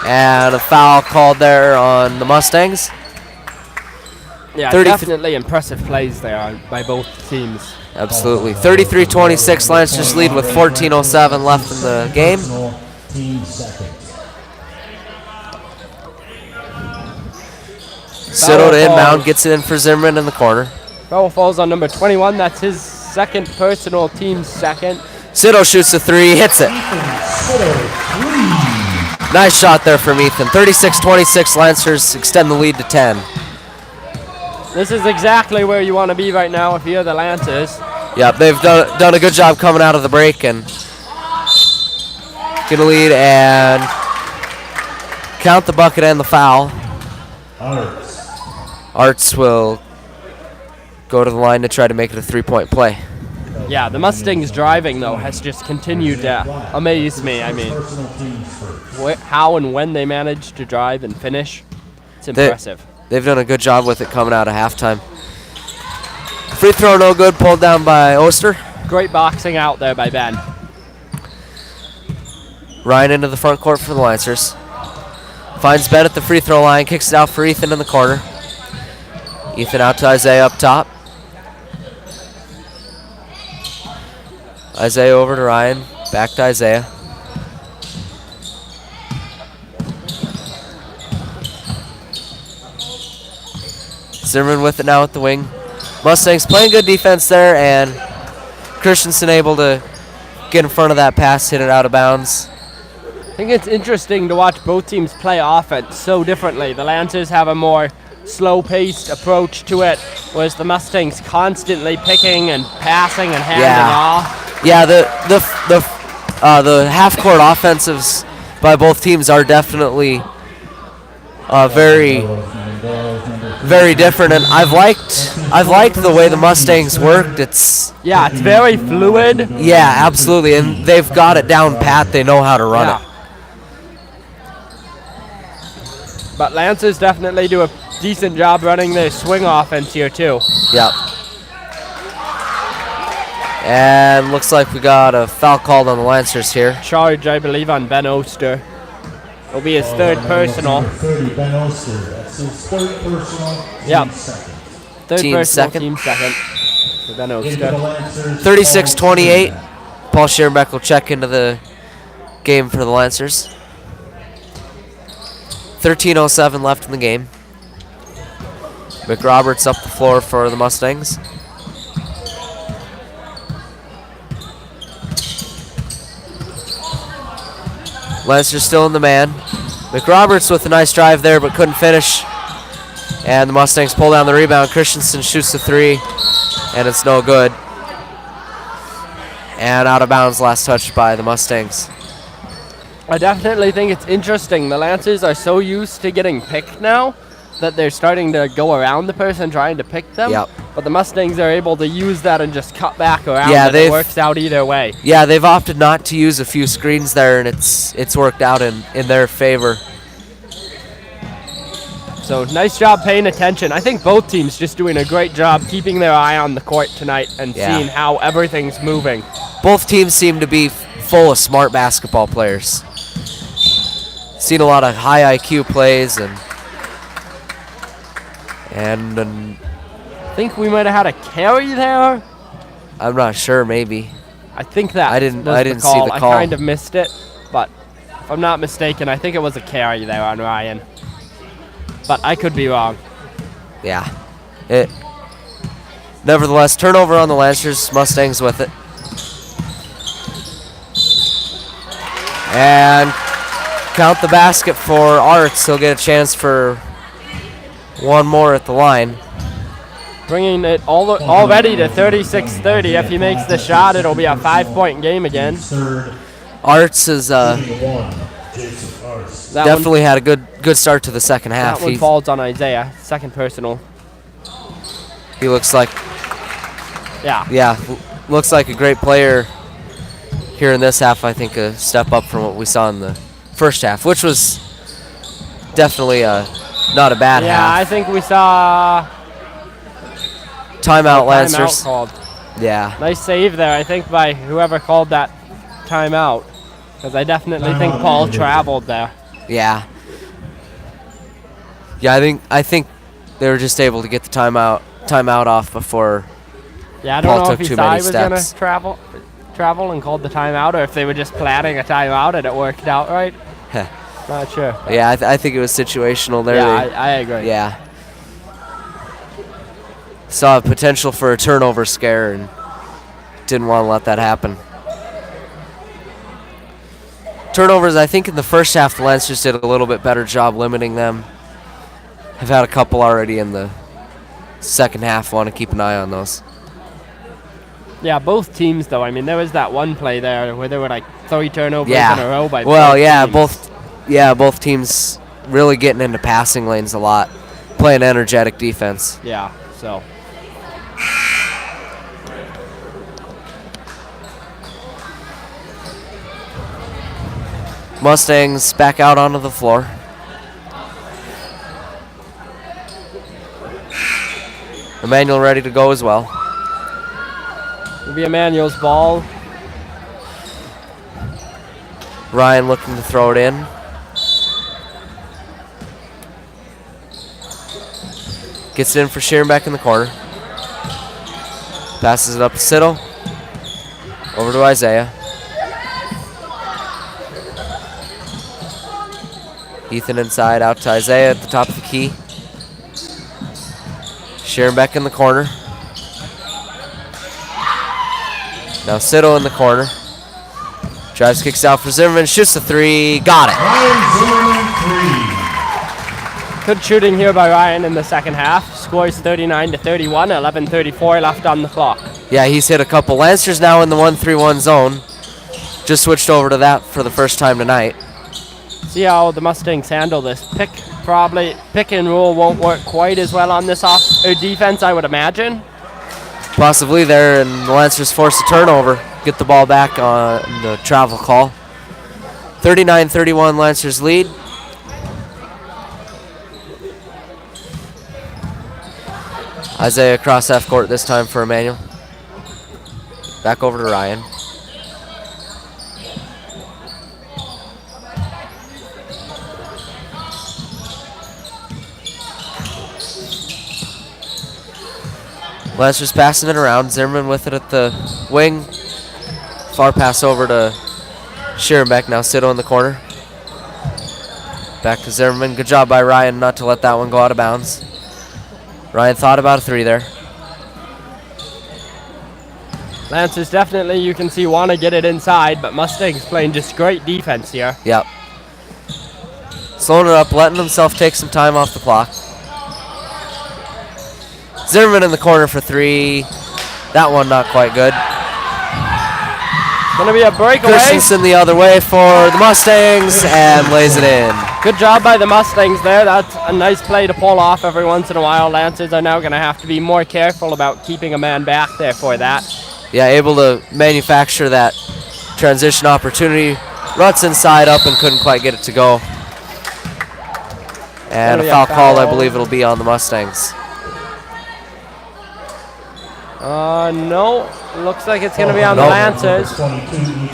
And a foul called there on the Mustangs. Yeah, 30 definitely impressive plays there by both teams. Absolutely. 33-26, Lancers lead with 14:07 left in the game. Team second. Siddle to inbound, falls. gets it in for Zimmerman in the corner. Foul falls on number 21. That's his second personal, team's second. Siddle shoots a three, hits it. Nice shot there from Ethan. 36-26, Lancers extend the lead to 10. This is exactly where you want to be right now if you're the Lancers. Yep, they've done a good job coming out of the break and get a lead and count the bucket and the foul. Arts will go to the line to try to make it a three-point play. Yeah, the Mustangs driving, though, has just continued to amaze me. I mean, how and when they manage to drive and finish, it's impressive. They've done a good job with it coming out of halftime. Free throw no good, pulled down by Oster. Great boxing out there by Ben. Ryan into the front court for the Lancers. Finds Ben at the free throw line, kicks it out for Ethan in the corner. Ethan out to Isaiah up top. Isaiah over to Ryan, back to Isaiah. Zimmerman with it now at the wing. Mustangs playing good defense there, and Christensen able to get in front of that pass, hit it out of bounds. I think it's interesting to watch both teams play offense so differently. The Lancers have a more slow-paced approach to it, whereas the Mustangs constantly picking and passing and handing off. Yeah, the half-court offensives by both teams are definitely very different, and I've liked the way the Mustangs worked. It's very fluid. Yeah, absolutely, and they've got it down pat. They know how to run it. But Lancers definitely do a decent job running their swing offense here too. Yep. And looks like we got a foul called on the Lancers here. Charge, I believe, on Ben Oster. It'll be his third personal. 30, Ben Oster. That's his third personal. Yep. Third Team personal, second. team second. For Ben Into the Oster. Lancers. 36-28. Paul Scherenbeck will check into the game for the Lancers. 13:07 left in the game. McRoberts up the floor for the Mustangs. Lancers still in the man. McRoberts with a nice drive there, but couldn't finish. And the Mustangs pull down the rebound. Christensen shoots the three, and it's no good. And out of bounds, last touch by the Mustangs. I definitely think it's interesting. The Lancers are so used to getting picked now that they're starting to go around the person trying to pick them. Yep. But the Mustangs are able to use that and just cut back around. Yeah, and it works out either way. Yeah, they've opted not to use a few screens there, and it's worked out in their favor. So nice job paying attention. I think both teams just doing a great job keeping their eye on the court tonight and seeing how everything's moving. Both teams seem to be full of smart basketball players. Seen a lot of high IQ plays and I think we might have had a carry there. I'm not sure, maybe. I think that I didn't was see the call. I kind of missed it, but if I'm not mistaken, I think it was a carry there on Ryan. But I could be wrong. Yeah. Nevertheless, turnover on the Lancers. Mustangs with it. And count the basket for Arts. He'll get a chance for one more at the line. Bringing it already to 36-30. If he makes the shot, it'll be a 5-point game again. Arts has definitely had a good start to the second half. That one falls on Isaiah. Second personal. He looks like, looks like a great player here in this half. I think a step up from what we saw in the first half, which was definitely not a bad half. Yeah, I think we saw timeout Lancers. Timeout called. Yeah. Nice save there, I think, by whoever called that timeout, because I definitely think Paul traveled there. Yeah. Yeah, I think they were just able to get the timeout off before. Yeah, I don't Paul know took if he too thought many he was gonna steps. travel and called the timeout, or if they were just planning a timeout and it worked out right. Not sure. Yeah, I think it was situational there. Yeah, I agree. Yeah. Saw a potential for a turnover scare and didn't want to let that happen. Turnovers, I think in the first half, the Lancers did a little bit better job limiting them. Have had a couple already in the second half. Want to keep an eye on those. Yeah, both teams, though. I mean, there was that one play there where there were like 3 turnovers Yeah. in a row by well, both yeah, teams. both teams really getting into passing lanes a lot, playing energetic defense. Yeah, so. Mustangs back out onto the floor. Immanuel ready to go as well. It'll be Immanuel's ball. Ryan looking to throw it in. Gets it in for Sheerenbeck in the corner. Passes it up to Siddle. Over to Isaiah. Ethan inside, out to Isaiah at the top of the key. Sheerenbeck in the corner. Now Siddle in the corner. Drives, kicks out for Zimmerman, shoots the 3, got it. Good shooting here by Ryan in the second half. Scores 39-31, 11:34 left on the clock. Yeah, he's hit a couple. Lancers now in the 1-3-1 zone. Just switched over to that for the first time tonight. See how the Mustangs handle this. Pick and roll won't work quite as well on this defense, I would imagine. Possibly there, and the Lancers force a turnover. Get the ball back on the travel call. 39-31 Lancers lead. Isaiah across half court this time for Immanuel. Back over to Ryan. Lancers passing it around. Zimmerman with it at the wing. Far pass over to Sheerenbeck. Now Siddle in the corner. Back to Zimmerman. Good job by Ryan not to let that one go out of bounds. Ryan thought about a 3 there. Lancers definitely, you can see, want to get it inside, but Mustangs playing just great defense here. Yep. Slowing it up, letting himself take some time off the clock. Zimmerman in the corner for 3. That one not quite good. Going to be a breakaway. Christensen the other way for the Mustangs and lays it in. Good job by the Mustangs there. That's a nice play to pull off every once in a while. Lancers are now going to have to be more careful about keeping a man back there for that. Yeah, able to manufacture that transition opportunity. Ruts inside up and couldn't quite get it to go. And a foul call, I believe it'll be on the Mustangs. No. Looks like it's going to be on the Lancers.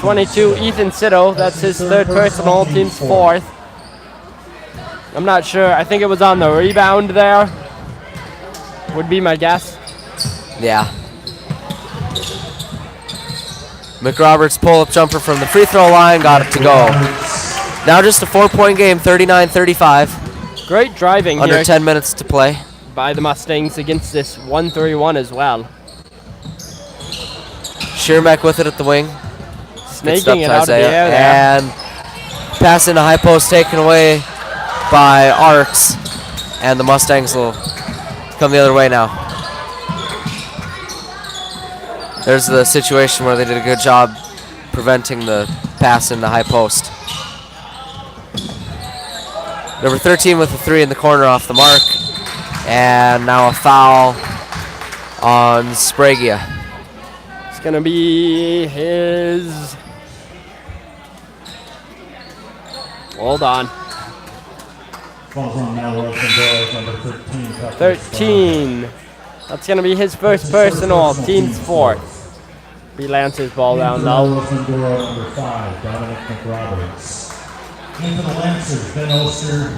22, Ethan Siddle. That's his 3rd personal, team's 4th. I'm not sure. I think it was on the rebound there. Would be my guess. Yeah. McRoberts pull-up jumper from the free throw line. Got it to go. Now just a 4-point game, 39-35. Great driving Under here 10 minutes to play. by the Mustangs against this 1-3-1 as well. Sheerenbeck with it at the wing. Snaking it out of the air there. And Pass into high post taken away by Arcs, and the Mustangs will come the other way now. There's the situation where they did a good job preventing the pass into high post. Number 13 with a 3 in the corner off the mark, and now a foul on Spragia. It's going to be his... Hold on. Falls on Melrose-Mindoro, number 13. 13. That's going to be his first personal, team's fourth. Be Lancer's ball down now. Melrose-Mindoro, number 5, Dominic McRoberts. Into the Lancers, Ben Oster.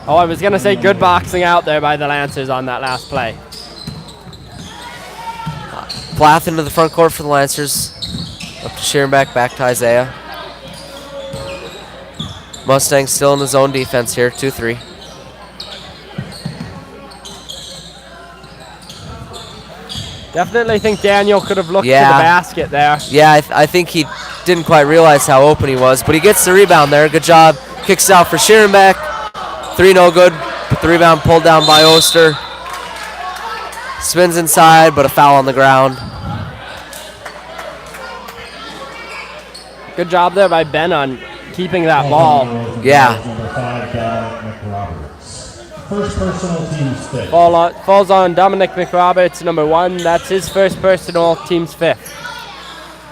Oh, I was going to say good boxing out there by the Lancers on that last play. Plath into the front court for the Lancers. Up to Schierenbeck, back to Isaiah. Mustangs still in the zone defense here, 2-3. Definitely think Daniel could have looked to the basket there. Yeah, I think he didn't quite realize how open he was, but he gets the rebound there. Good job. Kicks it out for Schierenbeck. 3 no good, but the rebound pulled down by Oster. Spins inside, but a foul on the ground. Good job there by Ben on keeping that ball. Yeah. Number 5, Dominic McRoberts. First personal, team's 5th. Falls on Dominic McRoberts, number 1. That's his first personal, team's 5th.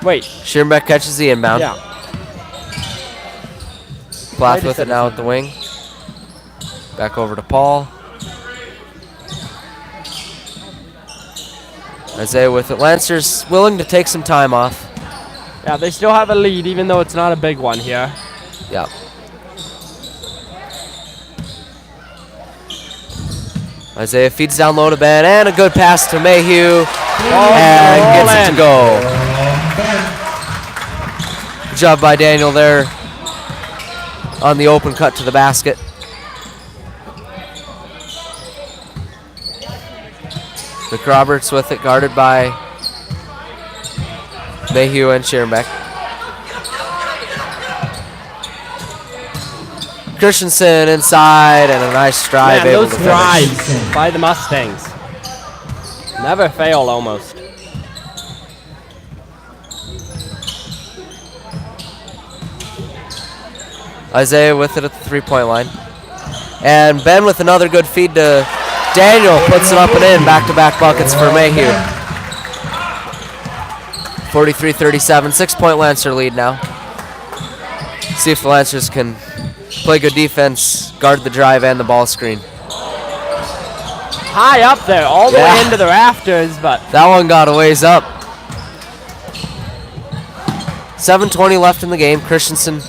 Wait. Schierenbeck catches the inbound. Yeah. Plath with it now at the wing. Back over to Paul. Isaiah with it. Lancers willing to take some time off. Yeah, they still have a lead, even though it's not a big one here. Yeah. Isaiah feeds down low to Ben, and a good pass to Mayhew, and gets it to go. Good job by Daniel there on the open cut to the basket. McRoberts with it, guarded by Mayhew and Schierenbeck. Christensen inside, and a nice drive. Man, able those to drives by the Mustangs never fail almost. Isaiah with it at the three-point line. And Ben with another good feed to Daniel, puts it up and in. Back-to-back buckets for Mayhew. 43-37, 6-point Lancer lead now. See if the Lancers can play good defense, guard the drive and the ball screen. High up there, all the way into the rafters, but that one got a ways up. 7:20 left in the game. Christensen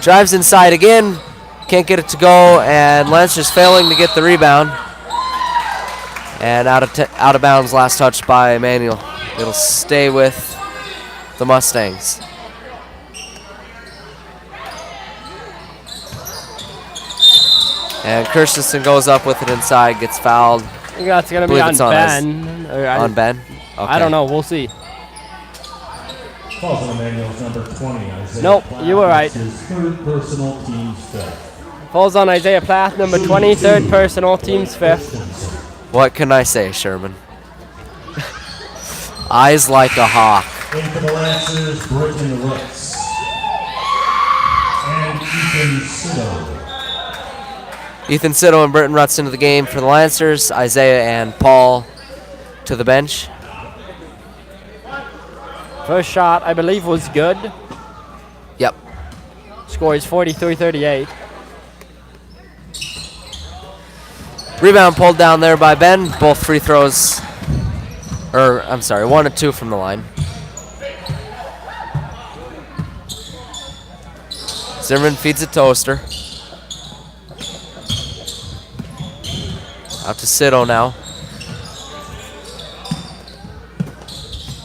drives inside again, can't get it to go, and Lancers failing to get the rebound. And out of bounds, last touch by Immanuel. It'll stay with the Mustangs. And Christensen goes up with it inside, gets fouled. I think that's going to be on Ben. On Ben? Okay. I don't know, we'll see. Falls on Immanuel's number 20. Isaiah Nope, Plath, you were right. His third personal, team's 5th. Falls on Isaiah Plath, number 20, third personal, team's 5th. What can I say, Sherman? Eyes like a hawk. In for the Lancers, Britton Rooks. And Ethan Sido. Ethan Sido and Britton Rutz into the game for the Lancers. Isaiah and Paul to the bench. First shot, I believe, was good. Yep. Score is 43-38. Rebound pulled down there by Ben. Both free throws, or I'm sorry, 1 and 2 from the line. Zimmerman feeds it to Oster. Out to Sido now.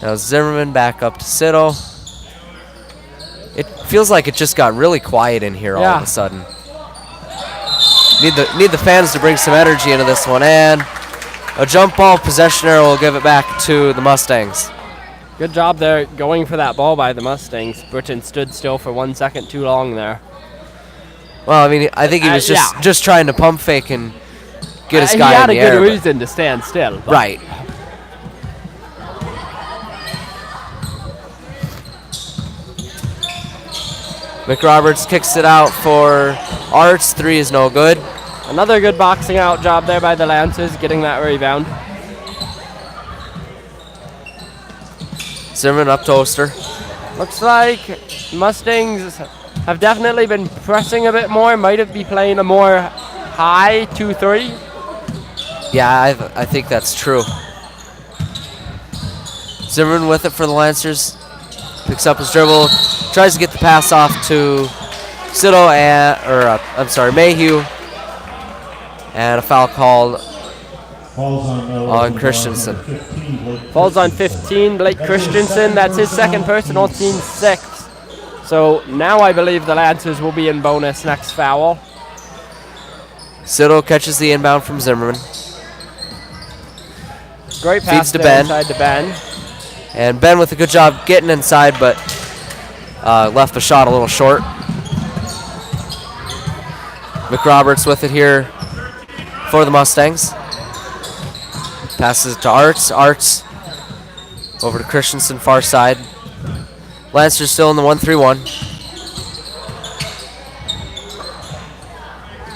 Now Zimmerman back up to Sido. It feels like it just got really quiet in here all of a sudden. Need the fans to bring some energy into this one, and a jump ball. Possession arrow will give it back to the Mustangs. Good job there going for that ball by the Mustangs. Britton stood still for 1 second too long there. Well, I mean, I think he was just trying to pump fake and get his guy He had in the a good air, but- reason to stand still. but- Right. McRoberts kicks it out for Arts. 3 is no good. Another good boxing out job there by the Lancers, getting that rebound. Zimmerman up to Oster. Looks like Mustangs have definitely been pressing a bit more. Might be playing a more high 2-3. Yeah, I think that's true. Zimmerman with it for the Lancers. Picks up his dribble. Tries to get the pass off to Sito Mayhew. And a foul called on Christensen. Falls on 15, Blake Christensen. That's his second personal, team 6. So now I believe the Lancers will be in bonus next foul. Sito catches the inbound from Zimmerman. Great pass Feeds to there Ben. inside to Ben. And Ben with a good job getting inside, but left the shot a little short. McRoberts with it here for the Mustangs. Passes it to Arts. Arts over to Christensen, far side. Lancers still in the 1-3-1.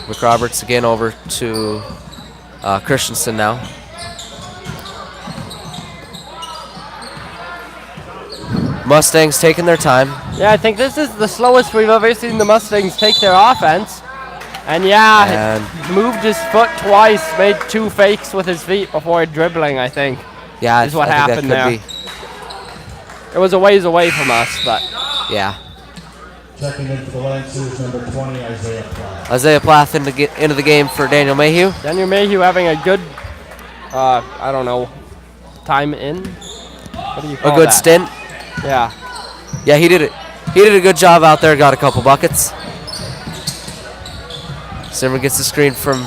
McRoberts again over to Christensen now. Mustangs taking their time. Yeah, I think this is the slowest we've ever seen the Mustangs take their offense. And yeah, he moved his foot twice, made 2 fakes with his feet before dribbling, I think. Yeah, is what I think happened that could there. be. It was a ways away from us, but Yeah. Checking in for the Lancers, number 20, Isaiah Plath. Isaiah Plath into the game for Daniel Mayhew. Daniel Mayhew having a good, I don't know, time in? What do you call A good that? stint. Yeah. Yeah, he did it. He did a good job out there. Got a couple buckets. Zimmer gets the screen from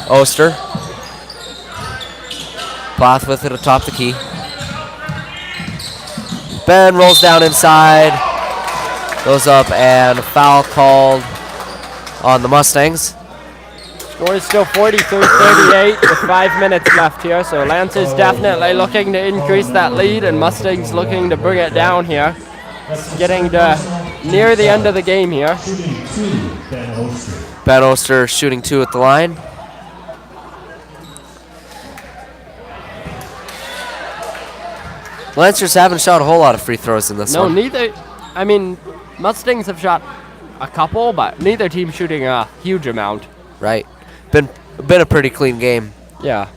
Oster. Plath with it atop the key. Ben rolls down inside. Goes up and a foul called on the Mustangs. Score is still 43-38 with 5 minutes left here, so Lancers definitely looking to increase that lead and Mustangs looking to bring it down here. It's getting to near the end of the game here. Ben Oster shooting 2 at the line. Lancers haven't shot a whole lot of free throws in this No, one. neither. I mean, Mustangs have shot a couple, but neither team shooting a huge amount. Right. Been a pretty clean game. Yeah.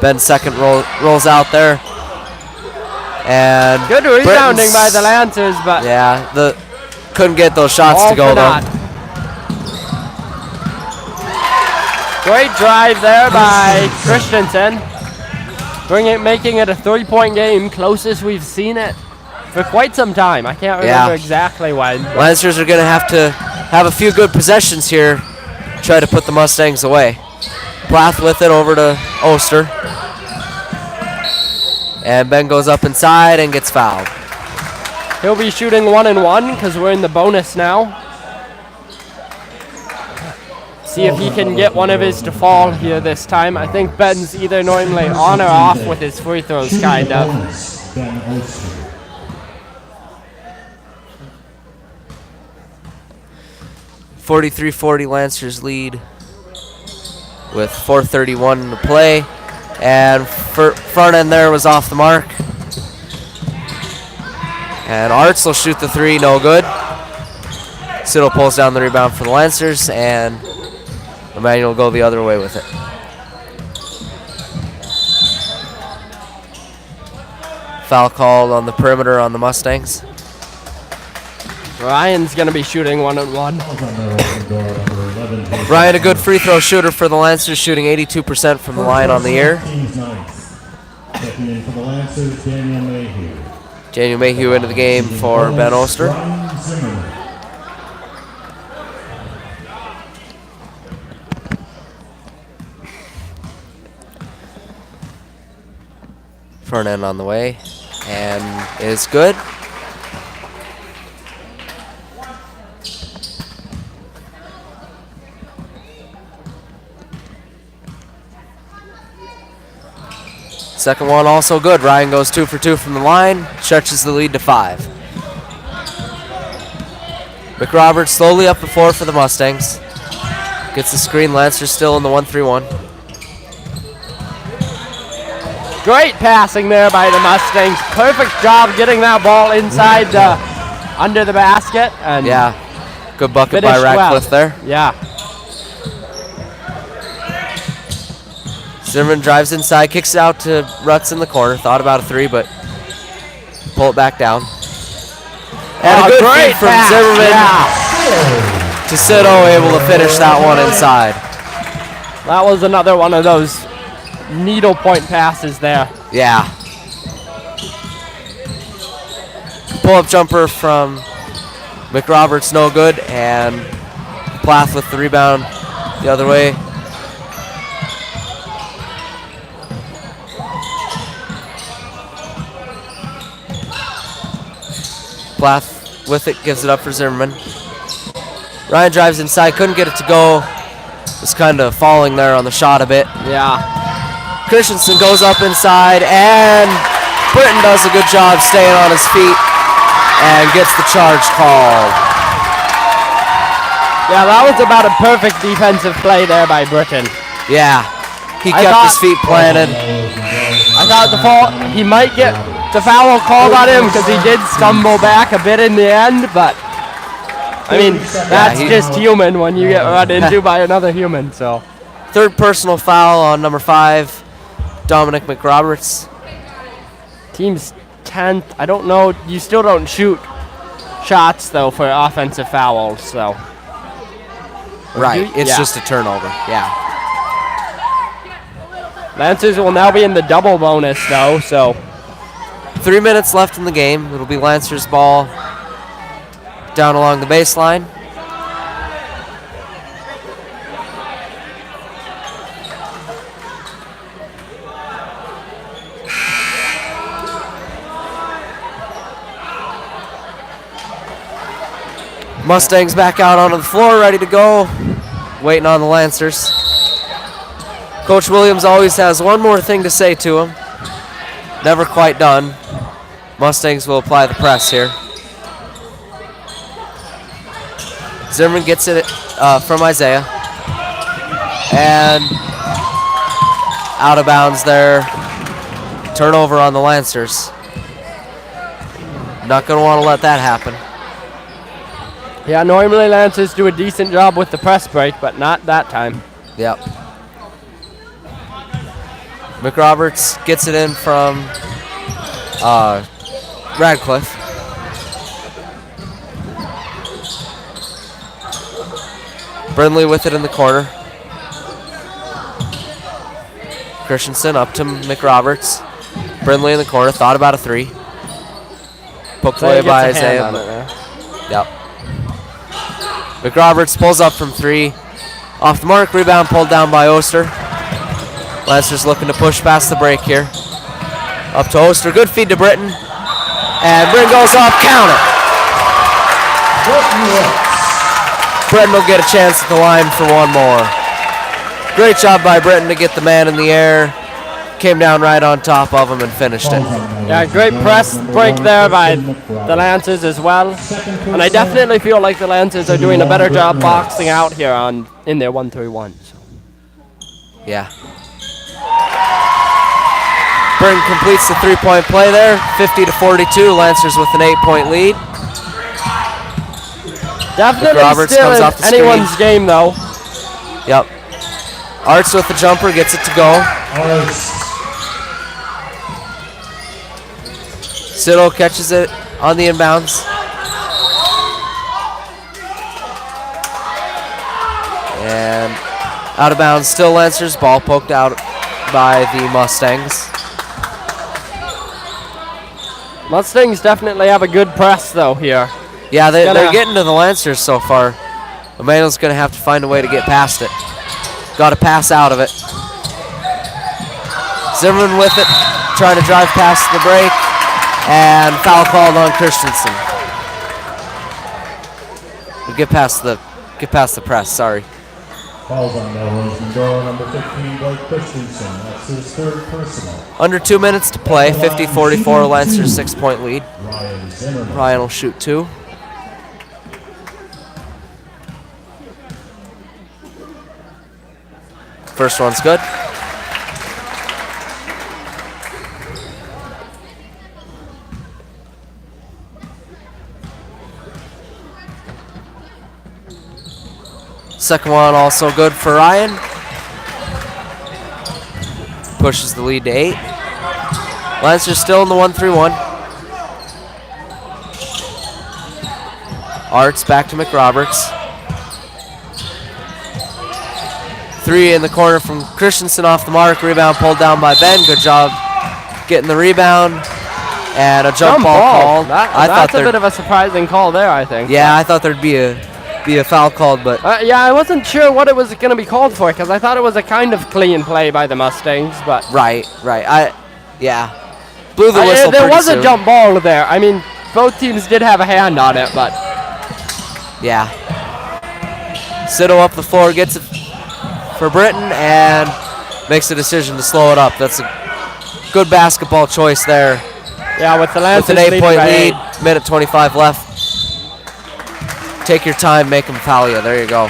Ben's second rolls out there. And Good rebounding Britain's- by the Lancers, but Yeah, couldn't get those shots all to go for though. naught. Great drive there by Christensen. Making it a 3-point game, closest we've seen it for quite some time. I can't remember exactly when. but- Lancers are going to have a few good possessions here, try to put the Mustangs away. Plath with it over to Oster. And Ben goes up inside and gets fouled. He'll be shooting 1-1 because we're in the bonus now. See if he can get one of his to fall here this time. I think Ben's either normally on or off with his free throws, kind of. Ben Oster. 43-40 Lancers lead with 4:31 to play. And front end there was off the mark. And Arts will shoot the 3, no good. Sito pulls down the rebound for the Lancers, and Immanuel will go the other way with it. Foul called on the perimeter on the Mustangs. Ryan's going to be shooting 1-1. Ryan, a good free throw shooter for the Lancers, shooting 82% from the line on the year. Team's ninth. Checking in for the Lancers, Daniel Mayhew. Daniel Mayhew into the game for Ben Oster. Ryan Zimmerman. Front end on the way, and is good. Second one also good. Ryan goes 2 for 2 from the line, stretches the lead to 5. McRoberts slowly up the floor for the Mustangs. Gets the screen. Lancers still in the 1-3-1. Great passing there by the Mustangs. Perfect job getting that ball inside under the basket. And Yeah, good bucket by finished well. Radcliffe there. Yeah. Zimmerman drives inside, kicks it out to Rutz in the corner. Thought about a 3, but pull it back down. And a good feed from pass. Zimmerman Yeah. to Sito, able to finish that one inside. That was another one of those needlepoint passes there. Yeah. Pull-up jumper from McRoberts, no good, and Plath with the rebound the other way. Plath with it, gives it up for Zimmerman. Ryan drives inside, couldn't get it to go. Was kind of falling there on the shot a bit. Yeah. Christensen goes up inside, and Britton does a good job staying on his feet and gets the charge called. Yeah, that was about a perfect defensive play there by Britton. Yeah, he I kept thought- his feet planted. I thought he might get the foul called on him because he did stumble back a bit in the end, but I mean, that's just human when you get run into by another human, so. Third personal foul on number 5, Dominic McRoberts. Team's 10th. I don't know. You still don't shoot shots, though, for offensive fouls, so. Right, it's Yeah. just a turnover. Yeah. Lancers will now be in the double bonus, though, so. 3 minutes left in the game. It'll be Lancers ball down along the baseline. Mustangs back out onto the floor, ready to go. Waiting on the Lancers. Coach Williams always has one more thing to say to him. Never quite done. Mustangs will apply the press here. Zimmerman gets it from Isaiah. And out of bounds there. Turnover on the Lancers. Not going to want to let that happen. Yeah, normally Lancers do a decent job with the press break, but not that time. Yep. McRoberts gets it in from Radcliffe. Brindley with it in the corner. Christensen up to McRoberts. Brindley in the corner, thought about a 3. Poked away by Isaiah. Yep. McRoberts pulls up from 3. Off the mark, rebound pulled down by Oster. Lancers looking to push past the break here. Up to Oster, good feed to Britton. And Britton goes off, count it. Britton will get a chance at the line for one more. Great job by Britton to get the man in the air. Came down right on top of him and finished it. Yeah, great press break there by the Lancers as well. And I definitely feel like the Lancers are doing a better job boxing out here in their 1-3-1. So. Yeah. Britton completes the 3-point play there. 50-42. Lancers with an 8-point lead. Definitely McRoberts still comes in off the anyone's screen. game, though. Yep. Arts with the jumper, gets it to go. Siddle catches it on the inbounds. And out of bounds, still Lancers. Ball poked out by the Mustangs. Mustangs definitely have a good press, though, here. Yeah, they're getting to the Lancers so far. Immanuel's going to have to find a way to get past it. Got to pass out of it. Zimmerman with it, trying to drive past the break, and foul called on Christensen. We'll get past the press. Sorry. Falls on Melrose-Mindoro, number 15, Blake Christensen. That's his third personal. Under 2 minutes to play. 50-44, Lancers 6-point lead. Ryan Zimmerman. Ryan will shoot 2. First one's good. Second one also good for Ryan. Pushes the lead to 8. Lancers still in the 1-3-1. Arts back to McRoberts. 3 in the corner from Christensen off the mark. Rebound pulled down by Ben. Good job getting the rebound. And a jump ball called. That's a bit of a surprising call there, I think. Yeah, I thought there'd be a foul called, but yeah, I wasn't sure what it was going to be called for because I thought it was a kind of clean play by the Mustangs, but right. Blew the whistle. There pretty was soon. a jump ball there. I mean, both teams did have a hand on it, but yeah. Sito up the floor, gets it for Britton, and makes a decision to slow it up. That's a good basketball choice there. Yeah, with the Lancers with an 8-point lead, 8. minute 25 left. Take your time, make them foul you. There you go.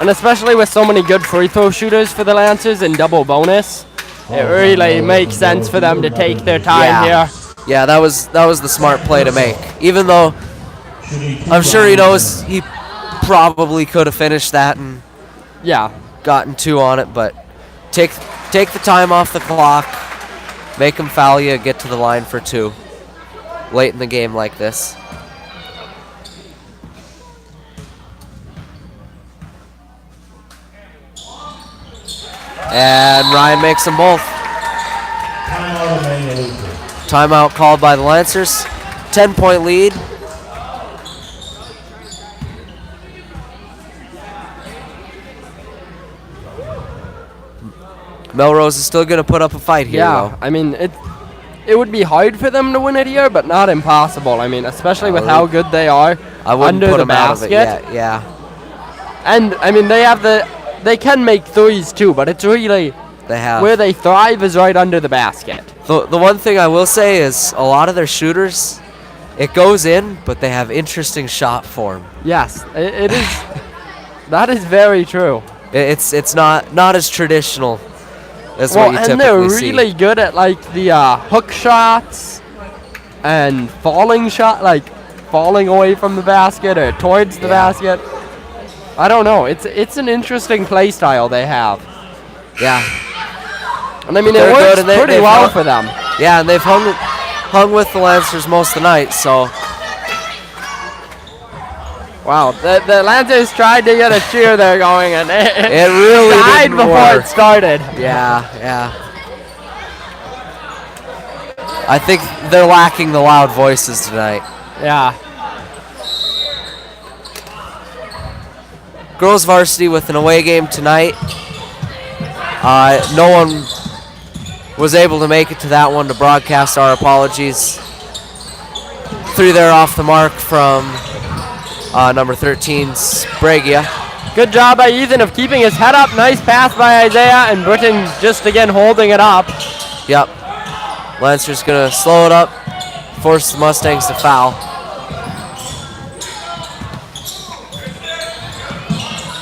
And especially with so many good free throw shooters for the Lancers in double bonus, it really makes sense for them to take their time here. Yeah, that was the smart play to make. Even though I'm sure he knows he probably could have finished that and gotten 2 on it, but take the time off the clock, make them foul you, get to the line for 2 late in the game like this. And Ryan makes them both. Timeout called by the Lancers. 10-point lead. Melrose is still going to put up a fight here, though. I mean, it would be hard for them to win it here, but not impossible. I mean, especially with how good they are under the basket. Yeah. And, I mean, they can make threes too, but it's really where they thrive is right under the basket. The one thing I will say is a lot of their shooters, it goes in, but they have interesting shot form. Yes, it is. That is very true. It's not as traditional as what you typically see. And they're really good at like the hook shots and falling away from the basket or towards the basket. I don't know. It's an interesting play style they have. Yeah. And I mean, it works pretty well for them. Yeah, and they've hung with the Lancers most of the night, so. Wow, the Lancers tried to get a cheer there going, and it really died didn't before work. It started. Yeah. I think they're lacking the loud voices tonight. Yeah. Girls varsity with an away game tonight. No one was able to make it to that one to broadcast. Our apologies. 3 there off the mark from number 13's Bragia. Good job by Ethan of keeping his head up. Nice pass by Isaiah, and Britton just again holding it up. Yep. Lancers gonna slow it up, force the Mustangs to foul.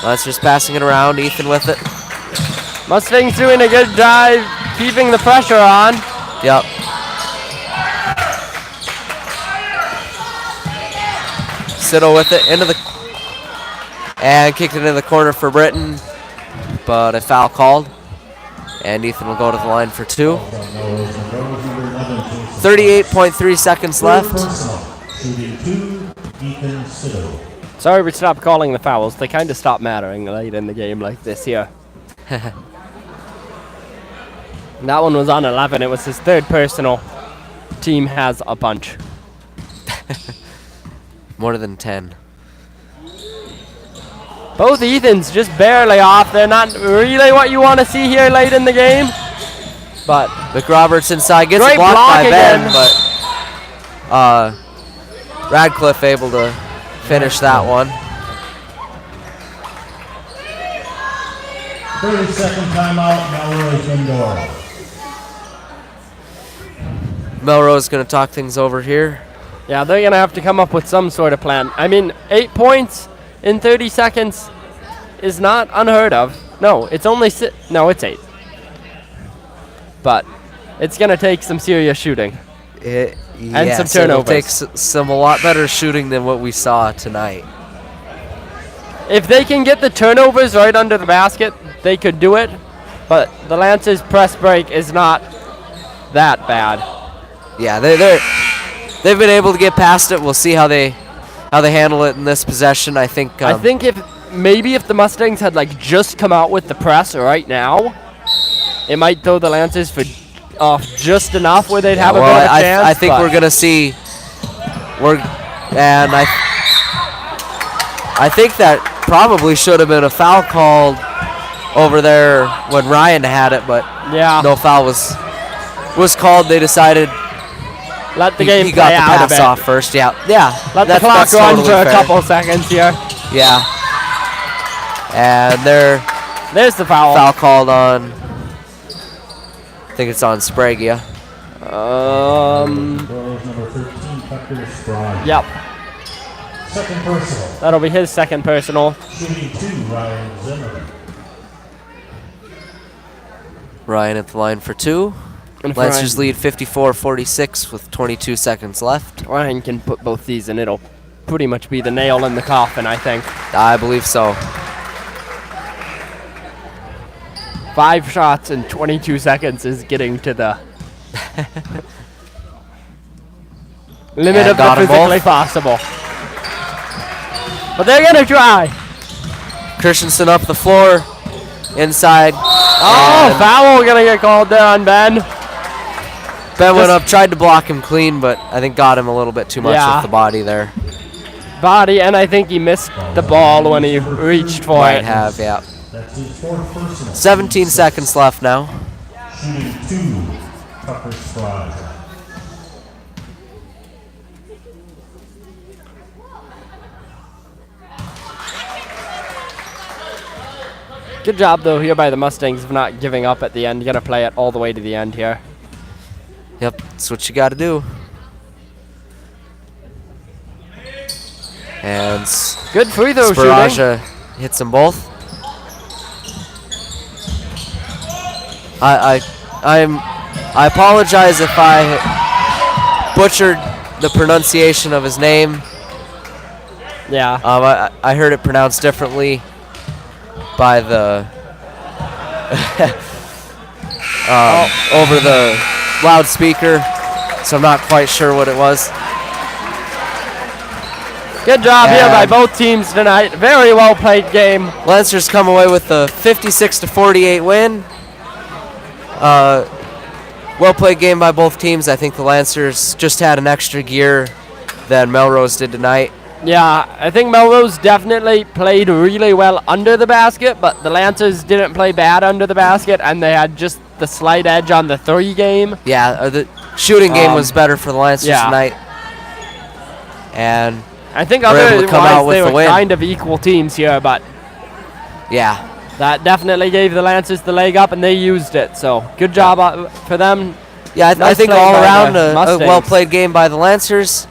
Lancers passing it around, Ethan with it. Mustangs doing a good job keeping the pressure on. Yep. Sito with it and kicked it into the corner for Britton, but a foul called. And Ethan will go to the line for 2. 38.3 seconds left. Sorry we stopped calling the fouls. They kind of stopped mattering late in the game like this here. That one was on 11. It was his 3rd personal. Team has a bunch. More than 10. Both Ethans just barely off. They're not really what you want to see here late in the game. But McRoberts inside gets great blocked by again. Ben, but Radcliffe able to finish that one. 30-second timeout, Melrose-Mindoro. Melrose going to talk things over here. Yeah, they're going to have to come up with some sort of plan. I mean, 8 points in 30 seconds is not unheard of. No, it's only no, it's 8. But it's going to take some serious shooting. And some turnovers. It'll take some a lot better shooting than what we saw tonight. If they can get the turnovers right under the basket, they could do it. But the Lancers' press break is not that bad. Yeah, they've been able to get past it. We'll see how they handle it in this possession. I think if the Mustangs had like just come out with the press right now, it might throw the Lancers off just enough where they'd have a better chance. I think we're gonna see. I think that probably should have been a foul called over there when Ryan had it, but yeah, no foul was called. They decided. Let the game he play got the out pass a bit. off first. Yeah. Let the clock run totally for a fair. couple seconds here. Yeah. And there's the foul. Foul called on. I think it's on Sprague. Number 13, Tucker Sprague. Yep. Second personal. That'll be his second personal. Shooting 2, Ryan Zimmer. Ryan at the line for 2. And Lancers lead 54-46 with 22 seconds left. Ryan can put both these, and it'll pretty much be the nail in the coffin, I think. I believe so. 5 shots in 22 seconds is getting to the limit of the physically possible. But they're going to try. Christensen up the floor, inside. Oh, foul going to get called there on Ben. Ben went up, tried to block him clean, but I think got him a little bit too much with the body there. Body, and I think he missed the ball when he reached for Might it. have, yeah. That's his fourth personal. 17 seconds left now. Shooting 2, Tucker Sprague. Good job, though, here by the Mustangs of not giving up at the end. You're going to play it all the way to the end here. Yep, that's what you got to do. And good free throw shooting. Hits them both. I apologize if I butchered the pronunciation of his name. Yeah. I heard it pronounced differently by the over the loudspeaker, so I'm not quite sure what it was. Good job here by both teams tonight. Very well played game. Lancers come away with a 56-48 win. Well played game by both teams. I think the Lancers just had an extra gear than Melrose did tonight. Yeah, I think Melrose definitely played really well under the basket, but the Lancers didn't play bad under the basket, and they had just the slight edge on the 3 game. Yeah, the shooting game was better for the Lancers tonight. And I think otherwise they were kind of equal teams here, but yeah, that definitely gave the Lancers the leg up, and they used it. So good job for them. Yeah, I think all around a Mustangs. well-played game by the Lancers.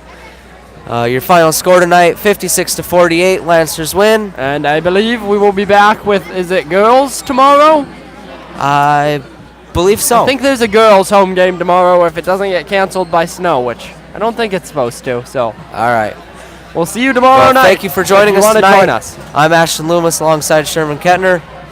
Your final score tonight, 56-48. Lancers win. And I believe we will be back with, is it girls tomorrow? I believe so. I think there's a girls' home game tomorrow if it doesn't get canceled by snow, which I don't think it's supposed to. So, all right. We'll see you tomorrow night. Thank you for joining us tonight. Join us. I'm Ashton Loomis alongside Sherman Kettner.